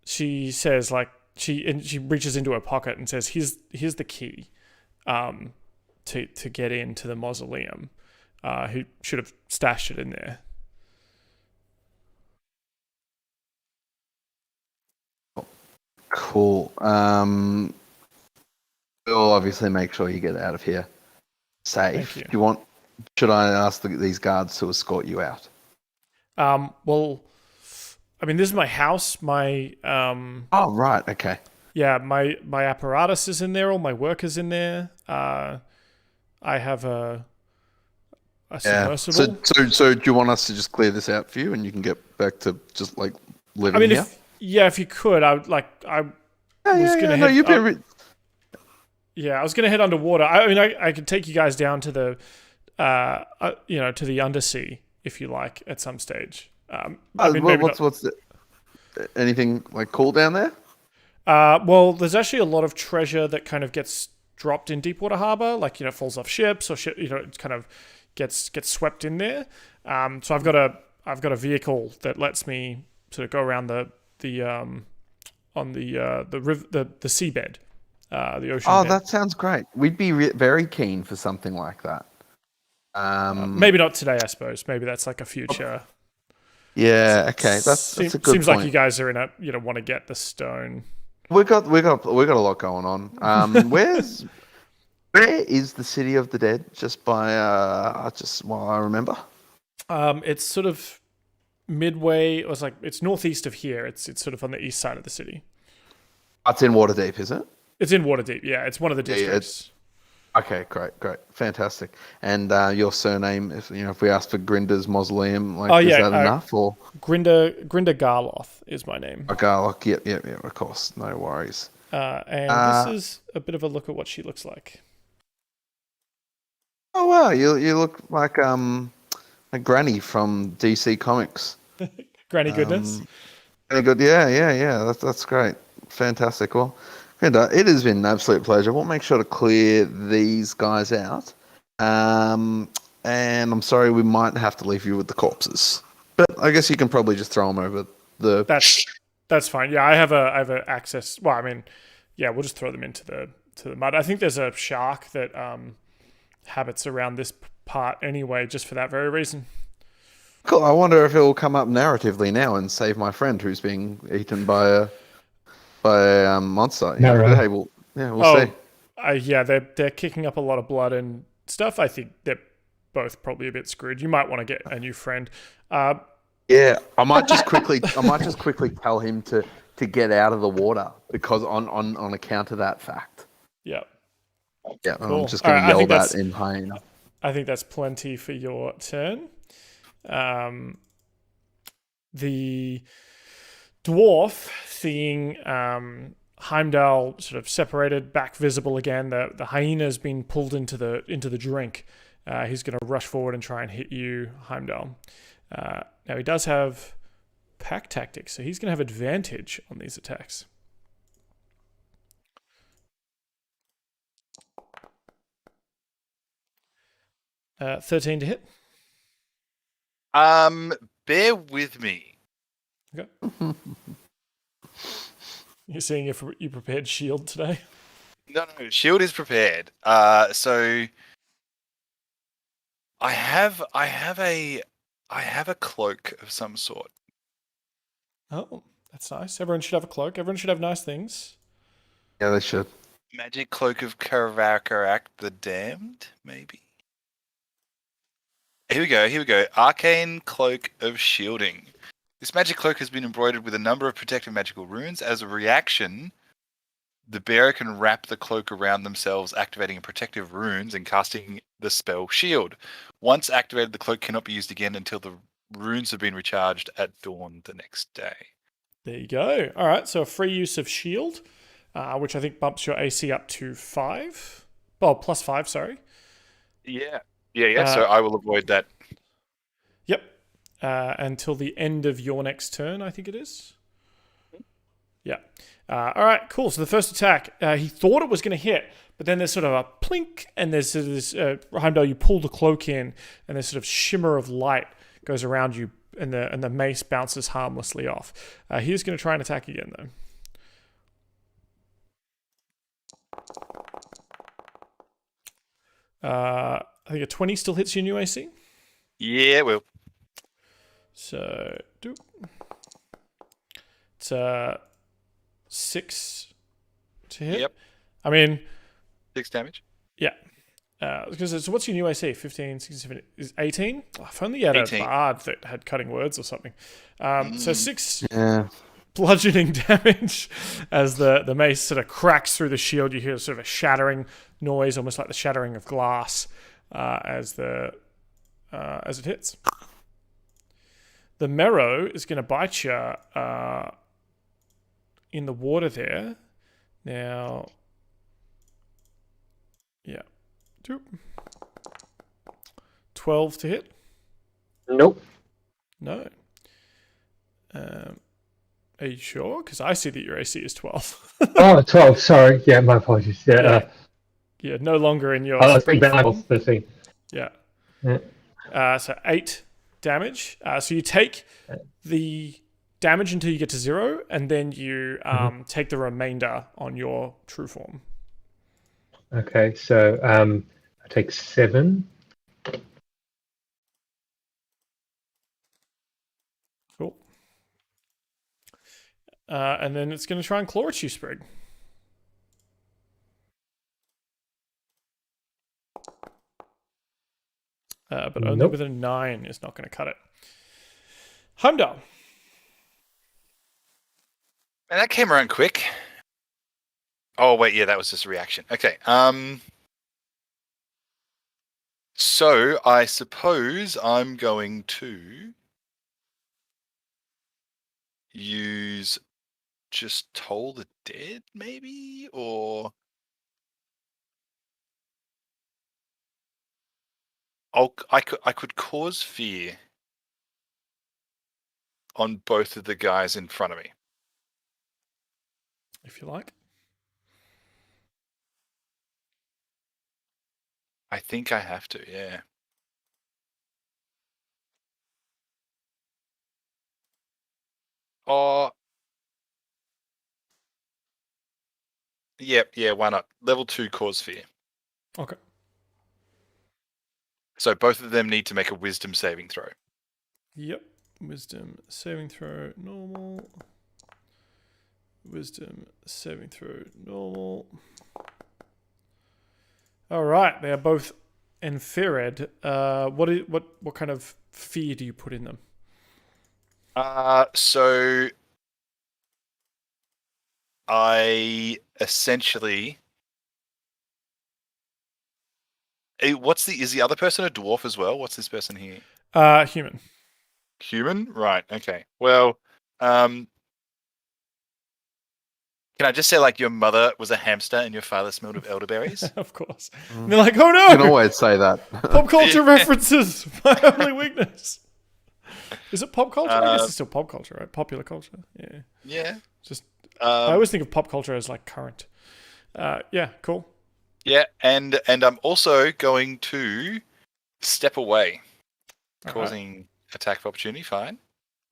She says she reaches into her pocket and says, "Here's the key, to get into the mausoleum. Who should have stashed it in there." Cool. We'll obviously make sure you get out of here safe. Thank you. Should I ask these guards to escort you out? Well, I mean, this is my house. My Oh, right. Okay. yeah, my apparatus is in there. All my work is in there. I have a submersible. So do you want us to just clear this out for you, and you can get back to just like living here? If you could, I would like. I was gonna head. No, you've been. Yeah, I was gonna head underwater. I mean, I could take you guys down to the, to the undersea if you like at some stage. What's anything like cool down there? Well, there's actually a lot of treasure that kind of gets dropped in Deepwater Harbor, like falls off ships or it kind of gets swept in there. So I've got a vehicle that lets me sort of go around the seabed, the ocean. Oh, bed. that sounds great. We'd be very keen for something like that. Maybe not today, I suppose. Maybe that's like a future. Yeah. Okay. That's a good Seems point. like you guys are in a want to get the stone. We got a lot going on. Where is the City of the Dead? Just while I remember. It's sort of midway. It's northeast of here. It's sort of on the east side of the city. It's in Waterdeep, is it? It's in Waterdeep. Yeah, it's one of the districts. Okay, great, fantastic. And your surname, if we ask for Grinder's mausoleum, is that enough? Or Grinder Garloth is my name. Garlock, yeah, of course, no worries. And this is a bit of a look at what she looks like. Oh wow, you look like a Granny from DC Comics. Granny goodness. Good, yeah. That's great, fantastic. Well. It has been an absolute pleasure. We'll make sure to clear these guys out. And I'm sorry we might have to leave you with the corpses. But I guess you can probably just throw them over the... That's fine. Yeah, I have a access... Well, I mean, yeah, we'll just throw them into the mud. I think there's a shark that habits around this part anyway, just for that very reason. Cool. I wonder if it will come up narratively now and save my friend who's being eaten by a monster. No, right. Hey, we'll see. They're kicking up a lot of blood and stuff. I think they're both probably a bit screwed. You might want to get a new friend. Yeah, I might just quickly tell him to get out of the water because on account of that fact. Yeah. Yeah, cool. I'm just going to yell that in pain. I think that's plenty for your turn. The dwarf, seeing Heimdall sort of separated, back visible again, the hyena's been pulled into the drink. He's going to rush forward and try and hit you, Heimdall. Now he does have pack tactics, so he's going to have advantage on these attacks. 13 to hit. Bear with me. Okay. You're seeing if you prepared shield today? No, shield is prepared. So I have a cloak of some sort. Oh, that's nice. Everyone should have a cloak. Everyone should have nice things. Yeah, they should. Magic cloak of Karakarak the Damned, maybe. Here we go. Arcane cloak of shielding. This magic cloak has been embroidered with a number of protective magical runes. As a reaction, the bearer can wrap the cloak around themselves, activating a protective runes and casting the spell shield. Once activated, the cloak cannot be used again until the runes have been recharged at dawn the next day. There you go. All right, so a free use of shield, which I think bumps your AC up to 5. Oh, plus 5, sorry. Yeah. So I will avoid that. Yep. Until the end of your next turn, I think it is. Yeah. All right, cool. So the first attack, he thought it was going to hit, but then there's sort of a plink, and there's sort of this, Heimdall, you pull the cloak in, and there's sort of shimmer of light goes around you, and the mace bounces harmlessly off. He's going to try and attack again, though. I think a 20 still hits your new AC. Yeah, it will. So, it's 6 to hit. Yep. I mean, 6 damage. Yeah. Because so what's your new AC? 15, 16, 17, is 18? Oh, if only you had 18. a bard that had cutting words or something. So 6 bludgeoning damage as the mace sort of cracks through the shield. You hear sort of a shattering noise, almost like the shattering of glass as it hits. The marrow is going to bite you in the water there. Now, yeah. 12 to hit? Nope. No. Are you sure? Because I see that your AC is 12. Oh, 12. Sorry. Yeah, my apologies. Yeah. Yeah, no longer in your... Oh, that's big battles. The thing. Yeah. Yeah. So 8 damage. So you take the damage until you get to 0, and then you take the remainder on your true form. Okay, so I take 7. Cool. And then it's going to try and claw at you, Sprig. But only with a 9 is not going to cut it. Heimdall. And that came around quick. Oh, wait, yeah, that was just a reaction. Okay. So I suppose I'm going to use just Toll the Dead, maybe? Or I could cause fear on both of the guys in front of me. If you like. I think I have to, yeah. Oh. Yep, yeah, why not? Level 2 cause fear. Okay. So both of them need to make a wisdom saving throw. Yep. Wisdom saving throw, normal. Wisdom saving throw, normal. All right, they are both infrared. What kind of fear do you put in them? So I essentially. Is the other person a dwarf as well? What's this person here? Human. Human? Right, okay. Well, can I just say, like, your mother was a hamster and your father smelled of elderberries? Of course. And they're like, oh no! You can always say that. Pop culture references, my only weakness. Is it pop culture? I guess it's still pop culture, right? Popular culture. Yeah. Yeah. Just I always think of pop culture as like current. Yeah, cool. Yeah, and I'm also going to step away, All causing attack of opportunity. Fine,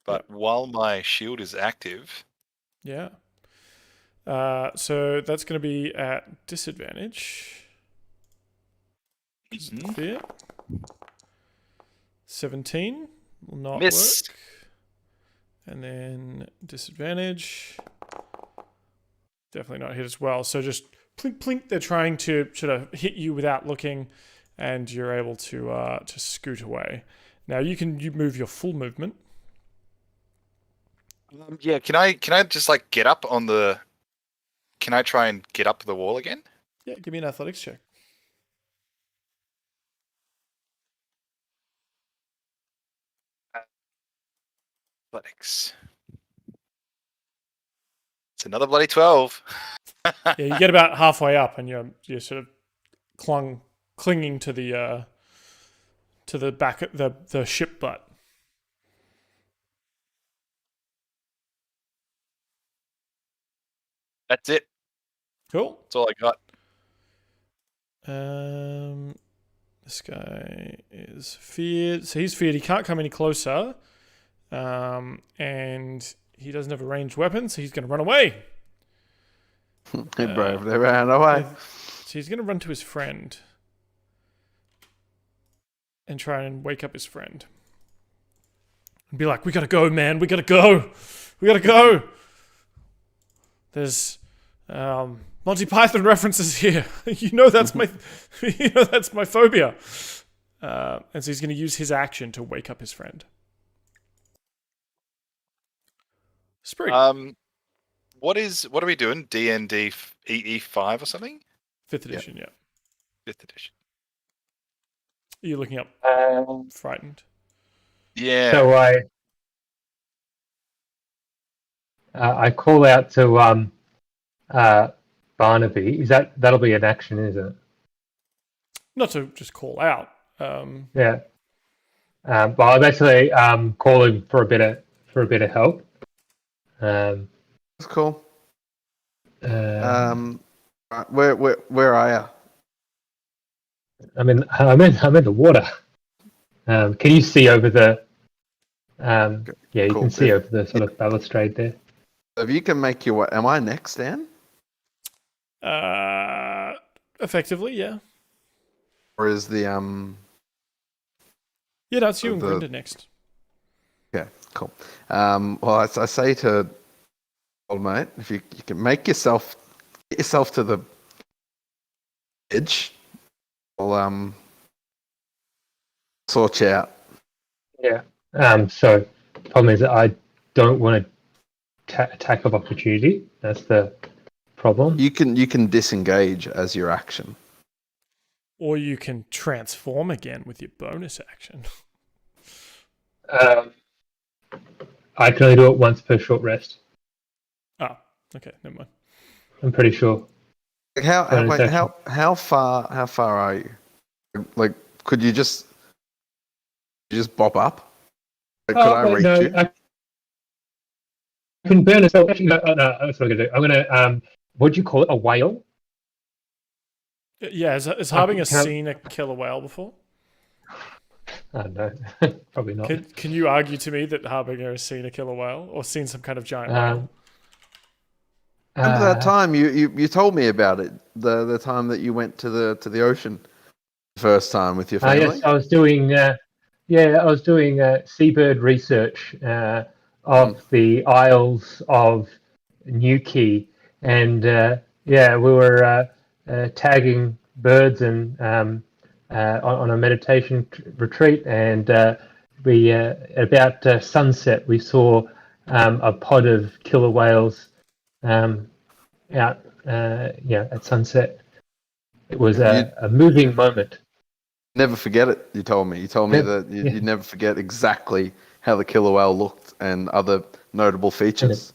but while my shield is active, yeah. So that's going to be at disadvantage. Clear. 17 will not miss. work. And then disadvantage. Definitely not hit as well. So just plink plink. They're trying to sort of hit you without looking, and you're able to scoot away. Now you move your full movement. Yeah, can I just like get up on the? Can I try and get up the wall again? Yeah, give me an athletics check. Athletics. It's another bloody 12. Yeah, you get about halfway up, and you're sort of clinging to the back of the ship butt. That's it. Cool. That's all I got. This guy is feared. So he's feared. He can't come any closer. And he doesn't have a ranged weapon, so he's going to run away. He bravely ran away. So he's going to run to his friend and try and wake up his friend. And be like, we got to go, man. We got to go. We got to go. There's Monty Python references here. That's my that's my phobia. And so he's going to use his action to wake up his friend. Spree. What are we doing? D&D EE5 or something? 5th edition, yeah. 5th edition. Are you looking up frightened? Yeah. So I call out to Barnaby. That'll be an action, isn't it? Not to just call out. Yeah. But I'm actually calling for a bit of help. That's cool. Um, Where are you? I'm in the water. Can you see over the? Yeah, you can see over the sort of balustrade there. If you can make your way, am I next, Dan? Effectively, yeah. Or is the Yeah, no, it's you and Grinda next. Okay, cool. Well, I say to old mate, if you can get yourself to the edge, I'll sort you out. Yeah. So the problem is that I don't want to attack of opportunity. That's the problem. You can disengage as your action. Or you can transform again with your bonus action. I can only do it once per short rest. Oh, okay, never mind. I'm pretty sure. How far are you? Like, could you just bop up? Like, could I reach you? I can burn a spell. Actually, no, that's what I'm going to do. I'm going to, what do you call it? A whale? Yeah, has Harbinger seen a killer whale before? No, probably not. Can you argue to me that Harbinger has seen a killer whale or seen some kind of giant whale? Remember that time you told me about it? The time that you went to the ocean the first time with your family? Yes, I was doing seabird research of the Isles of Newquay, and we were tagging birds and on a meditation retreat, and we at about sunset we saw a pod of killer whales out at sunset. It was a moving moment. Never forget it, you told me. You told me that you'd never forget exactly how the killer whale looked and other notable features.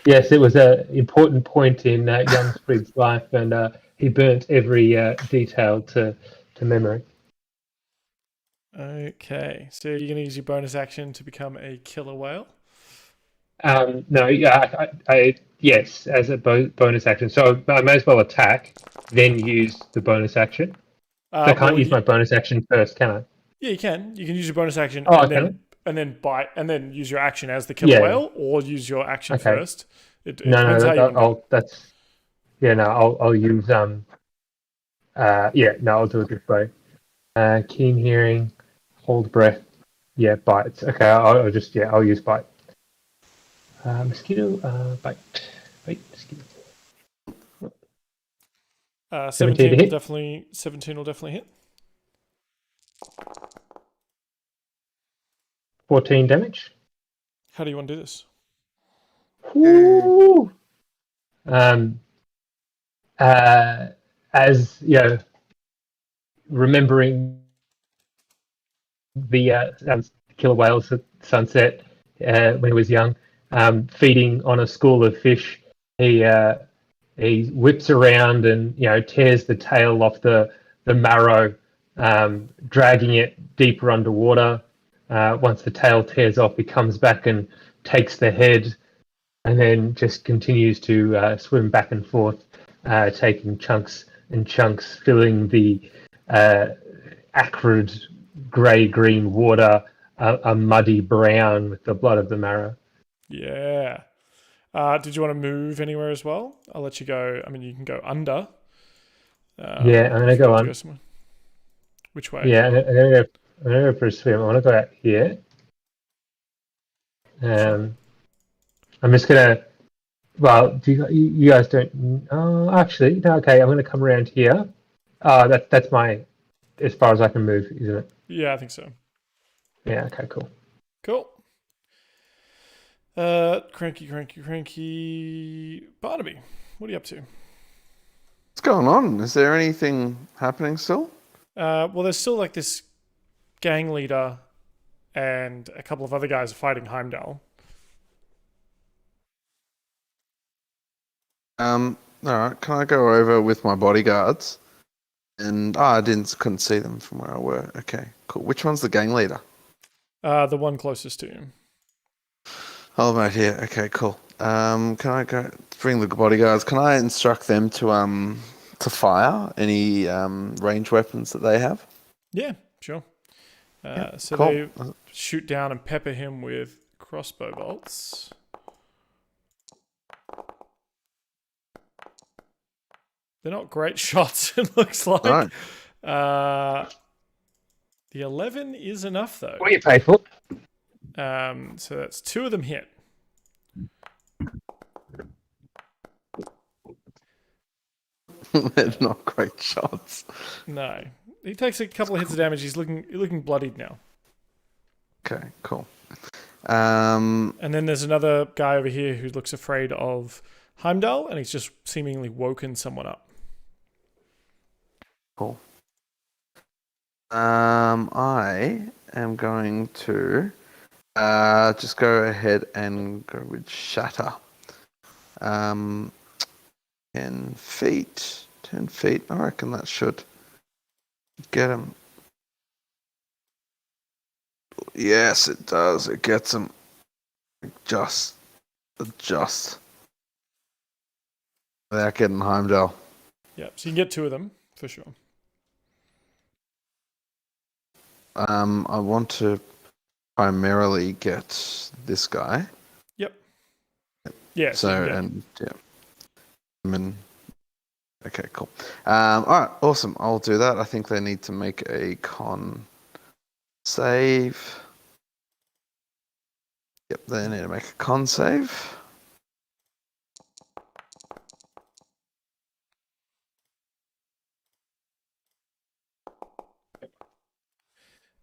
Yes, it was an important point in young Sprig's life, and he burnt every detail to memory. Okay, so you're going to use your bonus action to become a killer whale? No, yeah, Yes, as a bonus action. So I may as well attack, then use the bonus action. So I can't use my bonus action first, can I? Yeah, you can. You can use your bonus action and then bite and then use your action as the killer whale, or use your action first. It depends how you want to do it. I'll use I'll do it this way. Keen hearing, hold breath. Yeah, bites. Okay, I'll use bite. Mosquito, bite. Wait, mosquito. 17 to will hit. definitely hit. 14 damage. How do you want to do this? Woo! As remembering the killer whales at sunset when he was young, feeding on a school of fish, he whips around and tears the tail off the marrow, dragging it deeper underwater. Once the tail tears off, he comes back and takes the head, and then just continues to swim back and forth, taking chunks and chunks, filling the acrid grey-green water a muddy brown with the blood of the marrow. Yeah. Did you want to move anywhere as well? I'll let you go. I mean, you can go under. I'm going to go on. Which way? Yeah, I'm going to go for a swim. I want to go out here. I'm just going to... Well, do you guys don't... Oh, actually, no, okay, I'm going to come around here. That's my... As far as I can move, isn't it? Yeah, I think so. Yeah, okay, cool. Cool. Cranky. Barnaby, what are you up to? What's going on? Is there anything happening still? Well, there's still like this gang leader and a couple of other guys fighting Heimdall. All right. Can I go over with my bodyguards? And couldn't see them from where I were. Okay, cool. Which one's the gang leader? The one closest to you. Oh, right here. Okay, cool. Can I go bring the bodyguards? Can I instruct them to fire any ranged weapons that they have? Yeah, sure. So cool. they shoot down and pepper him with crossbow bolts. They're not great shots, it looks like. No. The 11 is enough, though. What are you paid for? So that's 2 of them hit. They're not great shots. No. He takes a couple of hits of damage. He's looking bloodied now. Okay, cool. And then there's another guy over here who looks afraid of Heimdall, and he's just seemingly woken someone up. Cool. I am going to just go ahead and go with Shatter. 10 feet. 10 feet. I reckon that should get him. Yes, it does. It gets him just without getting Heimdall. Yeah, so you can get 2 of them, for sure. I want to primarily get this guy. Yep. Yeah. Okay, cool. All right, awesome. I'll do that. I think they need to make a con save. Yep, they need to make a con save.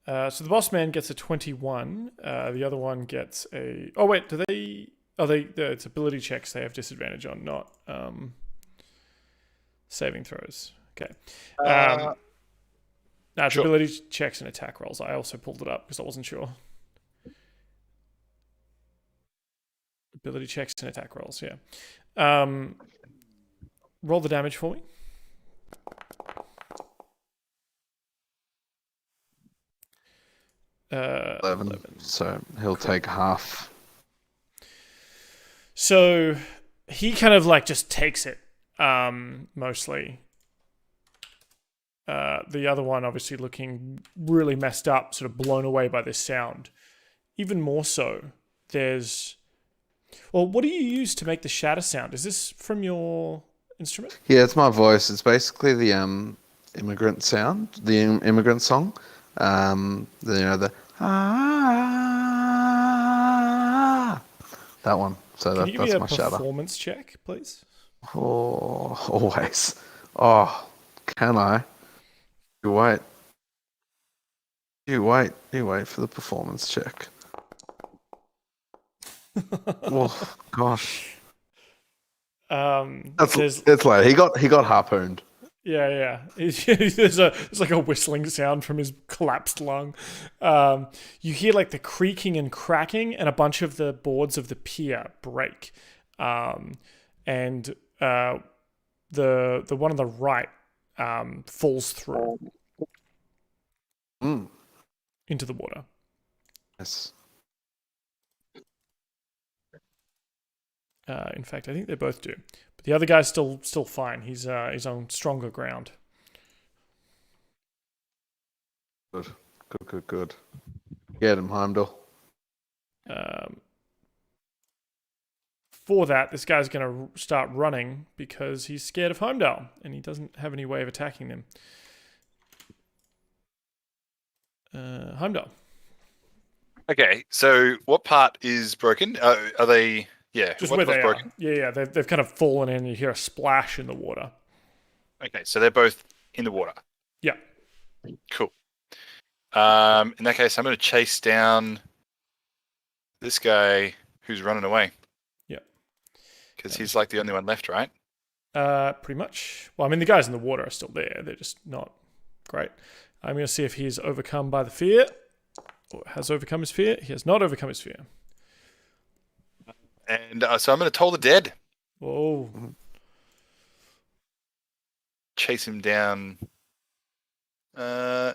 So the boss man gets a 21. The other one gets a... Oh, wait, do they... Oh, it's ability checks they have disadvantage on, not saving throws. Okay. It's ability checks and attack rolls. I also pulled it up because I wasn't sure. Ability checks and attack rolls, yeah. Roll the damage for me. 11. So he'll take half. So he kind of like just takes it, mostly. The other one obviously looking really messed up, sort of blown away by this sound. Even more so, there's... Well, what do you use to make the shatter sound? Is this from your instrument? Yeah, it's my voice. It's basically the immigrant sound, the immigrant song. The that one. So Can you give me that's a my shatter. performance check, please? Oh, always. Oh, can I? You wait. You wait for the performance check. Oh gosh. It's like he got harpooned. Yeah. There's like a whistling sound from his collapsed lung. You hear like the creaking and cracking, and a bunch of the boards of the pier break. And the one on the right falls through into the water. Yes. In fact, I think they both do. But the other guy's still fine. He's on stronger ground. Good. Get him, Heimdall. For that, this guy's going to start running because he's scared of Heimdall, and he doesn't have any way of attacking them. Heimdall. Okay, so what part is broken? Are they... Yeah, just where they broken? Are. Yeah, they've kind of fallen in. You hear a splash in the water. Okay, so they're both in the water. Yeah. Cool. In that case, I'm going to chase down this guy who's running away. Yeah. Because he's like the only one left, right? Pretty much. Well, I mean, the guys in the water are still there. They're just not great. I'm going to see if he's overcome by the fear. Or has overcome his fear. He has not overcome his fear. And so I'm going to toll the dead. Whoa. Chase him down. Toll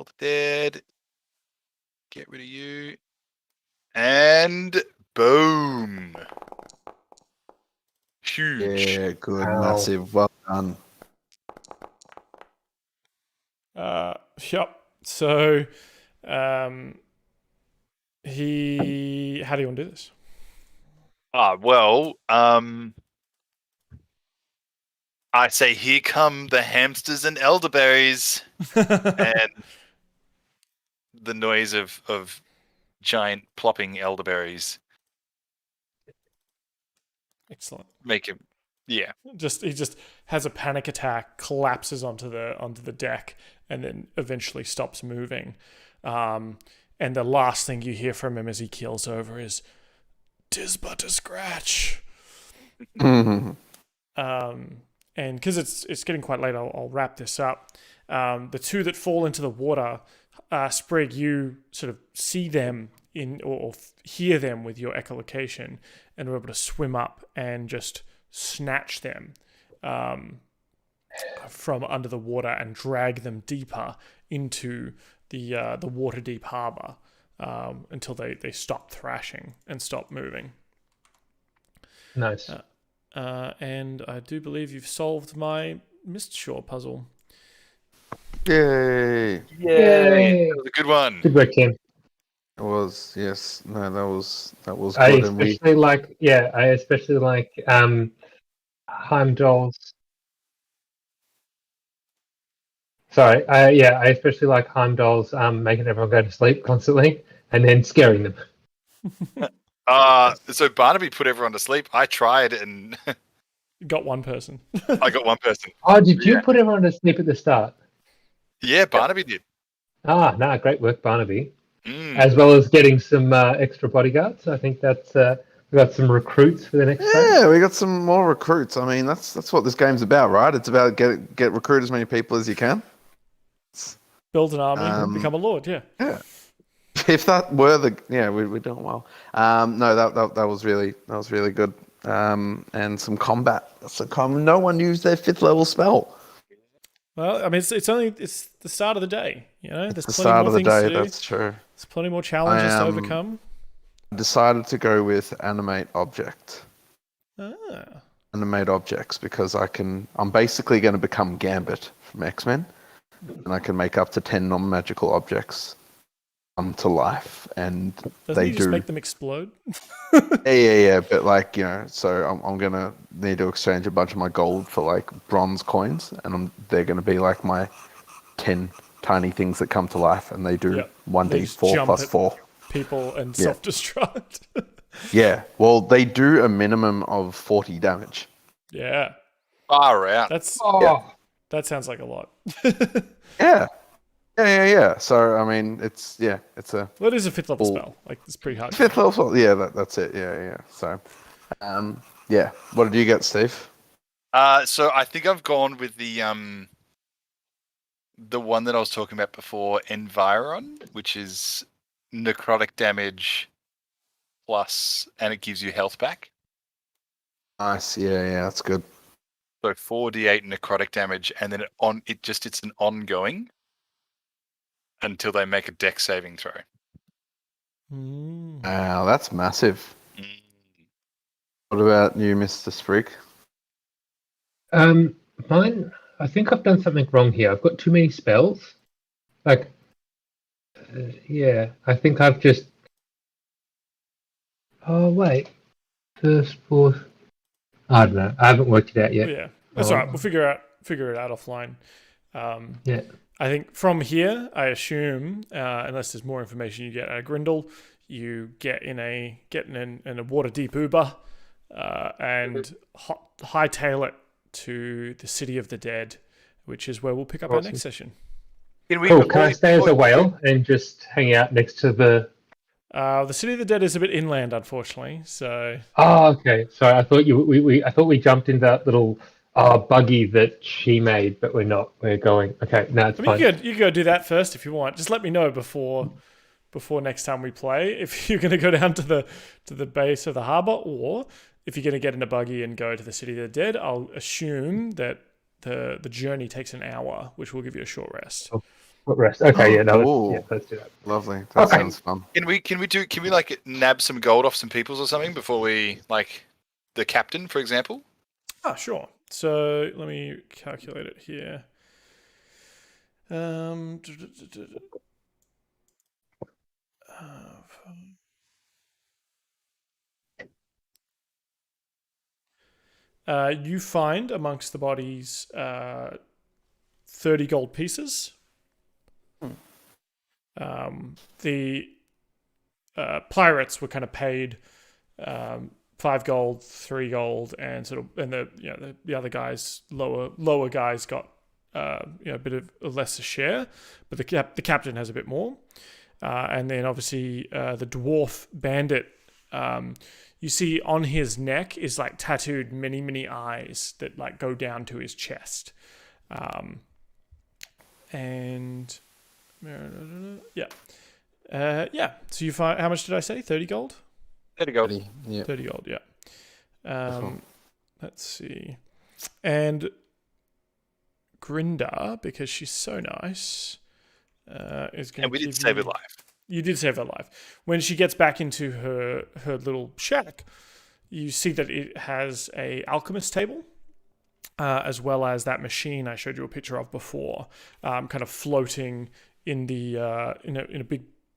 the dead. Get rid of you. And boom. Huge. Yeah, good. Wow. Massive. Well done. Yep. So, how do you want to do this? I say, here come the hamsters and elderberries. And the noise of giant plopping elderberries. Excellent. Make him, yeah. He just has a panic attack, collapses onto the deck, and then eventually stops moving. And the last thing you hear from him as he keels over is, "'Tis but a scratch." And because it's getting quite late, I'll wrap this up. The two that fall into the water, Sprig, you sort of see them or hear them with your echolocation, and are able to swim up and just snatch them from under the water and drag them deeper into the Waterdeep harbour until they stop thrashing and stop moving. Nice. And I do believe you've solved my Mistshore puzzle. Yay! That was a good one. Good work, Tim. It was, yes. No, that was good. I especially like Heimdall's. Sorry, I especially like Heimdall's making everyone go to sleep constantly and then scaring them. So Barnaby put everyone to sleep. I tried and got one person. I got one person. Oh, did you put everyone to sleep at the start? Yeah, Barnaby did. Great work, Barnaby. As well as getting some extra bodyguards. I think that's we got some recruits for the next phase. Yeah, we got some more recruits. I mean, that's what this game's about, right? It's about get recruit as many people as you can. Build an army and become a lord. Yeah. Yeah. If that were we're doing well. No, that was really good. And some combat. No one used their 5th level spell. Well, I mean, it's the start of the day. You know, there's the plenty start more of the things day. to do. That's true. There's plenty more challenges to overcome. Decided to go with animate object. Ah. Animate objects because I'm basically going to become Gambit from X-Men, and I can make up to 10 non-magical objects come to life, and Doesn't they he just do. make them explode? Yeah. But like, so I'm gonna need to exchange a bunch of my gold for like bronze coins, and they're gonna be like my 10 tiny things that come to life, and they do Yep. They just 1d4 jump plus at 4. people and Yeah. self-destruct. Yeah, well, they do a minimum of 40 damage. Yeah. Far out. That sounds like a lot. Yeah. So I mean, it's a Well, it is a 5th level spell. Like, it's pretty hard. 5th level spell. Yeah, that's it. Yeah. So, yeah. What did you get, Steve? So I think I've gone with the one that I was talking about before, Environ, which is necrotic damage plus, and it gives you health back. Nice. Yeah, that's good. So 4d8 necrotic damage, and then it's an ongoing until they make a dex saving throw. Wow, that's massive. Mm. What about you, Mr. Sprig? Mine. I think I've done something wrong here. I've got too many spells. Like, I think I've just. Oh wait, first, fourth. I don't know. I haven't worked it out yet. Yeah, that's all right. We'll figure it out offline. Yeah. I think from here, I assume, unless there's more information you get out of Grindel, you get in a Waterdeep Uber and hightail it to the City of the Dead, which is where we'll pick up our next session. Can I stay as a whale and just hang out next to the? The City of the Dead is a bit inland, unfortunately. So. Oh, okay. So I thought I thought we jumped in that little buggy that she made, but we're not. We're going. Okay, no, it's fine. You could go do that first if you want. Just let me know before next time we play if you're going to go down to the base of the harbour, or if you're going to get in a buggy and go to the City of the Dead. I'll assume that the journey takes an hour, which will give you a short rest. Short rest. Okay, let's do that. Lovely. That sounds fun. Can we like nab some gold off some peoples or something before we, like, the captain, for example? Sure. So let me calculate it here. You find amongst the bodies 30 gold pieces. The pirates were kind of paid 5 gold, 3 gold, and the other guys, lower guys got a bit of a lesser share, but the captain has a bit more, and then obviously the dwarf bandit. You see on his neck is like tattooed many eyes that like go down to his chest, and So you find, how much did I say? 30 gold. 30 gold. 30 gold. Yeah. Let's see, and Grinda, because she's so nice, is going to. And we did save her life. You did save her life. When she gets back into her little shack, you see that it has a alchemist table, as well as that machine I showed you a picture of before, kind of floating in the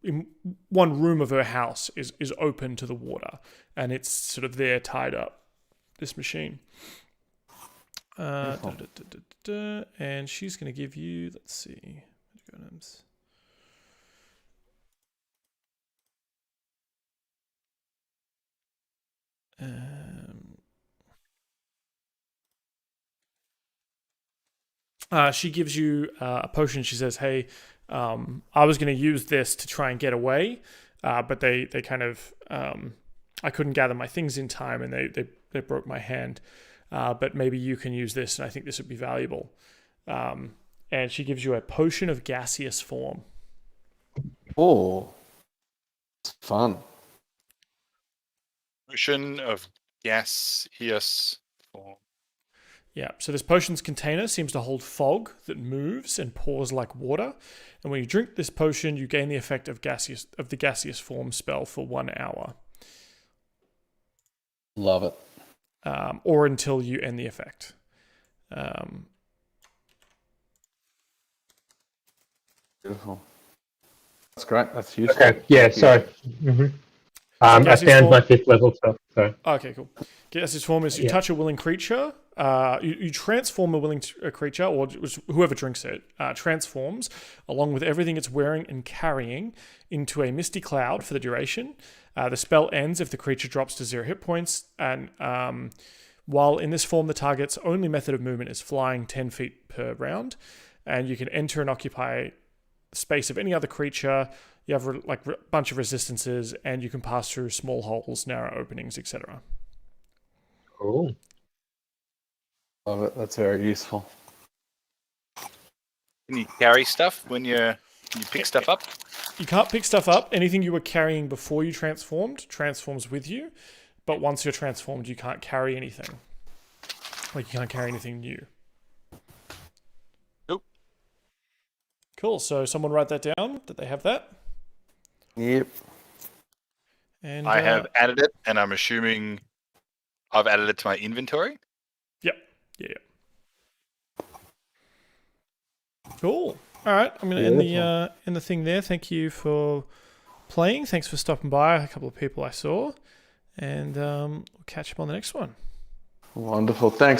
in one room of her house is open to the water, and it's sort of there tied up. This machine. And she's going to give you. Let's see. She gives you a potion. She says, "Hey, I was going to use this to try and get away, but they kind of I couldn't gather my things in time, and they broke my hand. But maybe you can use this, and I think this would be valuable." And she gives you a potion of gaseous form. Oh, it's fun. Potion of gaseous form. Yeah, so this potion's container seems to hold fog that moves and pours like water. And when you drink this potion, you gain the effect of the gaseous form spell for 1 hour. Love it. or until you end the effect. Beautiful. That's great. That's useful. Okay. Yeah. Sorry. I found my 5th level stuff. So. Okay, cool. Gaseous form is you touch a willing creature, you transform a willing creature, or whoever drinks it, transforms, along with everything it's wearing and carrying, into a misty cloud for the duration. The spell ends if the creature drops to 0 hit points, and while in this form, the target's only method of movement is flying 10 feet per round, and you can enter and occupy the space of any other creature. You have a bunch of resistances, and you can pass through small holes, narrow openings, etc. Cool. Love it. That's very useful. Can you carry stuff when you pick stuff up? You can't pick stuff up. Anything you were carrying before you transforms with you. But once you're transformed, you can't carry anything. You can't carry anything new. Nope. Cool. So someone write that down. Did they have that? Yep. And I have added it, and I'm assuming I've added it to my inventory. Yep. Yeah. Cool. All right. I'm going to end the thing there. Thank you for playing. Thanks for stopping by. A couple of people I saw, and we'll catch up on the next one. Wonderful. Thanks.